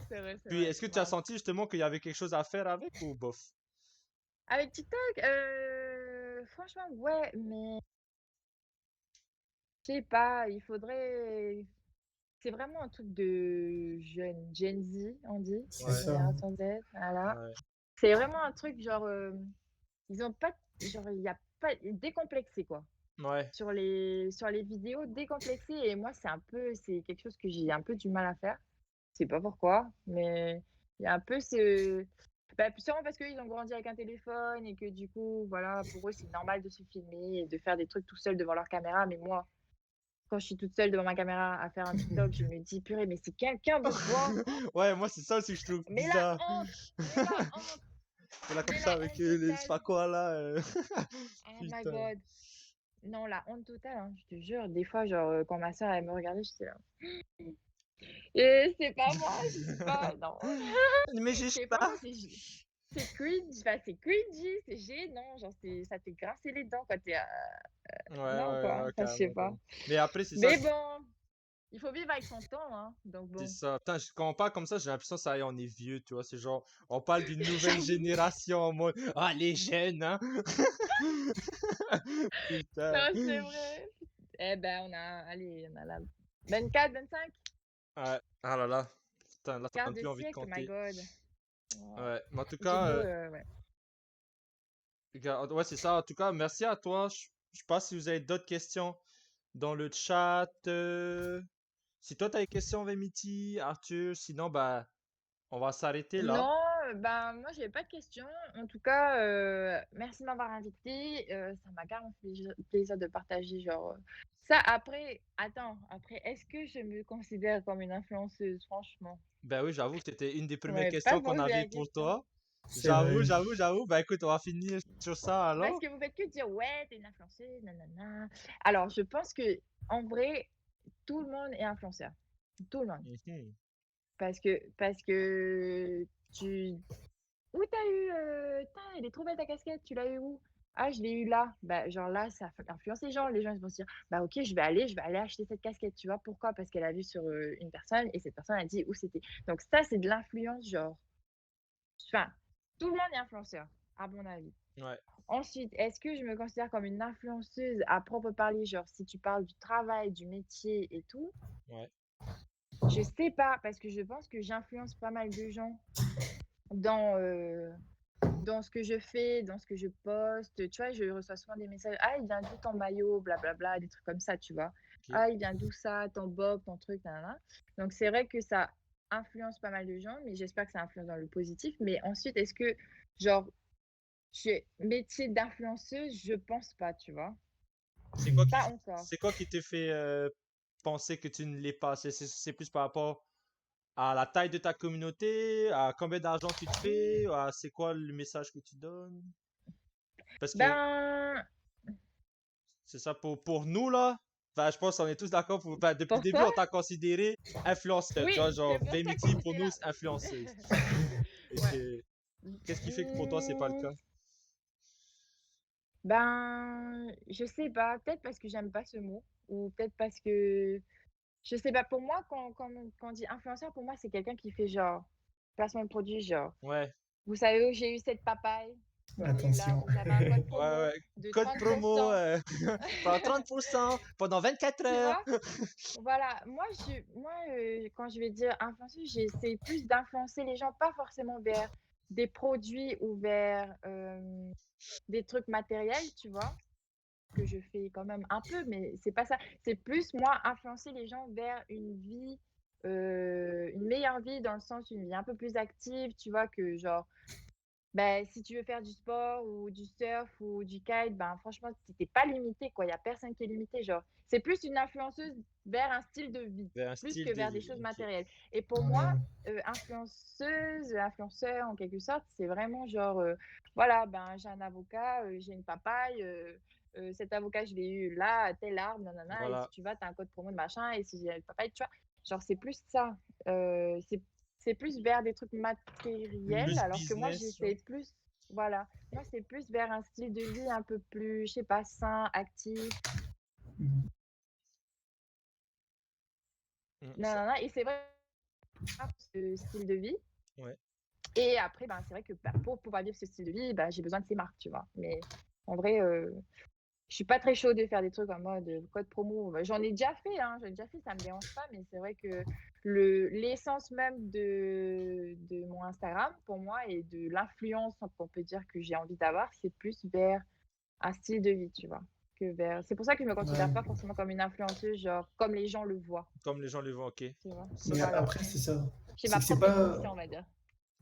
C'est vrai, c'est Puis, vrai. est-ce que tu as Bon. senti justement qu'il y avait quelque chose à faire avec ou bof? Avec TikTok, franchement, ouais, mais je sais pas, il faudrait. C'est vraiment un truc de jeune Gen Z, on dit, C'est la Ouais, ça. Hein. génération Z, voilà. ouais, C'est vraiment un truc genre, ils ont pas, genre, il y a pas décomplexé quoi. ouais. Sur les vidéos décomplexées et moi c'est quelque chose que j'ai un peu du mal à faire. Je sais pas pourquoi, mais il y a un peu ce bah, sûrement parce qu'ils ont grandi avec un téléphone et que du coup, voilà, pour eux, c'est normal de se filmer et de faire des trucs tout seul devant leur caméra. Mais moi, quand je suis toute seule devant ma caméra à faire un TikTok, je me dis: «Purée, mais si quelqu'un me voit, Ouais, moi, c'est ça aussi que je trouve mais la bizarre. honte! Mais la honte! On là comme Mais ça la avec honte les, je sais totale!» pas quoi là. Oh my Putain. god! Non, la honte totale, hein, je te jure. Des fois, genre, quand ma sœur, elle me regardait, j'étais là: «Et c'est pas moi, je suis pas non». Mais je Je sais sais pas, pas. c'est cringe, enfin, c'est cringy, c'est gênant, genre, ça fait grincer les dents quand t'es Ouais, non, ouais, quoi, ouais, enfin, je sais carrément, pas. carrément. Mais après, c'est ça, Mais bon, il faut vivre avec son temps, hein, donc c'est bon. ça. Putain, quand on parle comme ça, j'ai l'impression que ça y est, on est vieux, tu vois. C'est genre, on parle d'une nouvelle J'avoue. génération en mode, ah, les jeunes, hein. Putain. Non, c'est vrai. Eh ben, allez, on a la 24, 25, Ouais. Ah là là. Putain, là, t'as quart même de plus envie de siècle, my compter. god. Oh, Ouais. Mais en tout j'ai cas, beau, ouais. ouais, c'est ça. En tout cas, merci à toi. Je sais pas si vous avez d'autres questions dans le chat. Si toi, t'as des questions, Vemiti, Arthur, sinon, bah, on va s'arrêter là. Non, ben, moi, j'ai pas de questions. En tout cas, merci de m'avoir invité. Ça m'a carrément fait plaisir de partager, genre, ça. Après, attends, après, est-ce que je me considère comme une influenceuse, franchement? Ben oui, j'avoue que c'était une des On premières m'avait pas questions qu'on posé avait la pour question. toi. C'est J'avoue, vrai. j'avoue, j'avoue. Ben écoute, on va finir sur ça Parce alors. que vous faites que dire: «Ouais, t'es une influenceuse, nanana». Alors, je pense que en vrai, tout le monde est influenceur. Tout le monde. Mhm. Parce que tu où t'as eu, «Tain, elle est trop belle ta casquette, tu l'as eu où?» «Ah, je l'ai eu là». Bah, genre là, ça influence les gens. Les gens, ils vont se dire: «Bah, OK, je vais aller acheter cette casquette», tu vois? Pourquoi? Parce qu'elle a vu sur, une personne et cette personne a dit où c'était. Donc ça, c'est de l'influence, genre, enfin, tout le monde est influenceur, à mon avis. Ouais, Ensuite, est-ce que je me considère comme une influenceuse à proprement parler, genre si tu parles du travail, du métier et tout? ouais. Je sais pas, parce que je pense que j'influence pas mal de gens dans, dans ce que je fais, dans ce que je poste. Tu vois, je reçois souvent des messages: «Ah, il vient d'où ton maillot?» blablabla, des trucs comme ça, tu vois? Ok. «Ah, il vient d'où ça, ton bob, ton truc, nanana». Donc c'est vrai que ça influence pas mal de gens, mais j'espère que ça influence dans le positif. Mais ensuite, est-ce que, genre, métier d'influenceuse, je pense pas, tu vois? Pas encore. C'est quoi qui te fait penser que tu ne l'es pas? C'est plus par rapport à la taille de ta communauté, à combien d'argent tu te fais, Mmh, à c'est quoi le message que tu donnes? Parce que ben, c'est ça pour nous là. Enfin, je pense qu'on est tous d'accord enfin, depuis le pour début, toi? on t'a considéré influenceur. Tu vois, Oui, genre, c'est pour ça que Vemiti pour j'étais nous, là. c'est influenceuse. Et Ouais. que, qu'est-ce qui fait que pour toi, c'est pas le Mmh, cas? ben, je sais pas, peut-être parce que j'aime pas ce mot ou peut-être parce que je sais pas, pour moi, quand on dit influenceur, pour moi, c'est quelqu'un qui fait genre placement de produit, genre: Ouais, «Vous savez où j'ai eu cette papaye? Je l'ai eu là, Attention. vous avez un code ouais, promo ouais. de Code promo 30%». pendant 30% pendant 24 Tu heures. vois? Voilà, moi, quand je vais dire influenceuse, j'essaie plus d'influencer les gens, pas forcément vers des produits ou vers, des trucs matériels, tu vois? Que je fais quand même un peu, mais c'est pas ça. C'est plus moi influencer les gens vers une meilleure vie dans le sens, une vie un peu plus active, tu vois? Que genre, ben si tu veux faire du sport ou du surf ou du kite, ben franchement, tu pas limité, quoi. Il y a personne qui est limité, genre. C'est plus une influenceuse vers un style de vie, Vers un plus style que de vers des vie. choses Ok. matérielles. Et pour moi, Ouais. influenceuse, influenceur en quelque sorte, c'est vraiment genre, voilà, ben j'ai un avocat, j'ai une papaye, cet avocat, je l'ai eu là, à tel arbre, nanana, et si Voilà. tu vas, tu as un code promo de machin, et si j'ai le papaye, tu vois? Genre, c'est plus ça. C'est plus vers des trucs matériels, Plus alors que moi, business, j'essaie genre. plus, voilà. Moi, c'est plus vers un style de vie un peu plus, je sais pas, sain, actif. Mm. Nanana. Et c'est vrai, ce style de vie. Ouais. Et après, ben, c'est vrai que bah, pour pouvoir vivre ce style de vie, bah, j'ai besoin de ces marques, tu vois. Mais En vrai, je suis pas très chaude de faire des trucs en mode code promo. Bah, j'en ai déjà fait, hein, ça me dérange pas, mais c'est vrai que l'essence même de mon Instagram, pour moi, et de l'influence qu'on peut dire que j'ai envie d'avoir, c'est plus vers un style de vie, tu vois. C'est pour ça que je me considère Ouais. pas forcément comme une influenceuse, genre comme les gens le voient, Comme les gens le voient, ok. tu vois. Ça, Mais c'est Voilà. après, c'est ça. J'ai C'est ma que c'est propre pas. définition, on va dire.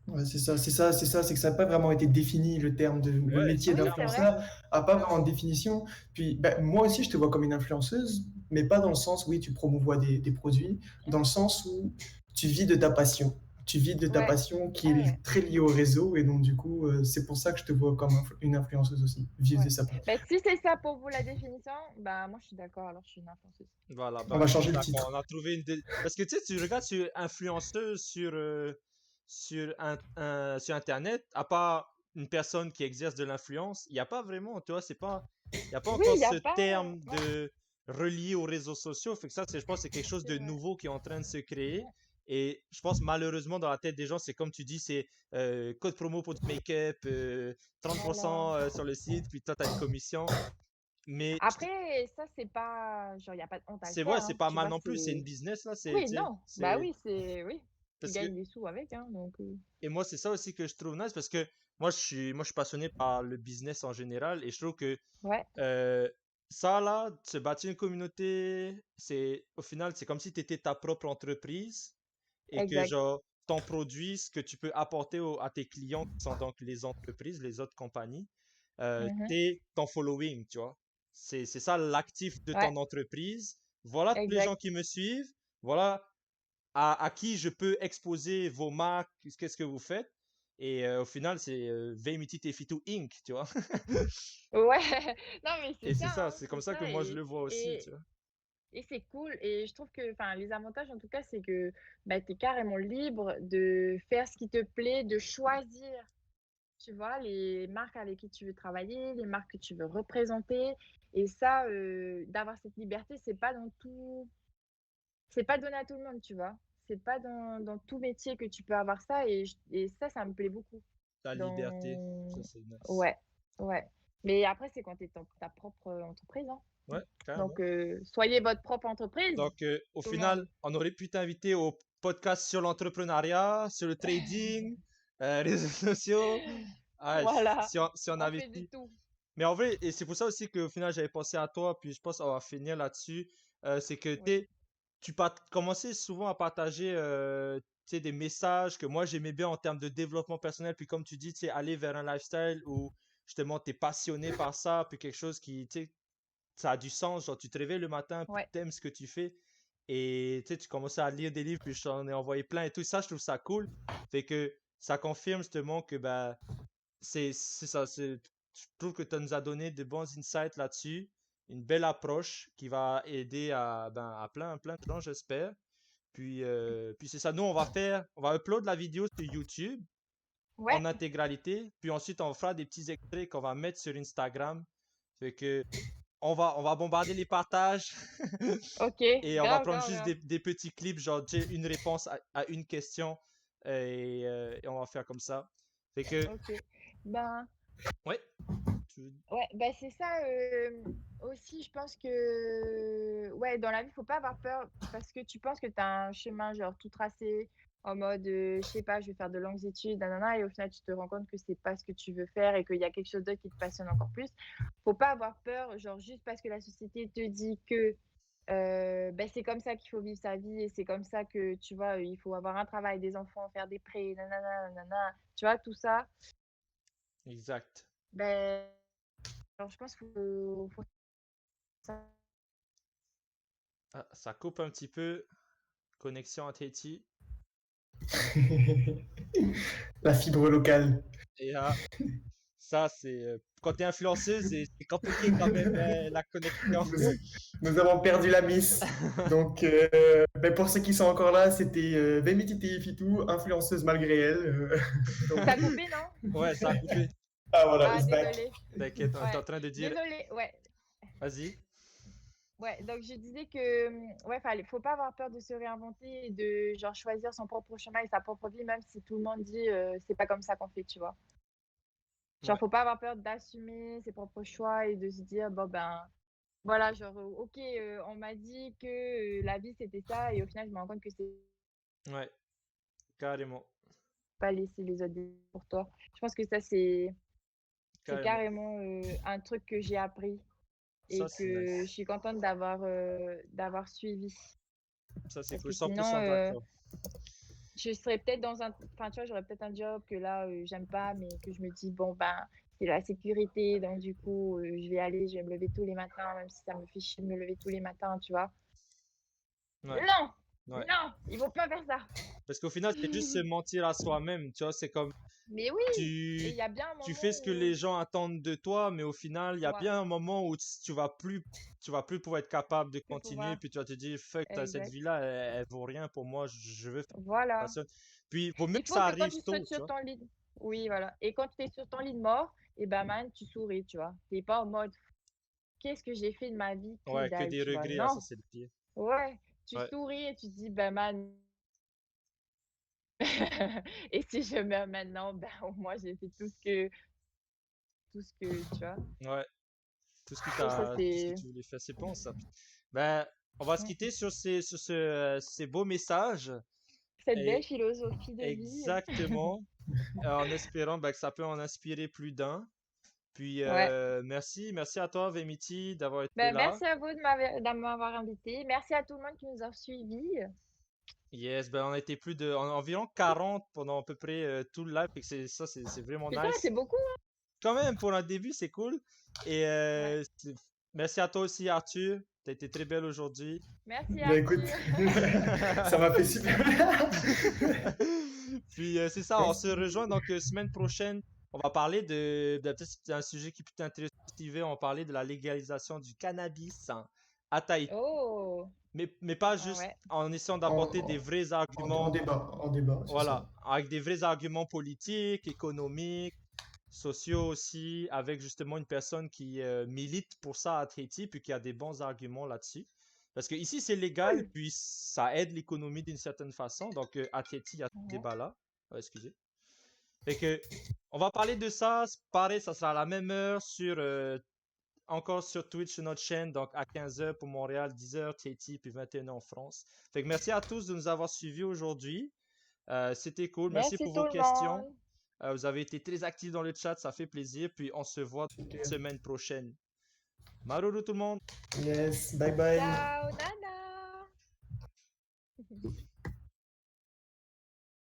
Ouais, c'est que ça n'a pas vraiment été défini, le terme de le ouais, métier Oui, c'est vrai. d'influenceur a pas vraiment de définition. Puis ben, moi aussi, je te vois comme une influenceuse, mais pas dans le sens, oui, tu promouvois des produits, dans le sens où tu vis de ta passion. Tu vis de ta Ouais. passion qui Ah ouais. est très liée au réseau, et donc du coup, c'est pour ça que je te vois comme une influenceuse aussi, vivre de Ouais. sa passion. Ben, si c'est ça pour vous la définition, bah moi je suis d'accord, alors je suis une influenceuse. voilà, On bah, va on est changer le d'accord. titre. On a trouvé Parce que tu sais, tu regardes sur influenceuse sur Internet, à part une personne qui exerce de l'influence, il n'y a pas vraiment, tu vois, il n'y a pas Oui, encore il n'y a ce pas. terme Ouais, de relié aux réseaux sociaux. Fait que ça, je pense, que c'est quelque chose c'est de vrai. nouveau qui est en train de se créer. Ouais, Et je pense malheureusement dans la tête des gens, c'est comme tu dis, c'est code promo pour du make-up, voilà. 30% sur le site, puis toi, tu as une commission. Mais Après, ça, c'est pas. Genre, il n'y a pas de honte à le c'est vrai, faire, c'est hein. pas Tu mal vois, non plus, c'est une c'est. business là, Oui, non. Bah c'est oui, c'est. Oui. Tu parce que gagnes des sous avec, hein. Donc. et moi c'est ça aussi que je trouve nice parce que moi je suis passionné par le business en général et je trouve que Ouais, euh, ça là, se bâtir une communauté, c'est au final c'est comme si tu étais ta propre entreprise et que exact. genre ton produit, ce que tu peux apporter à tes clients qui sont donc les entreprises, les autres compagnies, Mhm. c'est ton following, tu vois. C'est ça l'actif de Ouais, ton entreprise. Voilà tous les gens exact. qui me suivent. Voilà à qui je peux exposer vos marques, qu'est-ce que vous faites. Et au final, c'est Vemiti Tefitu Inc., tu vois. Ouais. Non, mais c'est Et ça, c'est ça, hein. c'est comme C'est ça que ça. moi je le vois aussi, Et, tu vois. et c'est cool. Et je trouve que, enfin, les avantages, en tout cas, c'est que bah, tu es carrément libre de faire ce qui te plaît, de choisir, tu vois, les marques avec qui tu veux travailler, les marques que tu veux représenter. Et ça, d'avoir cette liberté, c'est pas donné à tout le monde, tu vois. C'est pas dans tout métier que tu peux avoir ça. Et ça me plaît beaucoup. Ta liberté, ça Dans... c'est nice. Ouais, ouais. Mais après, c'est quand tu es ta propre entreprise, hein. Ouais, Donc, carrément. soyez votre propre entreprise, Donc, au tout le monde. final, on aurait pu t'inviter au podcast sur l'entrepreneuriat, sur le trading, réseaux sociaux. Ah, Voilà, si on on avait fait du pu. tout. Mais en vrai, et c'est pour ça aussi qu'au final, j'avais pensé à toi, puis je pense qu'on va finir là-dessus. C'est que Oui. tu commençais souvent à partager tu sais, des messages que moi j'aimais bien en termes de développement personnel. Puis comme tu dis, tu sais, aller vers un lifestyle où justement tu es passionné par ça, puis quelque chose qui, tu sais, ça a du sens. Genre, tu te réveilles le matin, puis Ouais. tu aimes ce que tu fais. Et tu sais, tu commençais à lire des livres, puis je t'en ai envoyé plein et tout. Ça, je trouve ça cool. Fait que ça confirme justement que bah, c'est ça. Je trouve que tu nous as donné de bons insights là-dessus. Une belle approche qui va aider à plein de gens, j'espère. Puis c'est ça. Nous, on va upload la vidéo sur YouTube Ouais. en intégralité. Puis ensuite, on fera des petits extraits qu'on va mettre sur Instagram. Fait que on va bombarder les partages Ok. et on va Grave, prendre grave, juste grave. des petits clips, genre tu sais, une réponse à une question et on va faire comme ça. Fait que, Ok. Ben, ouais, tu- ouais, ben c'est ça aussi, je pense que ouais, dans la vie, faut pas avoir peur parce que tu penses que tu as un chemin genre tout tracé en mode je sais pas, je vais faire de longues études, nanana, et au final tu te rends compte que c'est pas ce que tu veux faire et qu'il y a quelque chose d'autre qui te passionne encore plus. Faut pas avoir peur, genre juste parce que la société te dit que ben, c'est comme ça qu'il faut vivre sa vie et c'est comme ça que tu vois, il faut avoir un travail, des enfants, faire des prêts, nanana, nanana, tu vois, tout ça. exact. Ben, alors je pense faut ça. Ah, ça coupe un petit peu. Connexion à Tahiti. La fibre locale. Et ça, c'est. Quand t'es influenceuse, c'est compliqué quand même, la connexion. Nous, nous avons perdu la miss. Donc, ben, pour ceux qui sont encore là, c'était Vemititi Fitou, influenceuse malgré elle. Ça Donc, a coupé, non? Ouais, ça a coupé. ah voilà, Ah, it's back. désolé. T'inquiète, on était en Ouais, train de dire. désolé. Ouais, Vas-y. ouais. Donc je disais que ouais, faut pas avoir peur de se réinventer et de genre choisir son propre chemin et sa propre vie, même si tout le monde dit c'est pas comme ça qu'on fait, tu vois. Genre, Ouais. faut pas avoir peur d'assumer ses propres choix et de se dire, bon, ben, voilà, genre, ok, on m'a dit que la vie c'était ça, et au final, je me rends compte que c'est Ouais, carrément. pas laisser les autres décider pour toi. Je pense que ça, c'est Carrément. carrément un truc que j'ai appris Ça, et c'est que je nice. suis contente d'avoir suivi. Ça, c'est Parce cool. que sinon, 100% d'accord. je serais peut-être dans un, enfin, tu vois, j'aurais peut-être un job que là, j'aime pas, mais que je me dis, bon, ben, c'est la sécurité, donc du coup, je vais aller, je vais me lever tous les matins, même si ça me fait chier de me lever tous les matins, tu vois. Ouais, Non! ouais. Non! Il faut pas faire ça! Parce qu'au final, c'est juste se mentir à soi-même, tu vois. C'est comme Mais oui! Et tu, il y a bien un tu moment fais ce que où, les gens attendent de toi, mais au final, il y a ouais, bien un moment où tu vas plus pouvoir être capable de plus continuer, pouvoir. puis tu vas te dire, fuck, cette Exact. vie-là, elle vaut rien pour moi, je veux faire Voilà. passion. Puis, vaut mieux Il que faut ça que quand arrive tu tôt, sautes tu sur vois. ton lit, oui, voilà. Et quand tu es sur ton lit de mort, et ben, man, tu souris, tu vois. T'es pas en mode, qu'est-ce que j'ai fait de ma vie? Que Ouais, que dalle, des tu vois. regrets, ah, ça, Non. c'est le pire. Ouais. Tu Ouais, souris et tu te dis, ben, man, et si je meurs maintenant, ben, au moins, j'ai fait tout ce que, tu vois. ouais. Je trouve ça, Tout ce que c'est tu voulais faire, c'est bon, ça. Ben, on va se mm, quitter sur ces beaux messages. cette belle Et philosophie de vie. exactement, en espérant ben, que ça peut en inspirer plus d'un. Puis, Ouais. merci à toi, Vemiti, d'avoir été Ben, là. merci à vous de m'avoir invité. Merci à tout le monde qui nous a suivis. Yes, ben, on a été environ 40 pendant à peu près tout le live. Fait que c'est vraiment Putain, nice. c'est beaucoup. Quand même, pour un début, c'est cool. Et Ouais. merci à toi aussi, Arthur. T'as été très belle aujourd'hui. Merci, Ben écoute, Arthur. ça m'a fait super. Puis c'est ça, on se rejoint donc semaine prochaine. On va parler peut-être c'est un sujet qui peut t'intéresser, Steven. On va parler de la légalisation du cannabis à Tahiti. Oh, Mais pas ah juste ouais. en essayant En, d'apporter des vrais en arguments, débat, en débat, c'est ça. voilà, avec des vrais arguments politiques, économiques, sociaux aussi, avec justement une personne qui milite pour ça à Tahiti, puis qui a des bons arguments là-dessus. Parce que ici c'est légal, Cool. puis ça aide l'économie d'une certaine façon. Donc à Tahiti, il y a ce Ouais. débat-là. Excusez. Fait que on va parler de ça. Pareil, ça sera à la même heure encore sur Twitch sur notre chaîne, donc à 15h pour Montréal, 10h Tahiti, puis 21h en France. Fait que merci à tous de nous avoir suivis aujourd'hui. C'était cool. Merci Merci pour tout vos le questions. monde. Vous avez été très actifs dans le chat, ça fait plaisir. Puis on se voit Super. semaine prochaine. Maruru tout le monde! Yes, bye bye. Ciao, Nana.